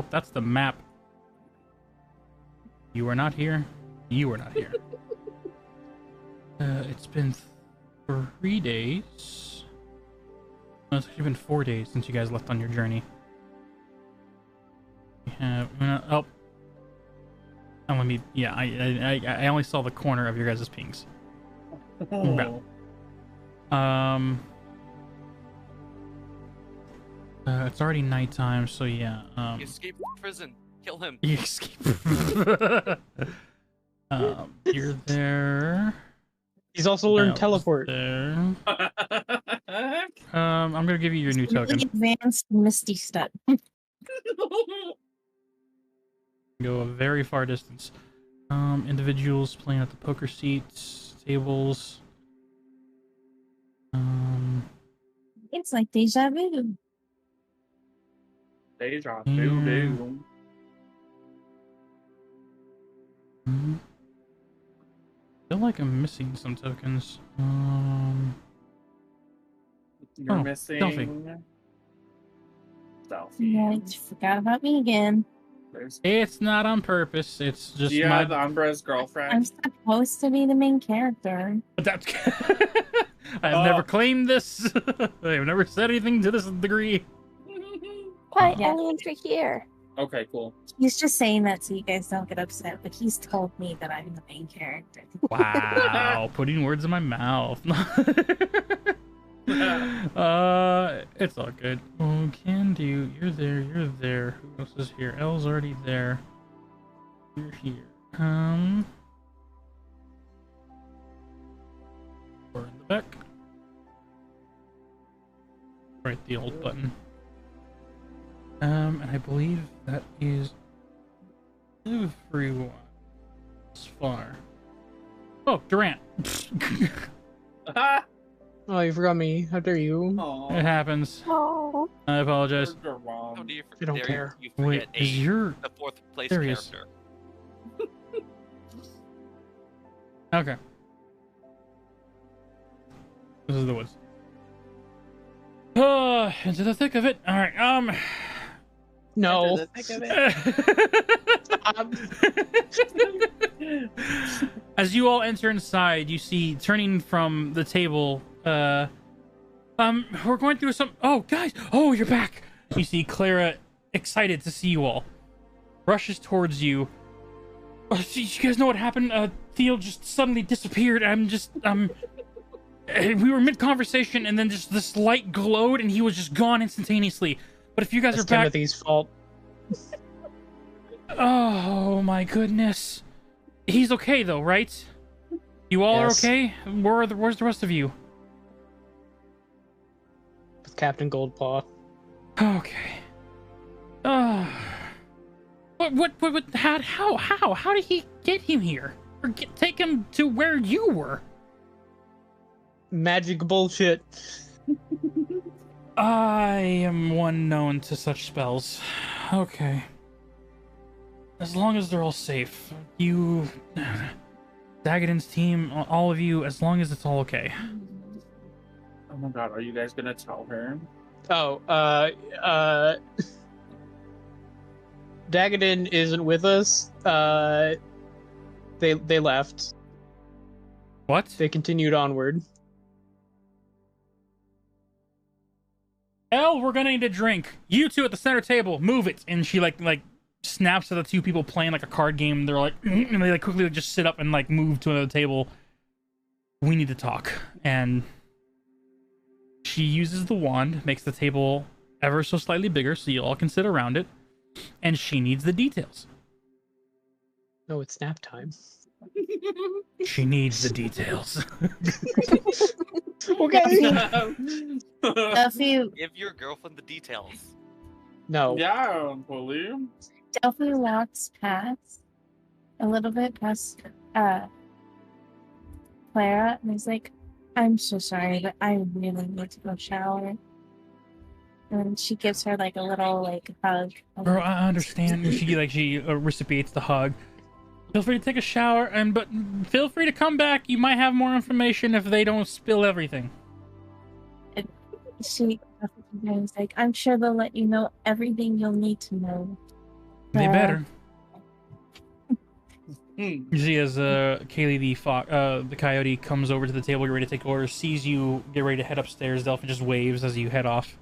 That's the map. You are not here. You are not here. It's been 3 days. No, it's actually been 4 days since you guys left on your journey. We have, let me. Yeah, I only saw the corner of your guys' pings. Oh. It's already nighttime, so yeah. He escaped from prison. Kill him. You escape. You're there. He's also learned Elle's teleport. There. I'm gonna give you your new token. really advanced misty step. Go a very far distance. Individuals playing at the poker seats, tables. It's like deja vu. Deja Yeah. vu. Feel like I'm missing some tokens. You're Oh, missing Delphi. Delphi. Yeah, I forgot about me again. There's... It's not on purpose. It's just Do you my. have Umbra's girlfriend? I'm supposed to be the main character. That's. I've never claimed this. I've never said anything to this degree. Why, Yeah. Aliens are here. Okay, cool. He's just saying that so you guys don't get upset, but he's told me that I'm the main character. Wow, putting words in my mouth. It's all good. Oh, can do. You're there. You're there. Who else is here? Elle's already there. You're here. We're in the back. Right, the old button. And I believe that is everyone as far. Oh, Durant. Oh, you forgot me. How dare you? It happens. Oh. I apologize. How do you I don't dare care. you forget Wait, is your the fourth place There he is. character? okay? This is the woods. Into the thick of it. All right. No. As you all enter inside, you see turning from the table. We're going through some. Oh, guys! Oh, you're back! You see Clara, excited to see you all, rushes towards you. Oh, you guys know what happened? Theo just suddenly disappeared. We were mid-conversation, and then just this light glowed, and he was just gone instantaneously. But if you guys That's are back, Timothy's fault. oh my goodness, he's okay though, right? You all Yes. are okay? Where's the rest of you? With Captain Goldpaw. Okay. What? How did he get him here? Or take him to where you were? Magic bullshit. I am one known to such spells. Okay. As long as they're all safe. You... Dagadin's team, all of you, as long as it's all okay. Oh my god, are you guys gonna tell her? Oh, Dagadin isn't with us. They left. What? They continued onward. Elle, we're gonna need a drink. You two at the center table, move it. And she like snaps to the two people playing like a card game. They're like, and they like quickly just sit up and like move to another table. We need to talk. And she uses the wand, makes the table ever so slightly bigger so you all can sit around it. And she needs the details. No, it's nap time. She needs the details. Okay. Delphi, Give your girlfriend the details. No. Yeah, bully. Delphi walks past a little bit past Clara, and he's like, "I'm so sorry, but I really need to go shower." And she gives her like a little like hug. Bro, I understand. She reciprocates the hug. Feel free to take a shower, but feel free to come back. You might have more information if they don't spill everything. She was like, "I'm sure they'll let you know everything you'll need to know." They better. Hmm. You see as Kaylee the coyote comes over to the table, get ready to take orders, sees you get ready to head upstairs. Delphi just waves as you head off.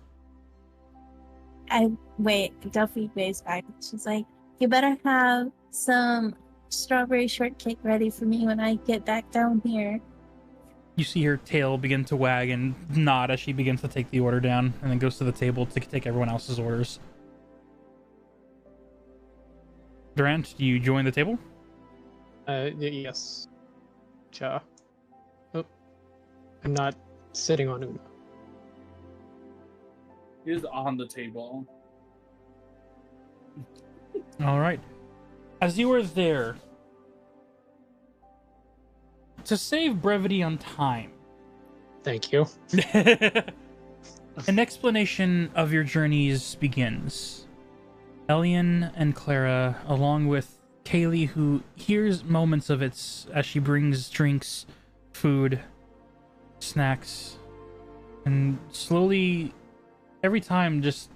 Delphi waves back. She's like, "You better have some strawberry shortcake ready for me when I get back down here." You see her tail begin to wag and nod as she begins to take the order down, and then goes to the table to take everyone else's orders. Durant, do you join the table? Yes. Cha. Oh. I'm not sitting on Una. He's on the table. All right. As you are there, to save brevity on time, Thank you. an explanation of your journeys begins. Elian and Clara, along with Kaylee, who hears moments of it as she brings drinks, food, snacks, and slowly, every time, just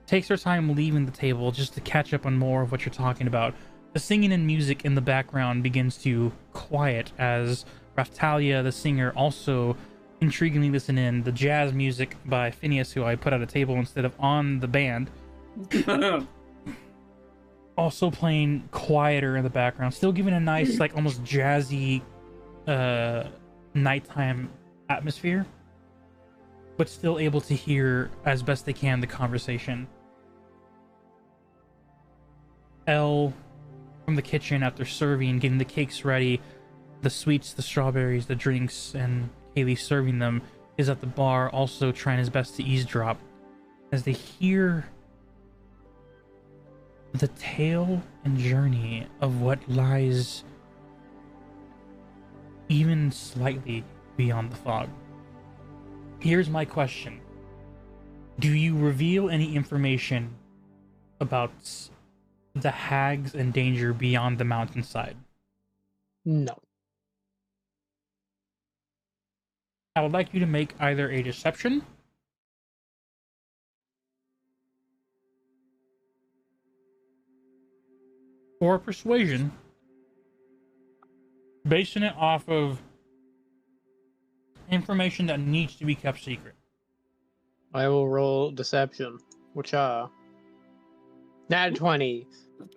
takes her time leaving the table just to catch up on more of what you're talking about. The singing and music in the background begins to quiet as Raftalia, the singer, also intriguingly listen in. The jazz music by Phineas, who I put at a table instead of on the band, also playing quieter in the background, still giving a nice, like, almost jazzy nighttime atmosphere, but still able to hear as best they can the conversation. Elle, from the kitchen after serving, getting the cakes ready, the sweets, the strawberries, the drinks, and Kaylee serving them, is at the bar also trying his best to eavesdrop as they hear the tale and journey of what lies even slightly beyond the fog. Here's my question. Do you reveal any information about the hags and danger beyond the mountainside? No. I would like you to make either a deception or a persuasion, basing it off of information that needs to be kept secret. I will roll deception, which nat 20.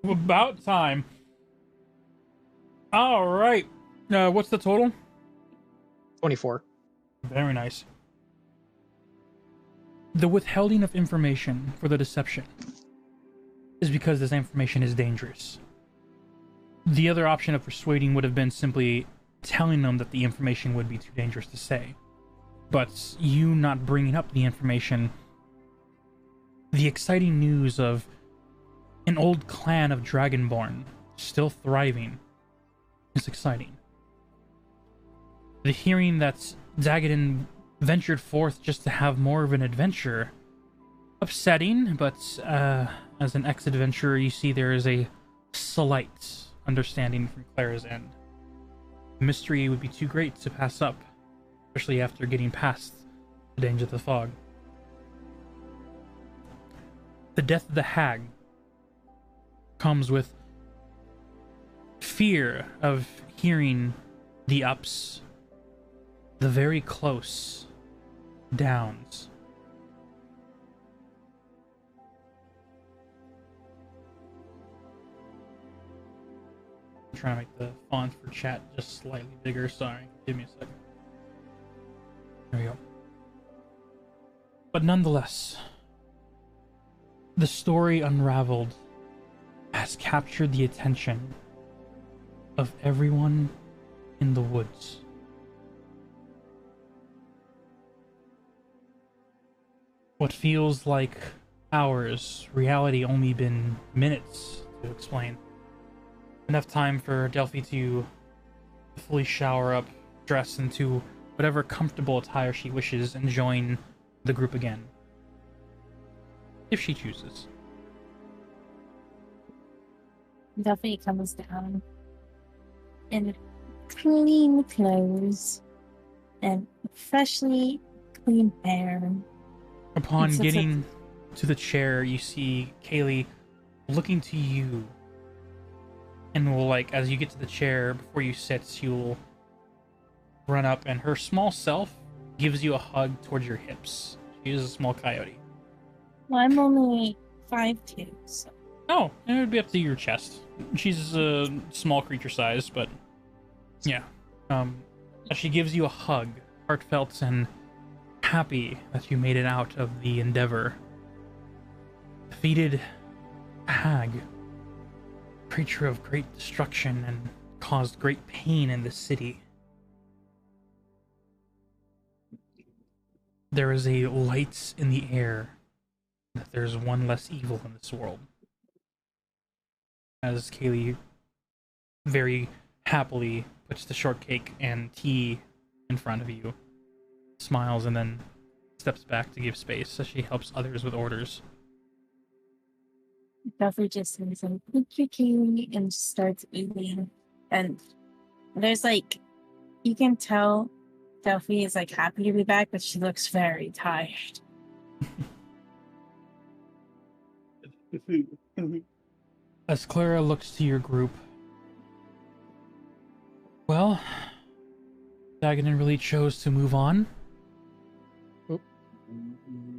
About time. All right. What's the total? 24. Very nice. The withholding of information for the deception is because this information is dangerous. The other option of persuading would have been simply telling them that the information would be too dangerous to say. But you not bringing up the information, the exciting news of an old clan of Dragonborn still thriving, is exciting. The hearing that Dagadin ventured forth just to have more of an adventure, upsetting, but as an ex-adventurer, you see there is a slight understanding from Clara's end. The mystery would be too great to pass up, especially after getting past the danger of the fog. The death of the hag comes with fear of hearing the ups, the very close downs. I'm trying to make the font for chat just slightly bigger. Sorry, give me a second. There we go. But nonetheless, the story unraveled has captured the attention of everyone in the woods. What feels like hours, reality only been minutes to explain. Enough time for Delphi to fully shower up, dress into whatever comfortable attire she wishes, and join the group again. If she chooses. Duffy comes down in clean clothes and freshly clean hair. Upon It's getting to the chair, you see Kaylee looking to you. And will, like, as you get to the chair, before you sit, she'll run up, and her small self gives you a hug towards your hips. She is a small coyote. Well, I'm only 5'2", so. Oh, it would be up to your chest. She's a small creature size, but yeah. As she gives you a hug, heartfelt and happy that you made it out of the endeavor. Defeated hag, creature of great destruction and caused great pain in the city. There is a light in the air that there's one less evil in this world. As Kaylee very happily puts the shortcake and tea in front of you, smiles, and then steps back to give space as she helps others with orders. Duffy just says, "Thank you, Kaylee," and starts eating. And there's like, you can tell Delphi is like happy to be back, but she looks very tired. As Clara looks to your group, well, Dagonin really chose to move on.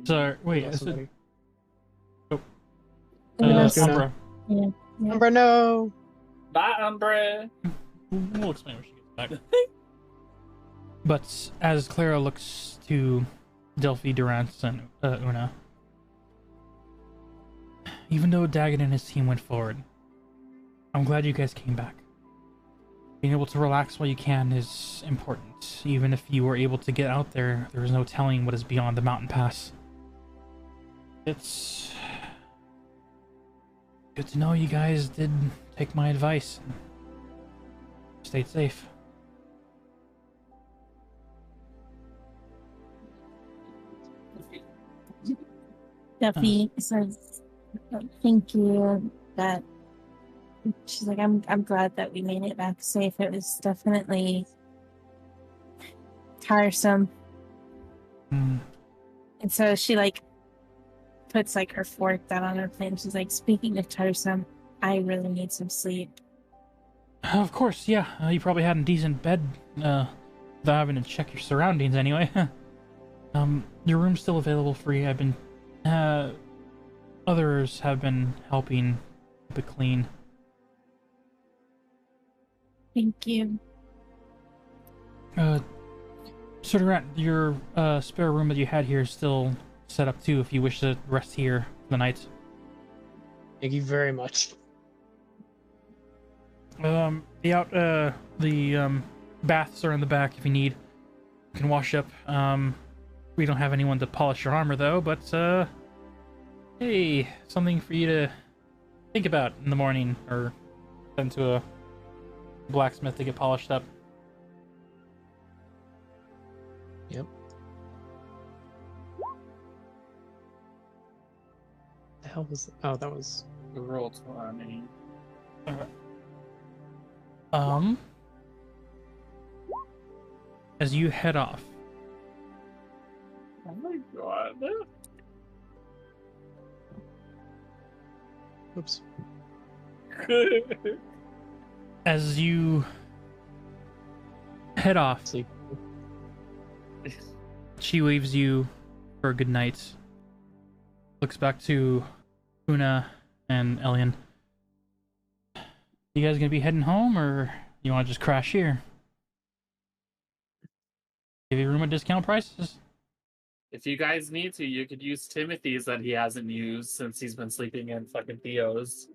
Sorry, wait, Lost is it? somebody. Umbra. Yeah. Number no. Bye, Umbra. We'll explain when she gets back. But as Clara looks to Delphi, Durance, and Una, even though Dagon and his team went forward, I'm glad you guys came back. Being able to relax while you can is important. Even if you were able to get out there, there is no telling what is beyond the mountain pass. It's good to know you guys did take my advice and stayed safe. Delphi says, "Thank you." That she's like, "I'm glad that we made it back safe. It was definitely tiresome." Mm. And so she like puts like her fork down on her plate. And she's like, "Speaking of tiresome, I really need some sleep." Of course, yeah. You probably had a decent bed, without having to check your surroundings anyway. Your room's still available free. I've been, others have been helping keep it clean. Thank you. Sort of your spare room that you had here is still set up too, if you wish to rest here for the night. Thank you very much. The baths are in the back if you need. You can wash up. We don't have anyone to polish your armor though, but hey, something for you to think about in the morning, or send to a blacksmith to get polished up. Yep. The hell was? Oh, that was. Roll 20. As you head off, Oh my god. Oops. as you head off, Sleep. she waves you for a good night. Looks back to Una and Elian. You guys gonna be heading home, or you want to just crash here? Give you room at discount prices? If you guys need to, you could use Timothy's that he hasn't used since he's been sleeping in fucking Theo's.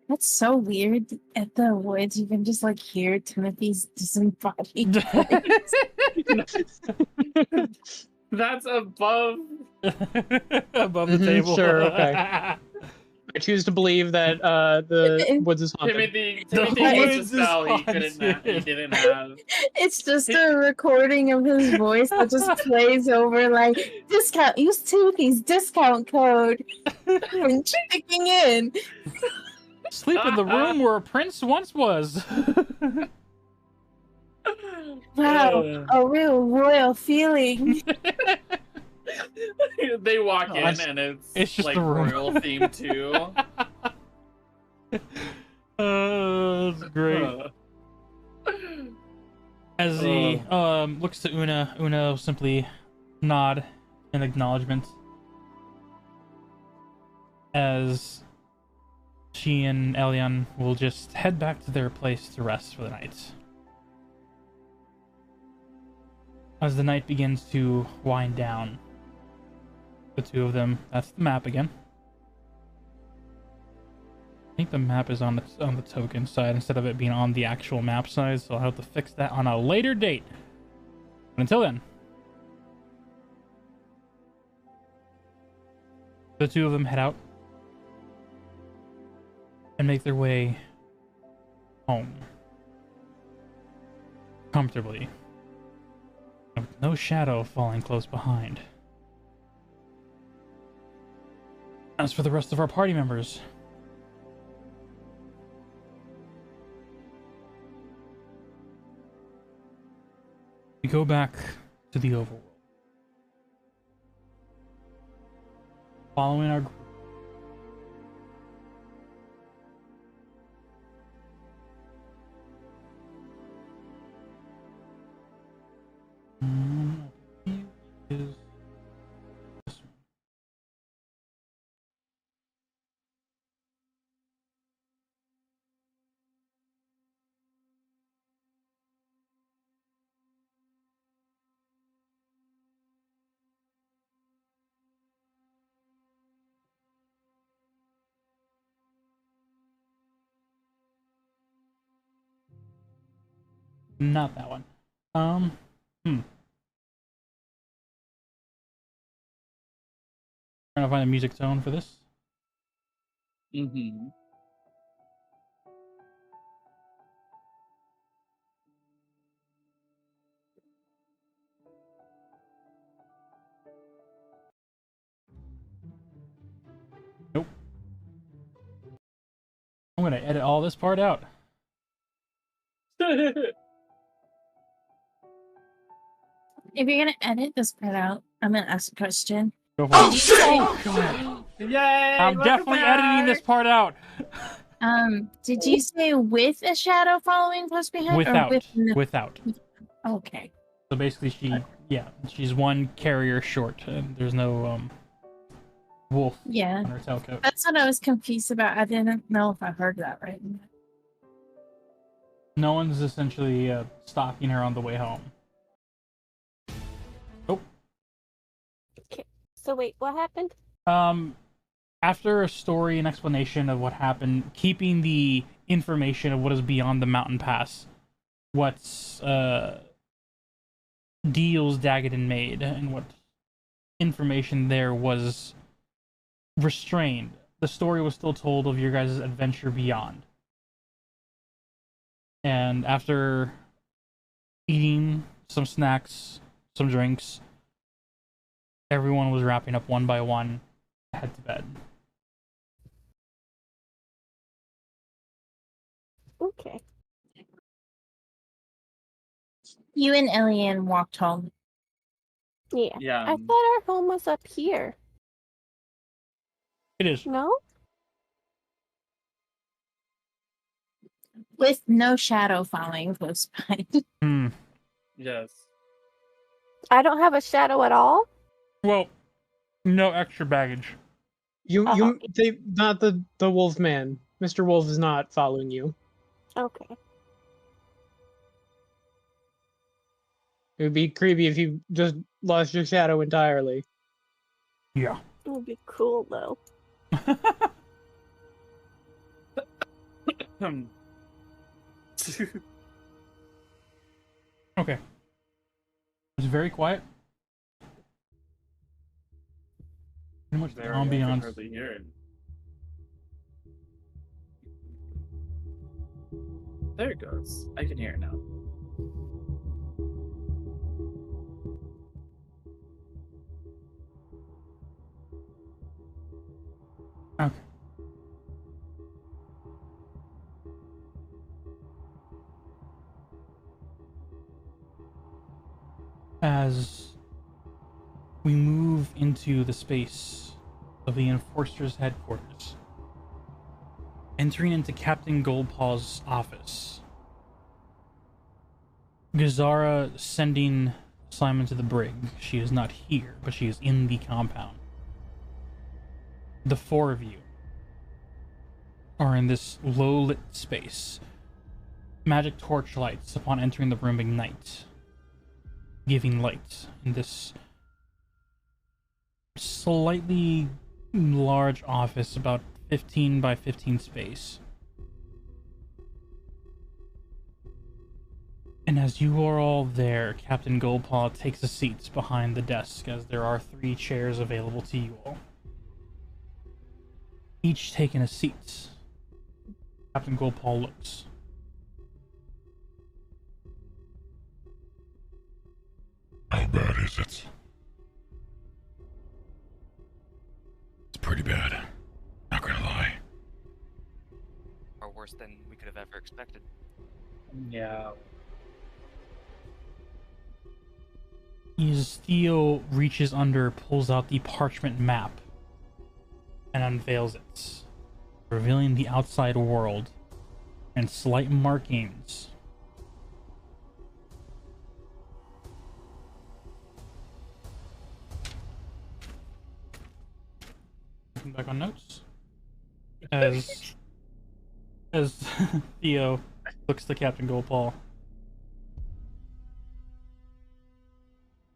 That's so weird. At the woods, you can just like hear Timothy's disembodied voice. That's above. Above the table. Sure, okay. I choose to believe that the woods is haunted. Timothy The needs a woods is spell he haunted. didn't have. It's just a recording of his voice that just plays over like discount. Use Timothy's discount code and checking in. Sleep in the room where a prince once was. Wow, a real royal feeling. They walk in Gosh. and It's it's just like the room. royal theme too. That's great. As he looks to Una, Una will simply nod in acknowledgement as she and Elian will just head back to their place to rest for the night. As the night begins to wind down, the two of them, that's the map again. I think the map is on the token side instead of it being on the actual map side, so I'll have to fix that on a later date. But until then, the two of them head out and make their way home comfortably, with no shadow falling close behind. As for the rest of our party members, you go back to the overworld. Following our group. I believe it is this one. Not that one. Trying to find a music tone for this. Mm-hmm. Nope. I'm gonna edit all this part out. If you're gonna edit this part out, I'm gonna ask a question. Go for it. Yay! I'm welcome definitely editing this back! part out. Did you say with a shadow following close behind, Without. or with? Without. Okay. So basically, she's one carrier short, and there's no wolf Yeah. on her tailcoat. That's what I was confused about. I didn't know if I heard that right. No one's essentially stalking her on the way home. So wait, what happened? After a story and explanation of what happened, keeping the information of what is beyond the mountain pass, what's deals Dagadan made, and what information there was restrained, the story was still told of your guys' adventure beyond. And after eating some snacks, some drinks, everyone was wrapping up one by one to head to bed. Okay. You and Elian walked home. Yeah. Yeah. I thought our home was up here. It is. No? With no shadow following close behind. Yes. I don't have a shadow at all? Well, no extra baggage. Not the wolf man. Mr. Wolf is not following you. Okay. It would be creepy if you just lost your shadow entirely. Yeah. It would be cool though. Okay. It's very quiet. Pretty much the Very, I can ambiance. hardly hear it. There it goes. I can hear it now. Okay. As we move into the space of the Enforcer's headquarters, entering into Captain Goldpaw's office, Gazara sending Simon to the brig. She is not here, but she is in the compound. The four of you are in this low-lit space. Magic torchlights upon entering the room ignite, giving light in this slightly large office, about 15 by 15 space. And as you are all there, Captain Goldpaw takes a seat behind the desk, as there are 3 chairs available to you all. Each taking a seat. Captain Goldpaw looks. How bad is it? It's pretty bad. Not gonna lie. Or worse than we could have ever expected. Yeah. As Theo reaches under, pulls out the parchment map, and unveils it, revealing the outside world and slight markings. Looking back on notes. As Theo looks to Captain Goldpaw.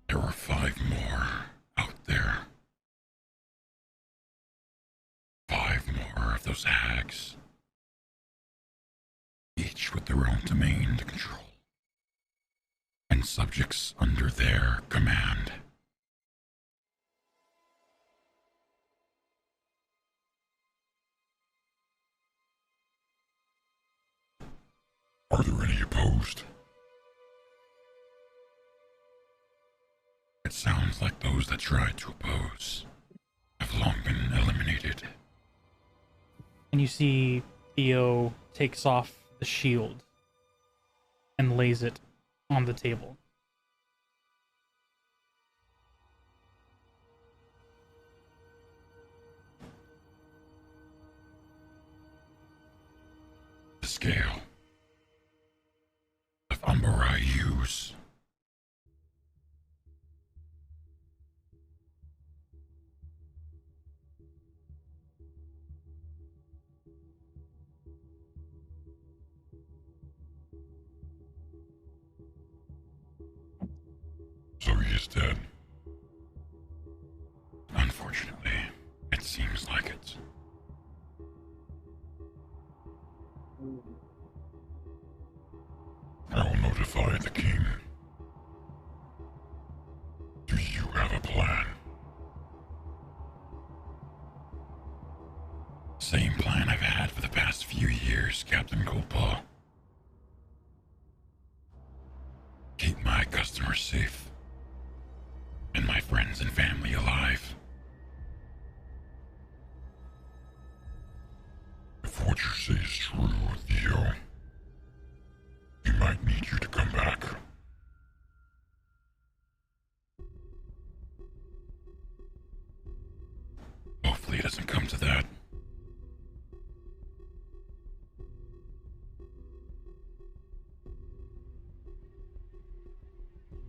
There are 5 more out there. 5 more of those hags. Each with their own domain to control. And subjects under their command. Are there any opposed? It sounds like those that tried to oppose have long been eliminated. And you see Theo takes off the shield and lays it on the table. The scale of Umber use. So he is dead. Unfortunately, it seems like it. I will notify the king. Do you have a plan? Same plan I've had for the past few years, Captain Goldpaw. Keep my customers safe. And my friends and family alive. If what you say is true, Theo, we might need you to come back. Hopefully it doesn't come to that.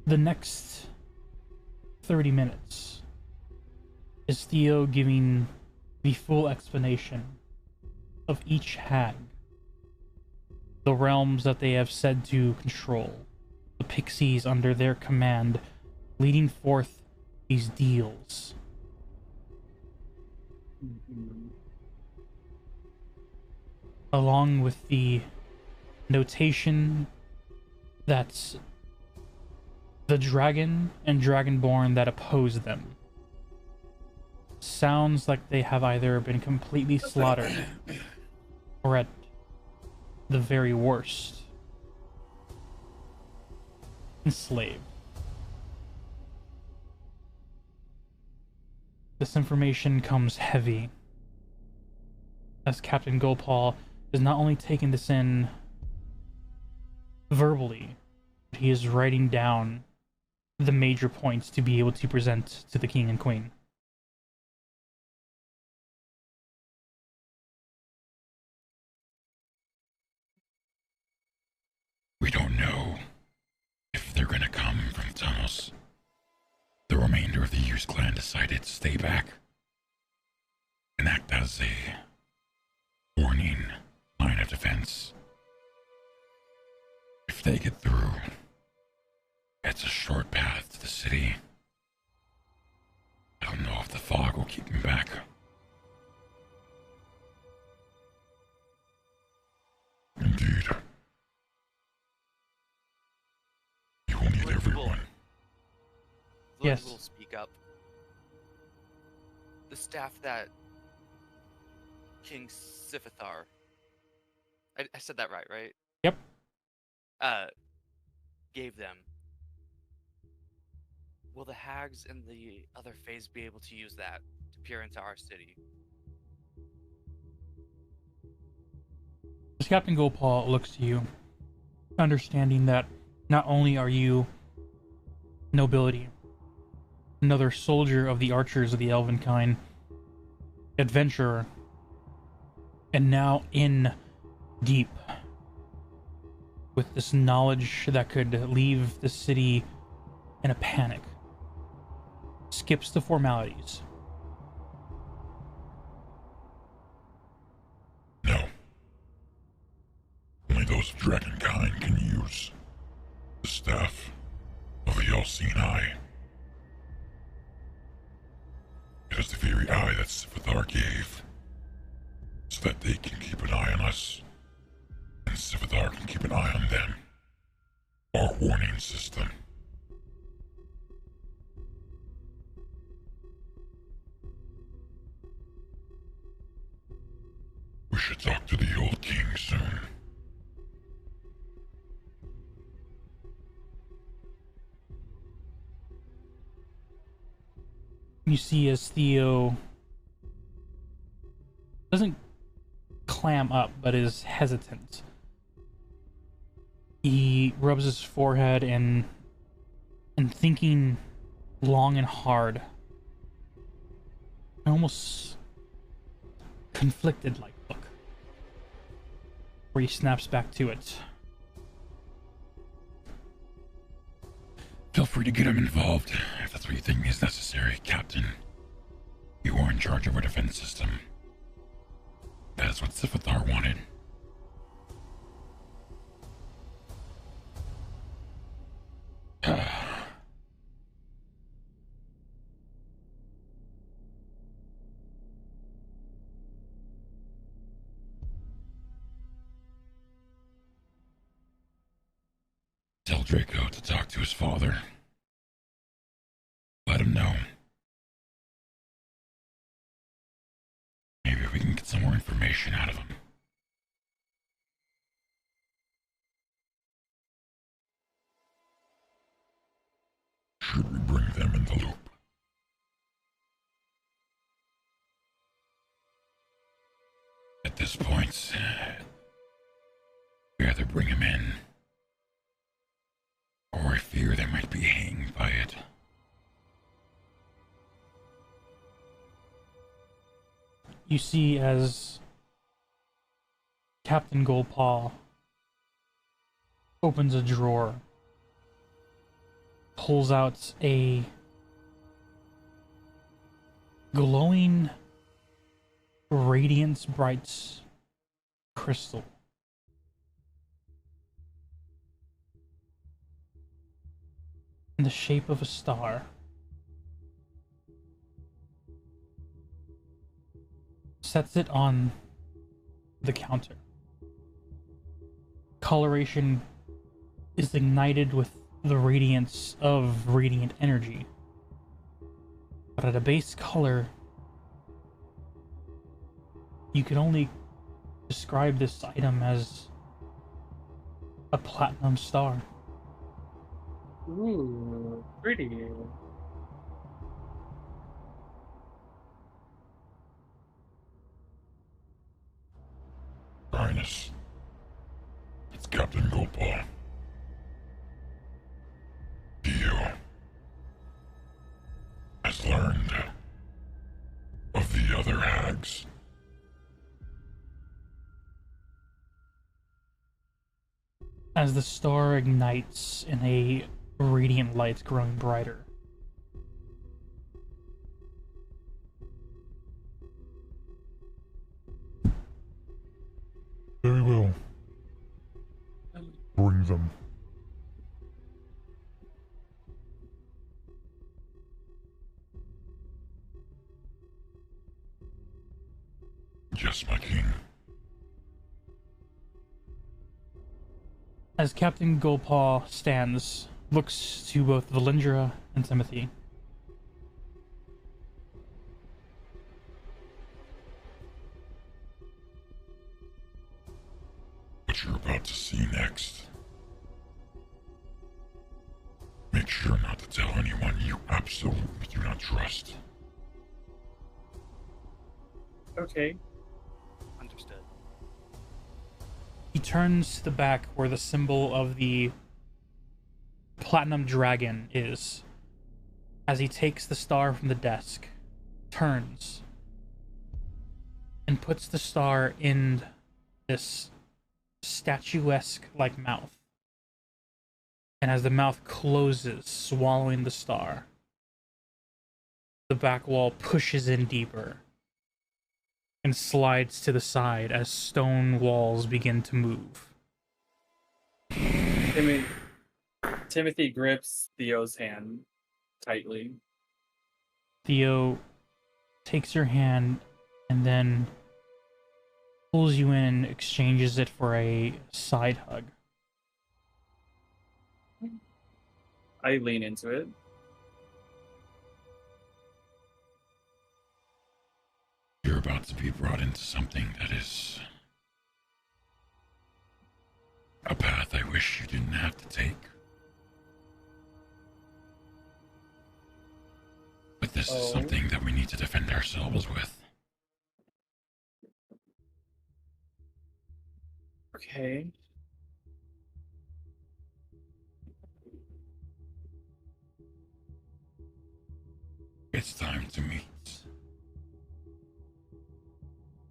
The next 30 minutes is Theo giving the full explanation of each hag, the realms that they have said to control, the pixies under their command, leading forth these deals. Along with the notation that the dragon and dragonborn that oppose them sounds like they have either been completely slaughtered or at the very worst enslaved. This information comes heavy as Captain Goldpaw is not only taking this in verbally, but he is writing down the major points to be able to present to the king and queen. We don't know if they're gonna come from the tunnels. The remainder of the Hughes clan decided to stay back and act as a warning line of defense. If they get through, it's a short path to the city. I don't know if the fog will keep them back. Indeed. You will need everyone. Yes. Will speak up. The staff that King Sifithar, I said that right? Yep. Gave them. Will the hags and the other Fays be able to use that to peer into our city? As Captain Goldpaw looks to you, understanding that not only are you nobility, another soldier of the archers of the Elvenkind, adventurer, and now in deep with this knowledge that could leave the city in a panic, skips the formalities. No. Only those of Dragonkind can use the staff of the all-seeing eye. It is the very eye that Sivithar gave, so that they can keep an eye on us, and Sivithar can keep an eye on them. Our warning system. We should talk to the old king soon. You see as Theo doesn't clam up, but is hesitant. He rubs his forehead and thinking long and hard, an almost conflicted like look, where he snaps back to it. Feel free to get him involved, if that's what you think is necessary, Captain. You are in charge of our defense system. That is what Sivithar wanted. Tell Draco to talk to his father. Let him know. Maybe we can get some more information out of him. Should we bring them in the loop? At this point, we either bring him in, or I fear they might be hanged by it. You see as Captain Goldpaw opens a drawer, pulls out a glowing, radiance bright crystal. In the shape of a star. Sets it on the counter. Coloration is ignited with the radiance of radiant energy. But at a base color, you can only describe this item as a platinum star. Ooh, pretty. Highness, it's Captain Goldpaw. Theo has learned of the other hags. As the star ignites in a radiant light growing brighter, Very well. Bring them. Yes, my king. as Captain Goldpaw stands, looks to both Valindra and Timothy. What you're about to see next. Make sure not to tell anyone you absolutely do not trust. Okay. Understood. He turns to the back where the symbol of the platinum dragon is, as he takes the star from the desk, turns, and puts the star in this statuesque like mouth. And as the mouth closes, swallowing the star, the back wall pushes in deeper and slides to the side as stone walls begin to move. Timothy grips Theo's hand tightly. Theo takes your hand and then pulls you in and exchanges it for a side hug. I lean into it. You're about to be brought into something that is a path I wish you didn't have to take. But this is something that we need to defend ourselves with. Okay. It's time to meet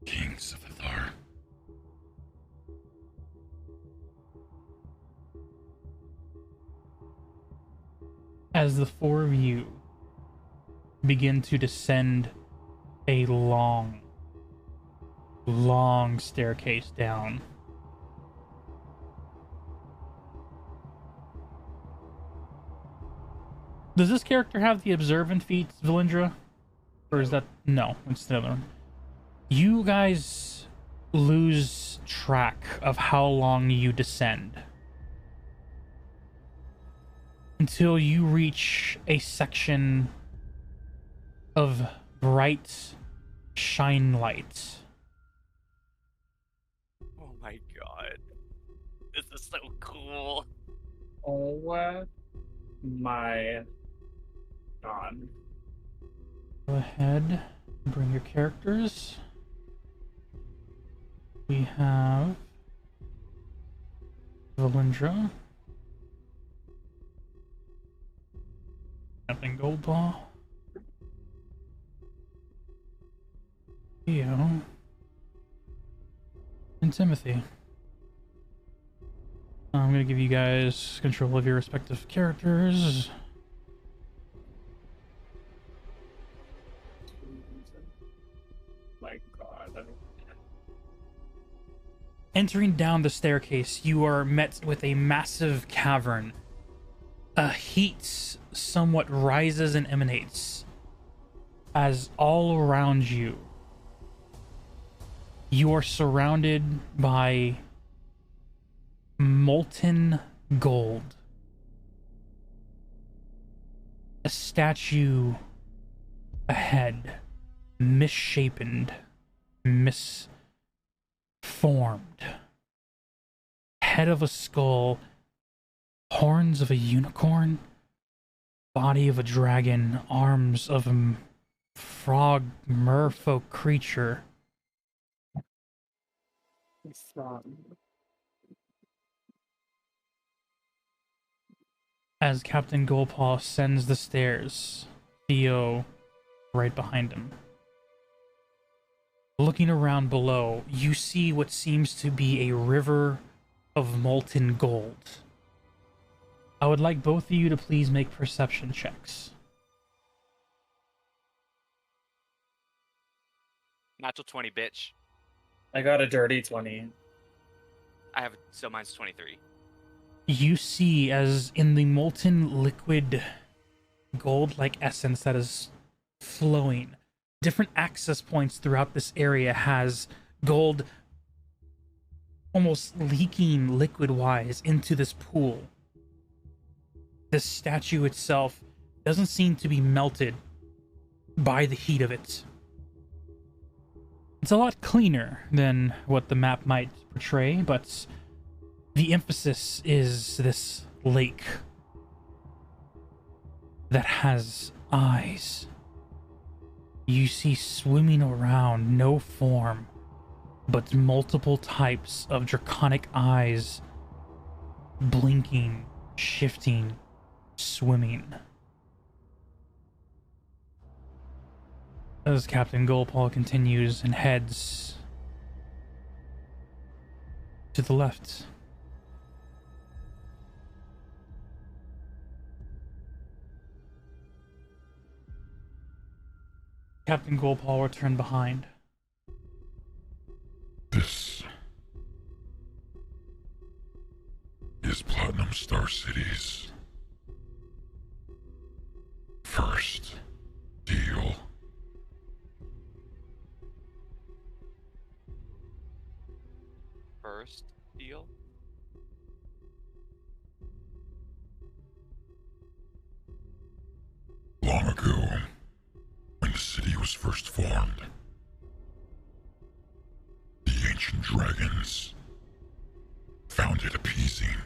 Kings of Athar. As the four of you begin to descend a long staircase down, does this character have the observant feat, Valindra? Or is that... No, it's the other one. You guys lose track of how long you descend until you reach a section of bright shine light. Oh my god. This is so cool. Oh my god. Go ahead and bring your characters. We have Valindra, Captain Goldpaw, Theo, and Timothy. I'm going to give you guys control of your respective characters. My god. Entering down the staircase, you are met with a massive cavern. A heat somewhat rises and emanates as all around you, you are surrounded by molten gold. A statue ahead, misshapen, misformed. Head of a skull, horns of a unicorn, body of a dragon, arms of a frog merfolk creature. It's wrong. As Captain Goldpaw ascends the stairs, Theo right behind him. Looking around below, you see what seems to be a river of molten gold. I would like both of you to please make perception checks. Natural 20, bitch. I got a dirty 20. I have, so mine's 23. You see, as in the molten liquid gold-like essence that is flowing, different access points throughout this area has gold almost leaking liquid-wise into this pool. The statue itself doesn't seem to be melted by the heat of it. It's a lot cleaner than what the map might portray, but the emphasis is this lake that has eyes. You see swimming around, no form, but multiple types of draconic eyes blinking, shifting, swimming. As Captain Goldpaw continues and heads to the left. Captain Goldpaw will turn behind. This is Platinum Star City's first deal. First deal? Long ago, when the city was first formed, the ancient dragons found it appeasing.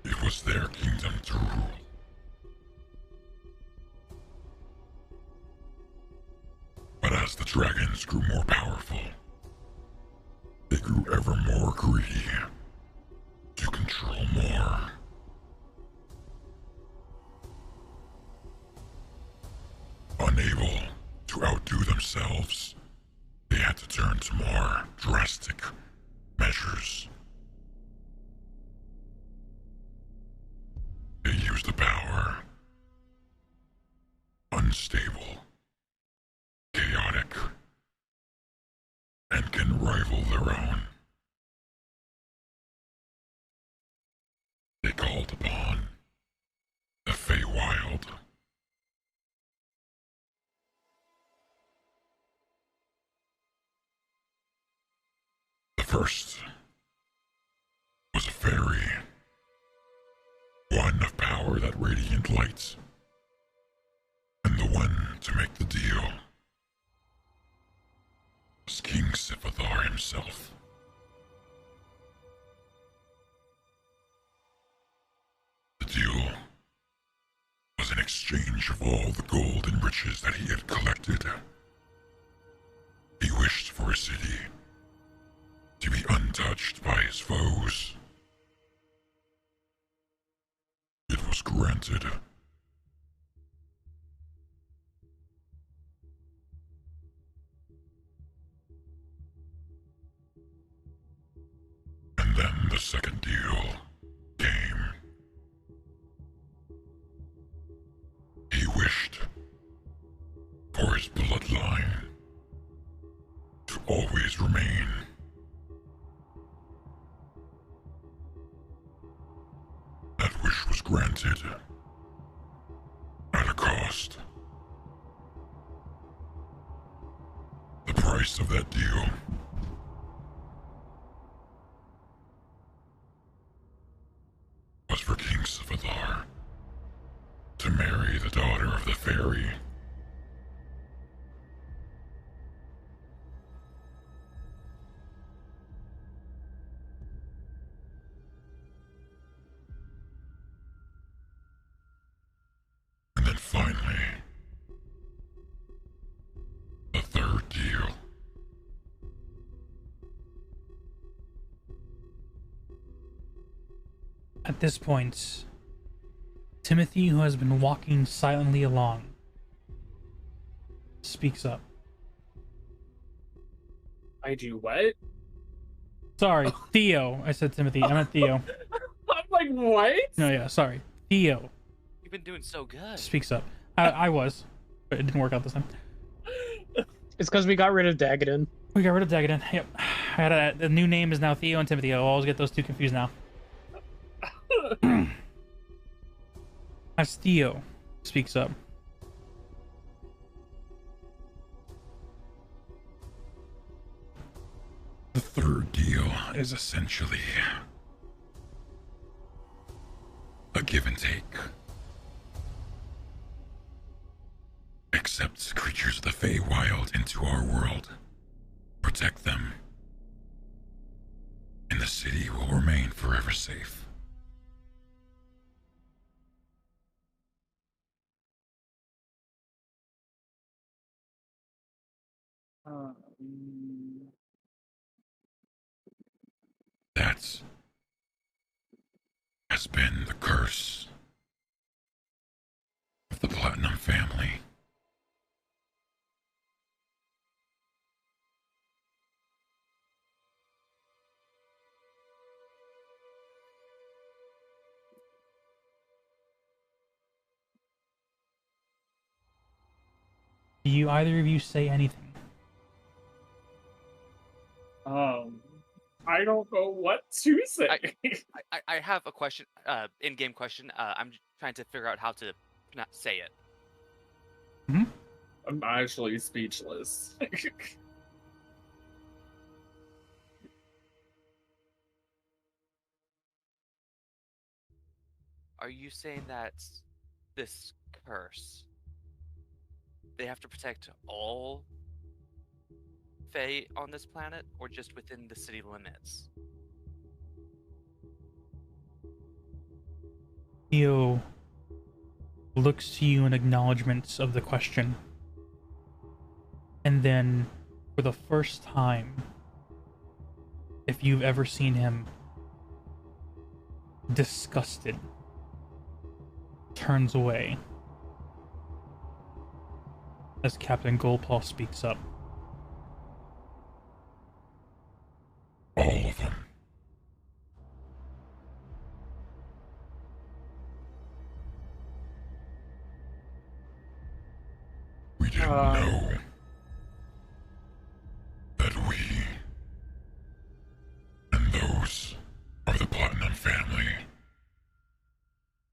It was their kingdom to rule. But as the dragons grew more powerful, they grew ever more greedy to control more. Unable to outdo themselves, they had to turn to more drastic measures. They used the power. Unstable, chaotic, and can rival their own. They called upon the Feywild. The first was a fairy, one of power that radiant light, and the one to make the deal was King Sifithar himself. The deal was an exchange of all the gold and riches that he had collected. He wished for a city to be untouched by his foes. It was granted. And then the second deal came. He wished for his bloodline to always remain. That wish was granted at a cost. The price of that deal was for King Sifithar to marry the daughter of the fairy. And then finally, the third deal. At this point, Timothy, who has been walking silently along, speaks up. I do what? Sorry, Theo. I said Timothy. I meant Theo. I'm like, what? No, yeah, sorry. Theo You've been doing so good. speaks up. I was, but it didn't work out this time. It's because we got rid of Dagadin. We got rid of Dagadin. Yep. The new name is now Theo and Timothy. I'll always get those two confused now. As Theo speaks up. The third deal is essentially a give and take. Accept creatures of the Feywild into our world. Protect them. And the city will remain forever safe. That has been the curse of the Platinum family. Do you either of you say anything? I don't know what to say. I have a question, in-game question. I'm trying to figure out how to not say it. I'm actually speechless. Are you saying that this curse, they have to protect all Fae on this planet, or just within the city limits? Theo looks to you in acknowledgement of the question. And then, for the first time, if you've ever seen him, disgusted, turns away as Captain Goldpaw speaks up. All of them. We didn't know that we and those of the Platinum family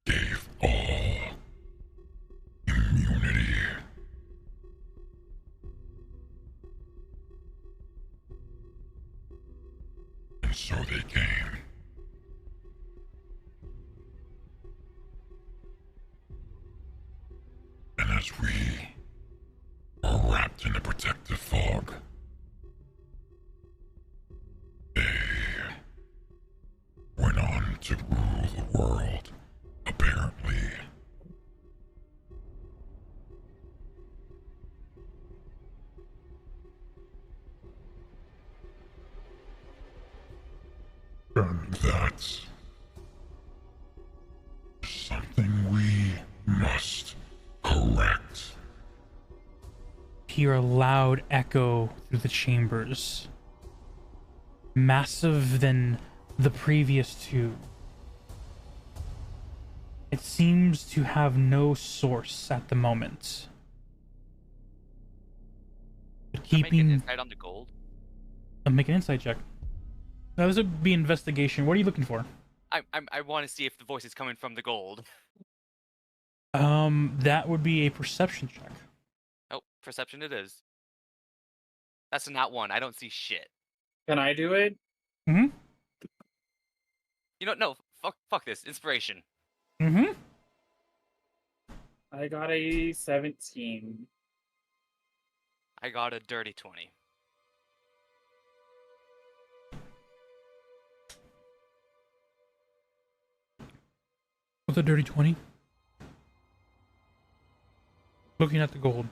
gave all immunity. And so they came. And as we are wrapped in a protective fog, they went on to rule the world, apparently. And that's something we must correct. Hear a loud echo through the chambers, massive than the previous two. It seems to have no source at the moment. But Make an keeping... insight on the gold. Make an insight check. Now, this would be investigation. What are you looking for? I want to see if the voice is coming from the gold. That would be a perception check. Oh, perception it is. That's not one. I don't see shit. Can I do it? Mm-hmm. You know, no. Fuck this. Inspiration. Mm-hmm. I got a 17. I got a dirty 20. With a dirty 20. Looking at the gold.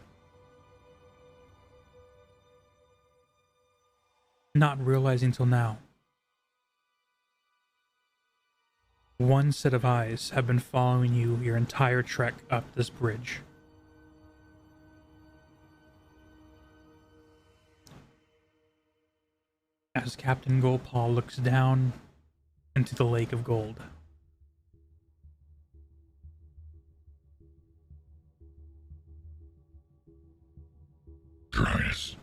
Not realizing till now. One set of eyes have been following you your entire trek up this bridge. As Captain Goldpaw looks down into the lake of gold. Dryness.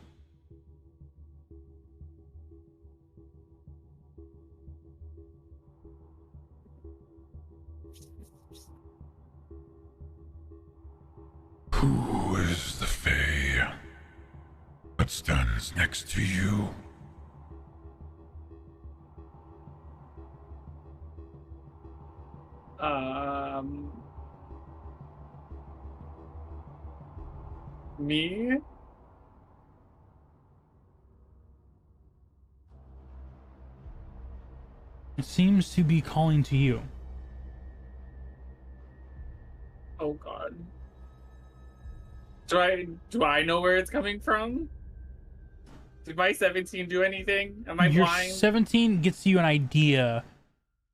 Who is the Fae that stands next to you? Me? It seems to be calling to you. Oh god. Do I know where it's coming from? Did my 17 do anything? Am I Your blind? 17 gets you an idea.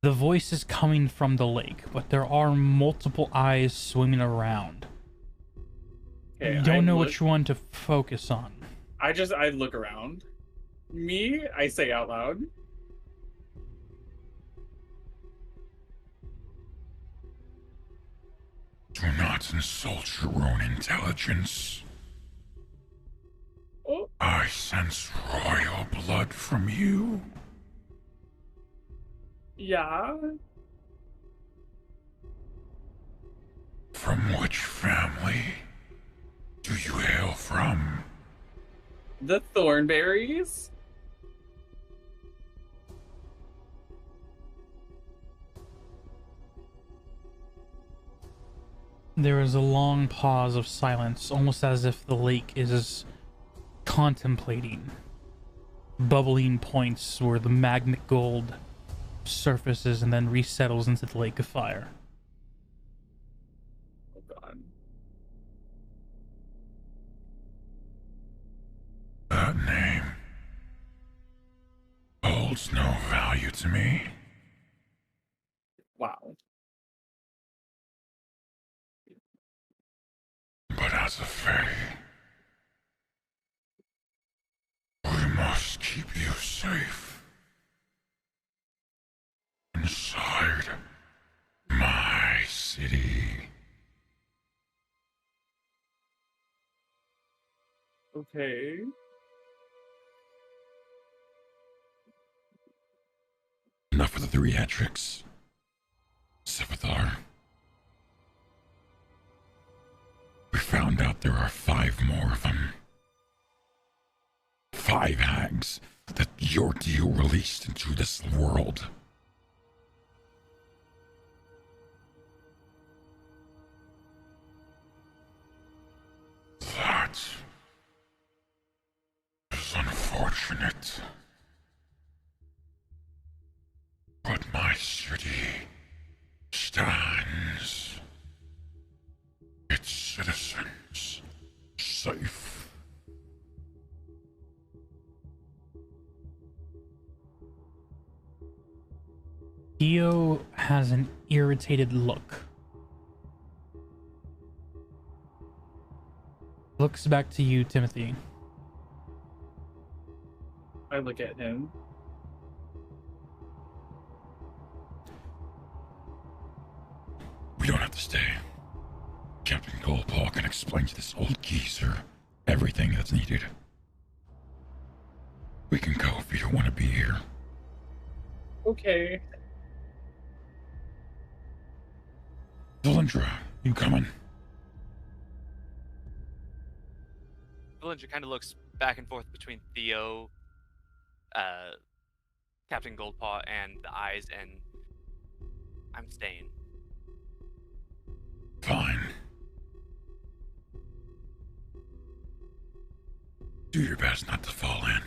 The voice is coming from the lake, but there are multiple eyes swimming around. Okay, You don't know which one to focus on. I look around. Me, I say out loud. Do not insult your own intelligence. I sense royal blood from you. Yeah. From which family do you hail from? The Thornberries? There is a long pause of silence, almost as if the lake is contemplating bubbling points where the magnet gold surfaces and then resettles into the lake of fire. Oh god. That name holds no value to me. Wow. But as a fae, we must keep you safe inside my city. Okay. Enough of the theatrics. Sivithar. We found out there are 5 more of them. 5 hags that your deal released into this world. That is unfortunate. But my city stands. Its citizens safe. Theo has an irritated look. Looks back to you, Timothy. I look at him. We don't have to stay. Captain Goldpaw can explain to this old geezer everything that's needed. We can go if you don't want to be here. Okay. Valindra, you coming? Villinger kind of looks back and forth between Theo, Captain Goldpaw, and the eyes, and I'm staying. Fine. Do your best not to fall in.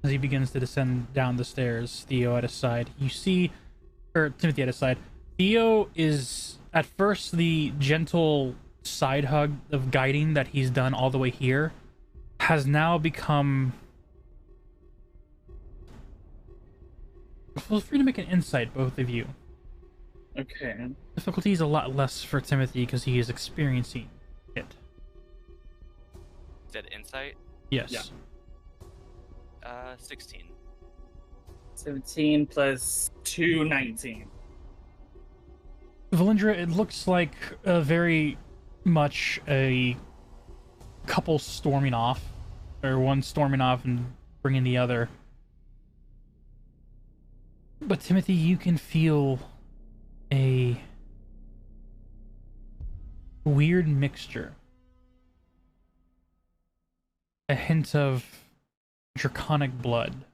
As he begins to descend down the stairs, Theo at his side, you see, or Timothy at his side, Theo is at first the gentle side hug of guiding that he's done all the way here has now become. Feel free to make an insight, both of you. Okay. Difficulty is a lot less for Timothy because he is experiencing it. Said insight. Yes. Yeah. 16. 17 plus 2, 19. Valindra, it looks like very much a couple storming off, or one storming off and bringing the other. But Timothy, you can feel a weird mixture. A hint of draconic blood.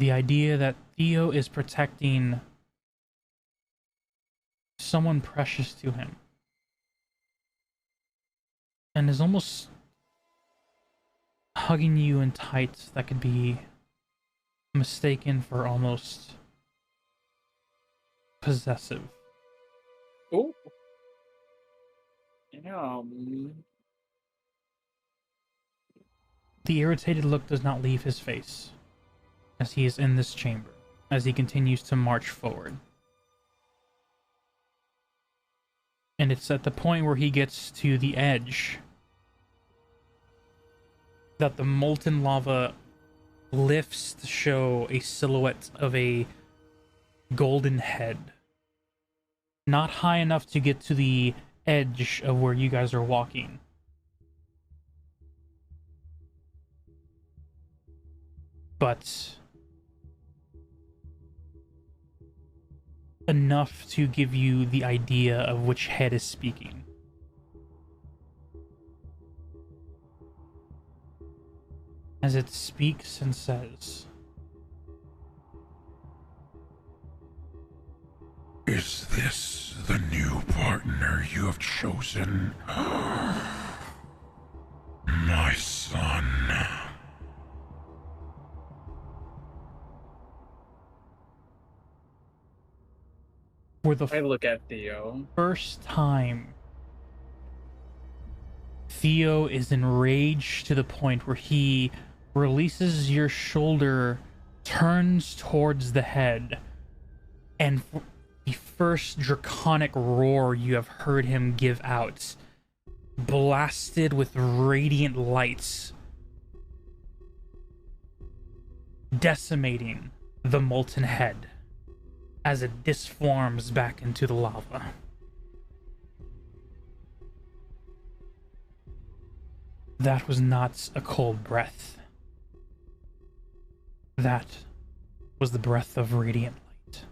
The idea that Theo is protecting someone precious to him. And is almost hugging you in tights that could be mistaken for almost possessive. Oh. Yeah. The irritated look does not leave his face as he is in this chamber, as he continues to march forward. And it's at the point where he gets to the edge that the molten lava lifts to show a silhouette of a golden head Not high enough to get to the edge of where you guys are walking. But enough to give you the idea of which head is speaking. As it speaks and says, Is this the new partner you have chosen? My son. for the I look at Theo. first time, Theo is enraged to the point where he releases your shoulder, turns towards the head, and the first draconic roar you have heard him give out, blasted with radiant lights, decimating the molten head as it disforms back into the lava. That was not a cold breath. That was the breath of radiant light.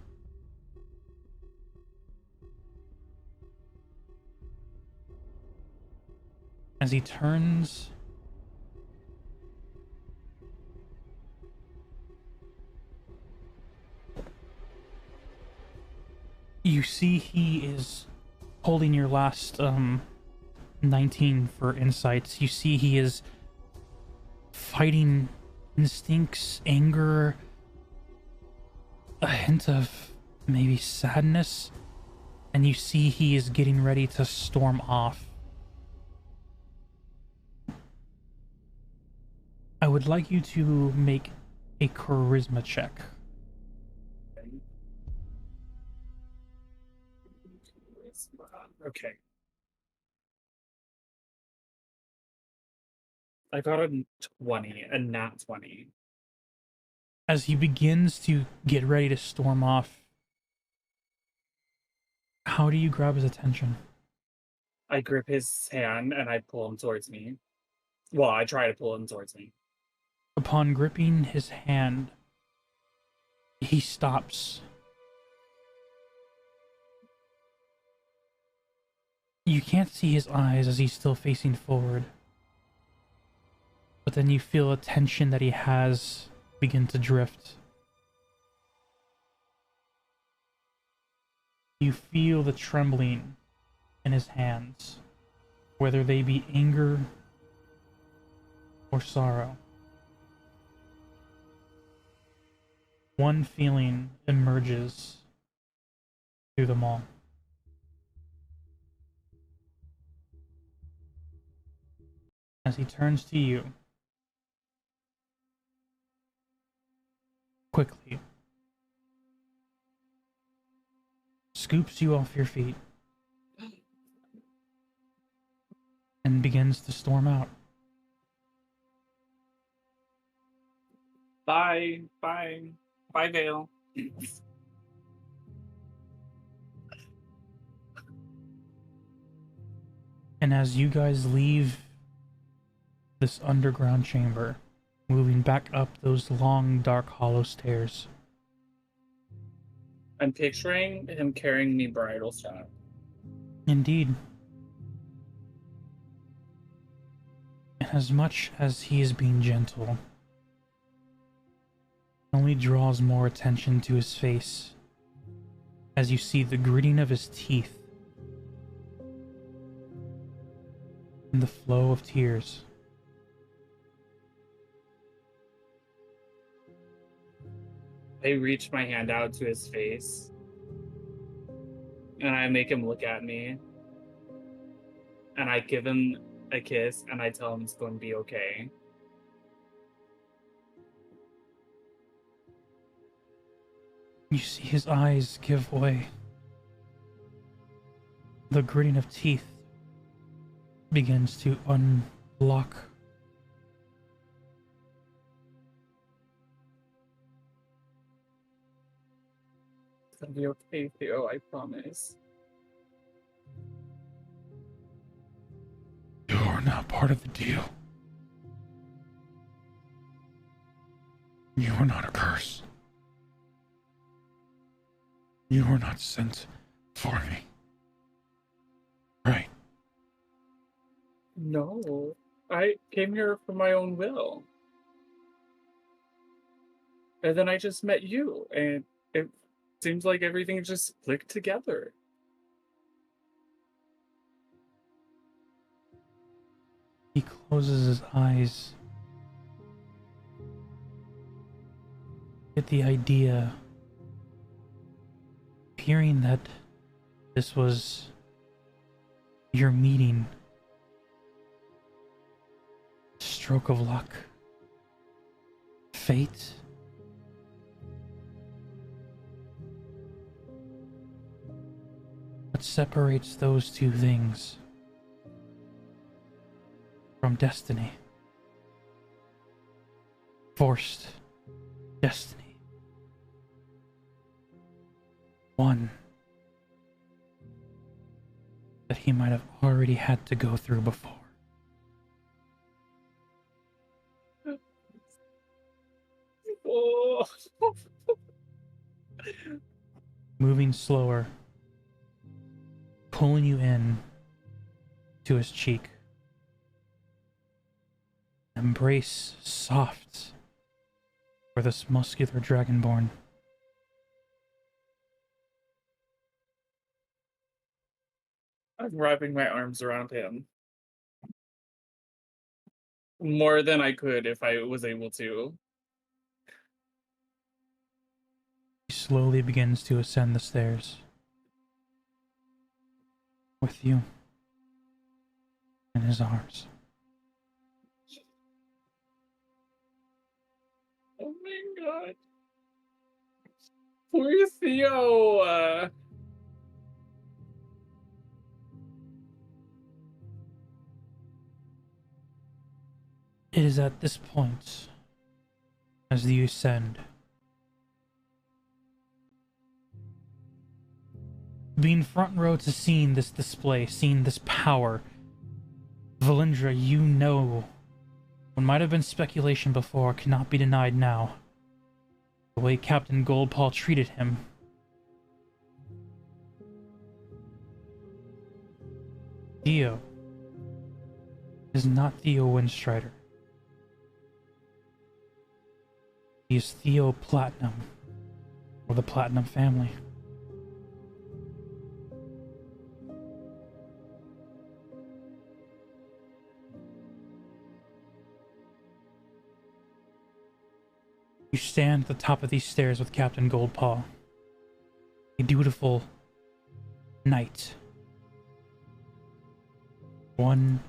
As he turns, you see he is holding your last 19 for insights. You see he is fighting instincts, anger, a hint of maybe sadness, and you see he is getting ready to storm off. I would like you to make a charisma check. Okay. I got a 20, a nat 20. As he begins to get ready to storm off, how do you grab his attention? I grip his hand and I pull him towards me. Well, I try to pull him towards me. Upon gripping his hand, he stops. You can't see his eyes as he's still facing forward. But then you feel a tension that he has begin to drift. You feel the trembling in his hands, whether they be anger or sorrow. One feeling emerges through them all. As he turns to you, quickly, scoops you off your feet, and begins to storm out. Bye. Bye. Bye, Vale. And as you guys leave this underground chamber, moving back up those long, dark, hollow stairs, I'm picturing him carrying me bridal strap. indeed, and as much as he is being gentle, only draws more attention to his face as you see the gritting of his teeth and the flow of tears. I reach my hand out to his face and I make him look at me and I give him a kiss and I tell him it's going to be okay. You see his eyes give way. The gritting of teeth begins to unlock. It's going to be okay, Theo, I promise. are not part of the deal. You are not a curse. You were not sent for me. Right. No, I came here for my own will. And then I just met you, and it seems like everything just clicked together. He closes his eyes at the idea, hearing that this was your meeting. Stroke of luck. Fate. What separates those two things from destiny? Forced destiny. One that he might have already had to go through before. Oh. Moving slower, pulling you in to his cheek. Embrace soft for this muscular dragonborn. I'm wrapping my arms around him. More than I could if I was able to. He slowly begins to ascend the stairs. With you in his arms. Oh my god. Poor Theo. It is at this point, as you ascend, being front row to seeing this display, seeing this power, Valindra, you know what might have been speculation before cannot be denied now. The way Captain Goldpaw treated him. Theo is not Theo Windstrider. He is Theo Platinum, or the Platinum family. You stand at the top of these stairs with Captain Goldpaw. A dutiful knight. One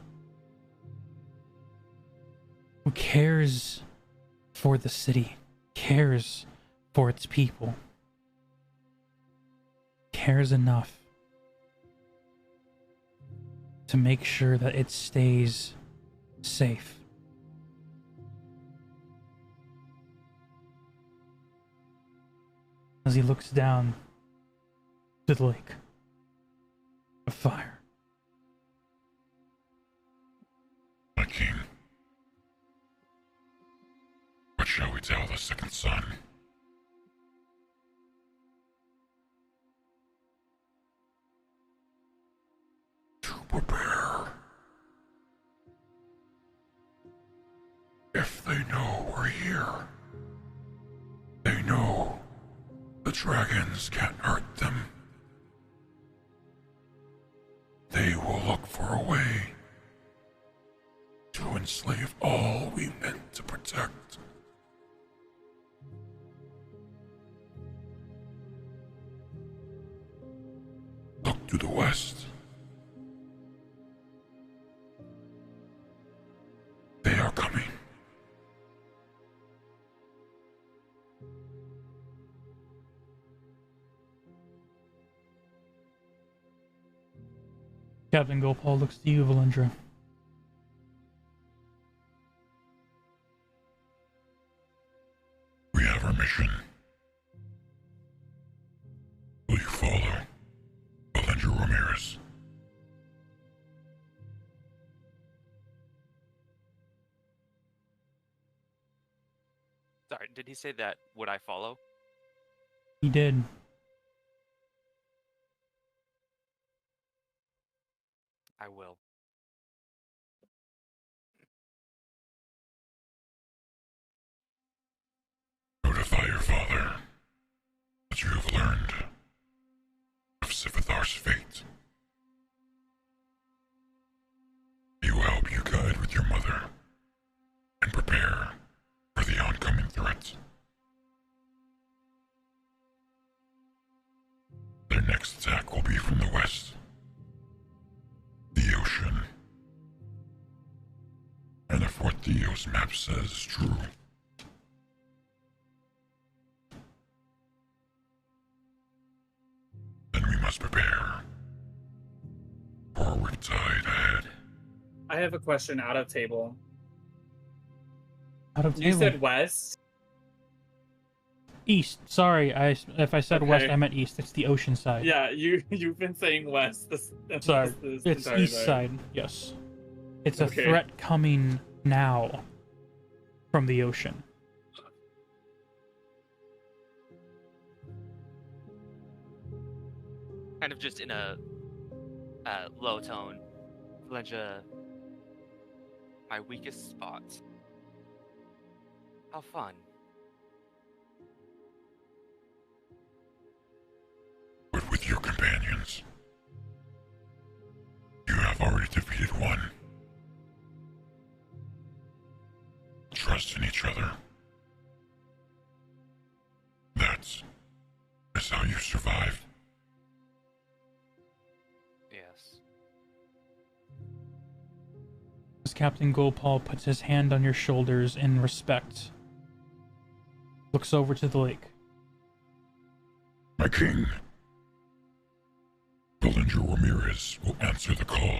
who cares for the city, cares for its people, cares enough to make sure that it stays safe. As he looks down to the lake of fire. My king, what shall we tell the second son? To prepare. If they know we're here, they know the dragons can't hurt them. They will look for a way to enslave all we meant to protect. Look to the west. They are coming. Captain Goldpaw looks to you, Valindra. We have our mission. Will you follow, Valindra Ramirez? Sorry, did he say that would I follow? He did. I will. Notify your father that you have learned of Sivithar's fate. He will help you guide with your mother and prepare for the oncoming threat. Their next attack will be from the west, the ocean. And if what Theo's map says is true, then we must prepare for a riptide ahead. I have a question out of table. Out of You table. said west. East. Sorry, if I said west, Okay. I meant east. It's the ocean side. Yeah, you've been saying west. Sorry, this it's entire east time. side. Yes, it's a Okay. threat coming now from the ocean. Kind of just in a low tone. Valenja, my weakest spot. How fun. But with your companions, you have already defeated one. Trust in each other. That is how you survive. Yes. As Captain Gopal puts his hand on your shoulders in respect, looks over to the lake. My king, Belanger Ramirez will answer the call.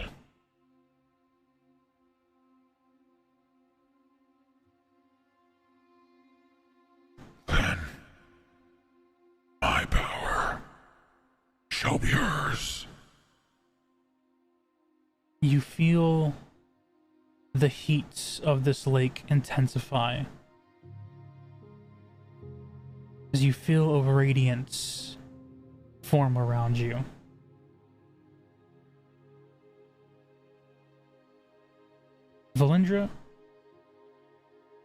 Then, my power shall be hers. You feel the heat of this lake intensify as you feel a radiance form around you. Valindra,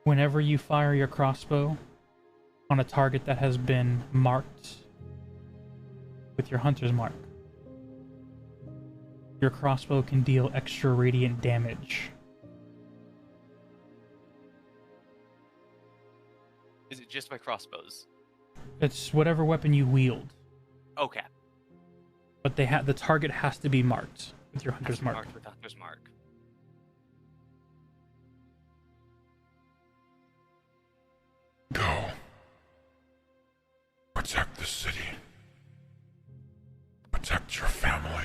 whenever you fire your crossbow on a target that has been marked with your hunter's mark, your crossbow can deal extra radiant damage. Is it just my crossbows? It's whatever weapon you wield, Okay. but the target has to be marked with your Has hunter's to be mark. marked with Hunter's mark. Go. Protect the city. Protect your family.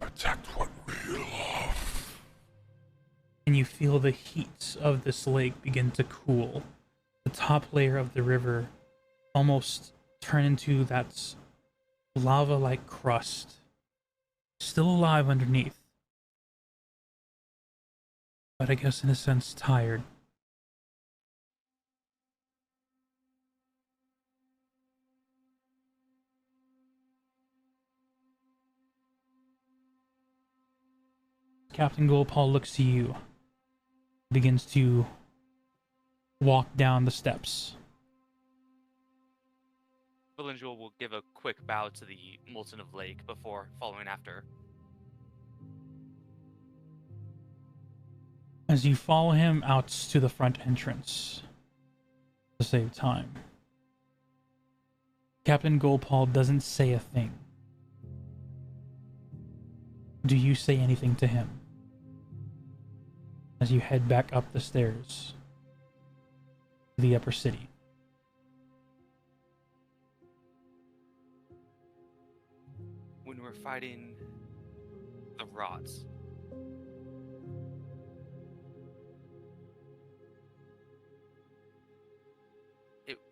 Protect what we love. And you feel the heat of this lake begin to cool. The top layer of the river almost turn into that lava-like crust, still alive underneath, but I guess in a sense tired. Captain Gopal looks to you, begins to walk down the steps. Valenja will give a quick bow to the Molten of Lake before following after. As you follow him out to the front entrance to save time, Captain Gopal doesn't say a thing. Do you say anything to him as you head back up the stairs to the upper city? When we're fighting the rots,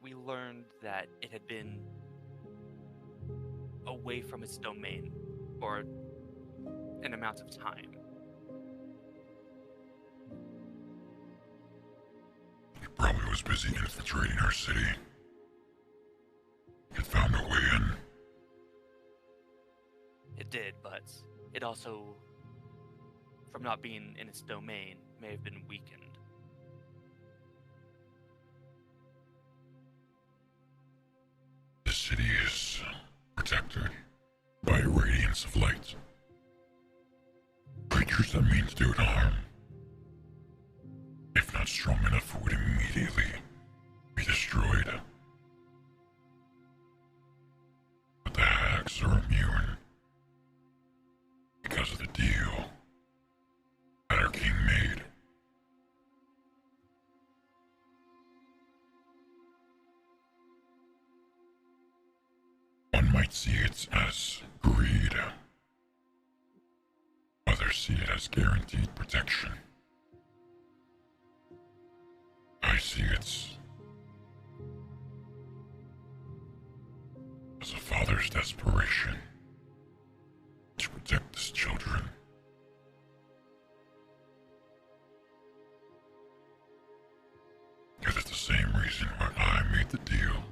we learned that it had been away from its domain for an amount of time. We broke busy infiltrating our city. It found a way in. It did, but it also, from not being in its domain, may have been weakened. The city is protected by a radiance of light. Creatures that mean to do it harm, if not strong enough, would immediately be destroyed. But the hags are immune because of the deal that our king made. One might see it as greed. Others see it as guaranteed protection. I see it as a father's desperation to protect his children. It is the same reason why I made the deal.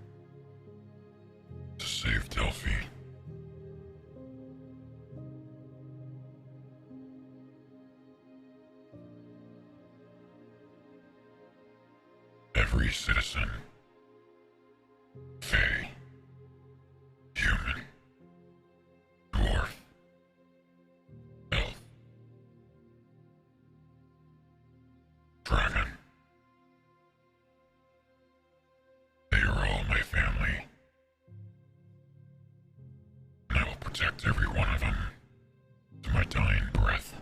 To save Delphi. Every citizen, Fae, human, dwarf, elf, dragon, they are all my family. And I will protect every one of them to my dying breath.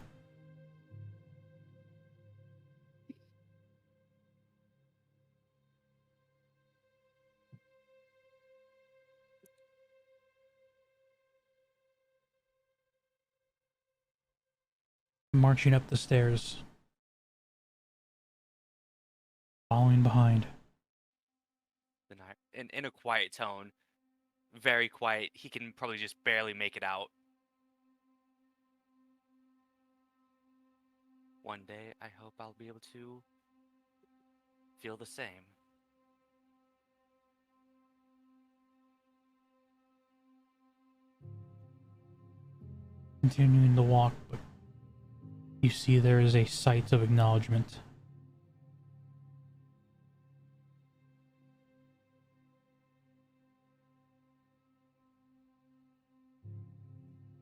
Marching up the stairs, following behind. In a quiet tone, very quiet. He can probably just barely make it out. One day, I hope I'll be able to feel the same. Continuing to walk, but you see there is a sight of acknowledgement.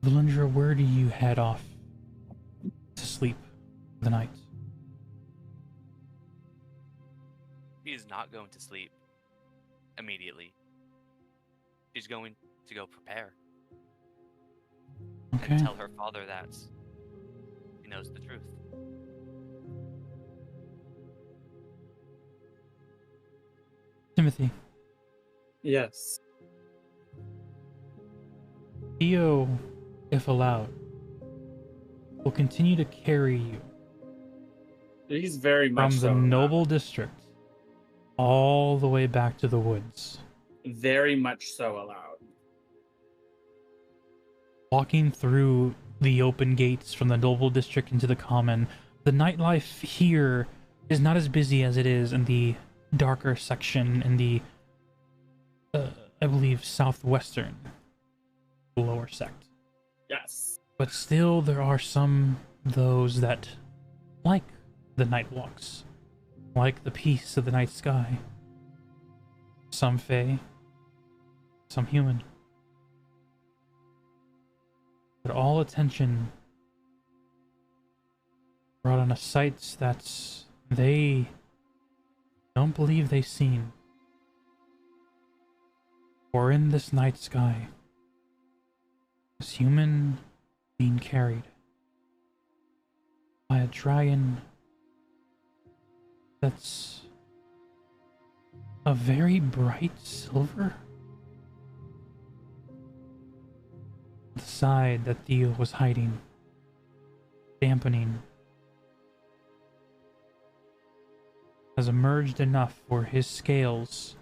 Valindra, where do you head off to sleep for the night? He's not going to sleep immediately. She's going to go prepare Okay. and tell her father that he knows the truth. Timothy, Yes. Theo, if allowed, will continue to carry you He's very much from the so noble district all the way back to the woods. very much so allowed. Walking through the open gates from the noble district into the common, the nightlife here is not as busy as it is in the darker section in the, I believe, southwestern lower sect. Yes. But still, there are some those that like the night walks, like the peace of the night sky. Some Fae, some human. But all attention brought on a sight that they don't believe they've seen. For in this night sky, is human being carried by a dragon that's a very bright silver. The side that Theo was hiding, dampening, has emerged enough where his scales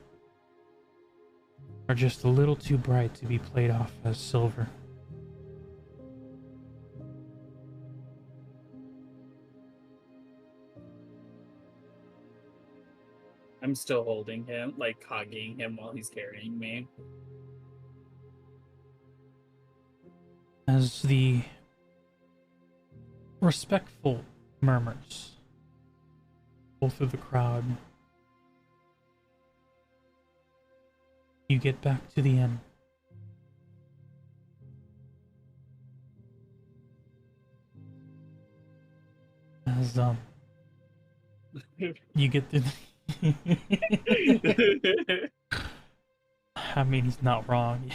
are just a little too bright to be played off as silver. I'm still holding him, like hugging him while he's carrying me. As the respectful murmurs go through the crowd, you get back to the inn. As you get to I mean, he's not wrong,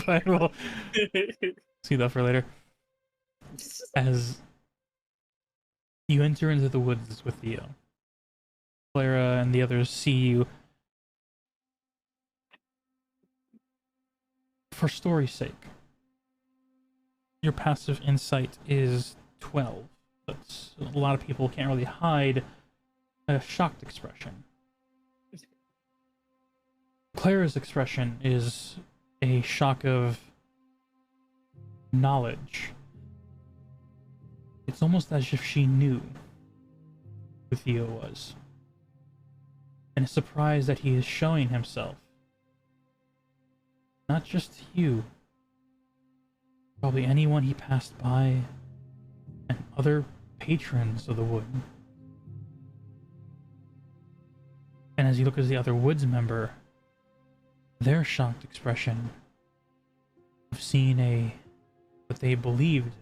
but we'll see that for later. As you enter into the woods with Theo, Clara and the others see you. For story's sake, your passive insight is 12. But a lot of people can't really hide a shocked expression. Clara's expression is a shock of knowledge. It's almost as if she knew who Theo was, and a surprise that he is showing himself. Not just to you, probably anyone he passed by, and other patrons of the wood. And as you look at the other woods member, their shocked expression of seeing what they believed,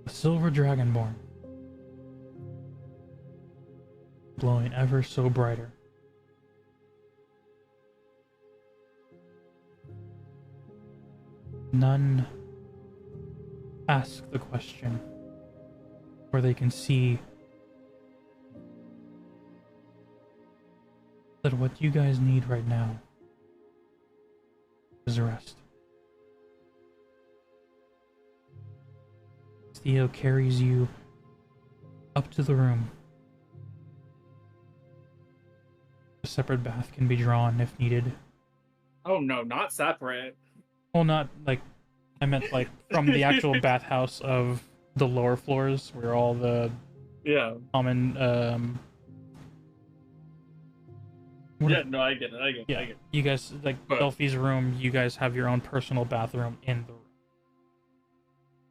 a silver dragonborn, glowing ever so brighter. None ask the question, where they can see that what you guys need right now is rest. Theo carries you up to the room. A separate bath can be drawn if needed. Oh no, not separate. Well, not like, I meant like from the actual bathhouse of the lower floors where all the common no, I get it. I get it. you guys, like, Delphi's room, you guys have your own personal bathroom in the room.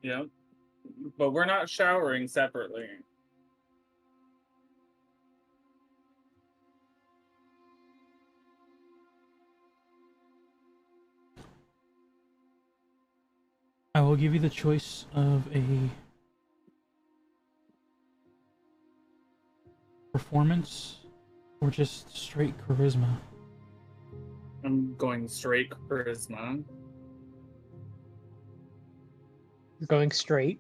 Yeah. But we're not showering separately. I will give you the choice of a performance or just straight charisma. I'm going straight charisma. Going straight.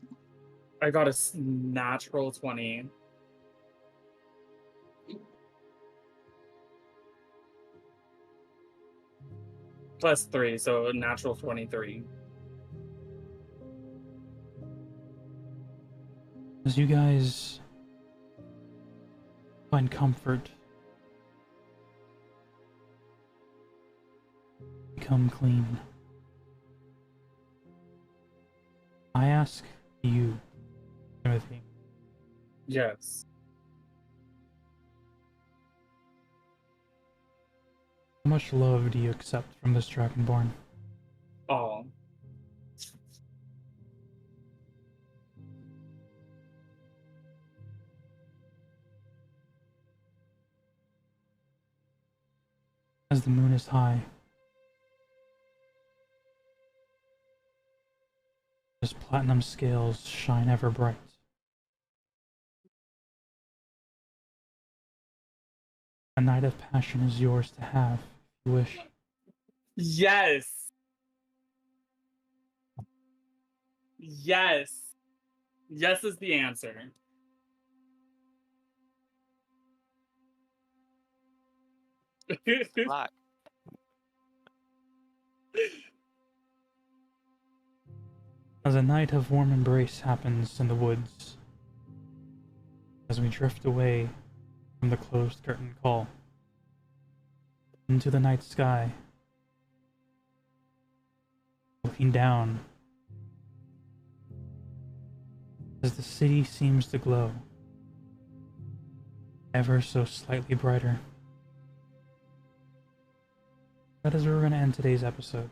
I got a natural 20. Plus 3, so a natural 23. As you guys find comfort, become clean, I ask you, Timothy. Yes. How much love do you accept from this Dragonborn? All. As the moon is high, as platinum scales shine ever bright, a night of passion is yours to have, if you wish. Yes. Yes. Yes is the answer. Black. As a night of warm embrace happens in the woods, as we drift away from the closed curtain call, into the night sky, looking down, as the city seems to glow, ever so slightly brighter. That is where we're going to end today's episode.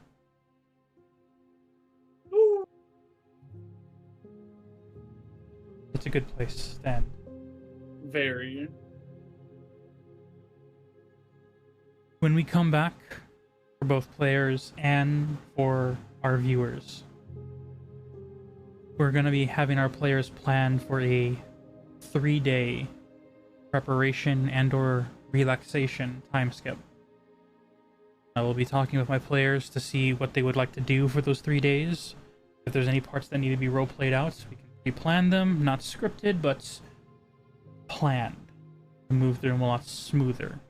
It's a good place to end. Very. When we come back, for both players and for our viewers, we're going to be having our players plan for a 3-day preparation and or relaxation time skip. I will be talking with my players to see what they would like to do for those 3 days. If there's any parts that need to be role played out, we can pre-plan them, not scripted, but planned to move through them a lot smoother.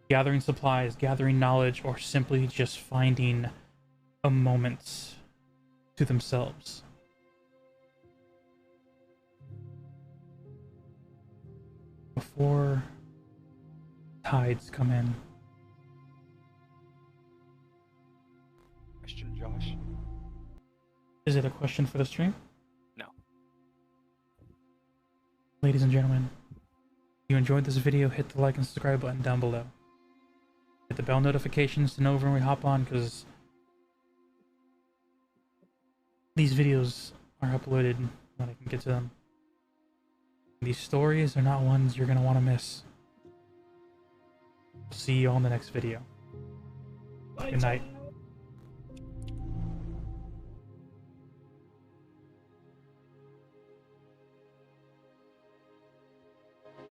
Gathering supplies, gathering knowledge, or simply just finding a moment to themselves. Before tides come in. Question, Josh? Is it a question for the stream? No. Ladies and gentlemen, if you enjoyed this video, hit the like and subscribe button down below. Hit the bell notifications to know when we hop on, because these videos are uploaded when I can get to them. These stories are not ones you're going to want to miss. See you all in the next video. Good night.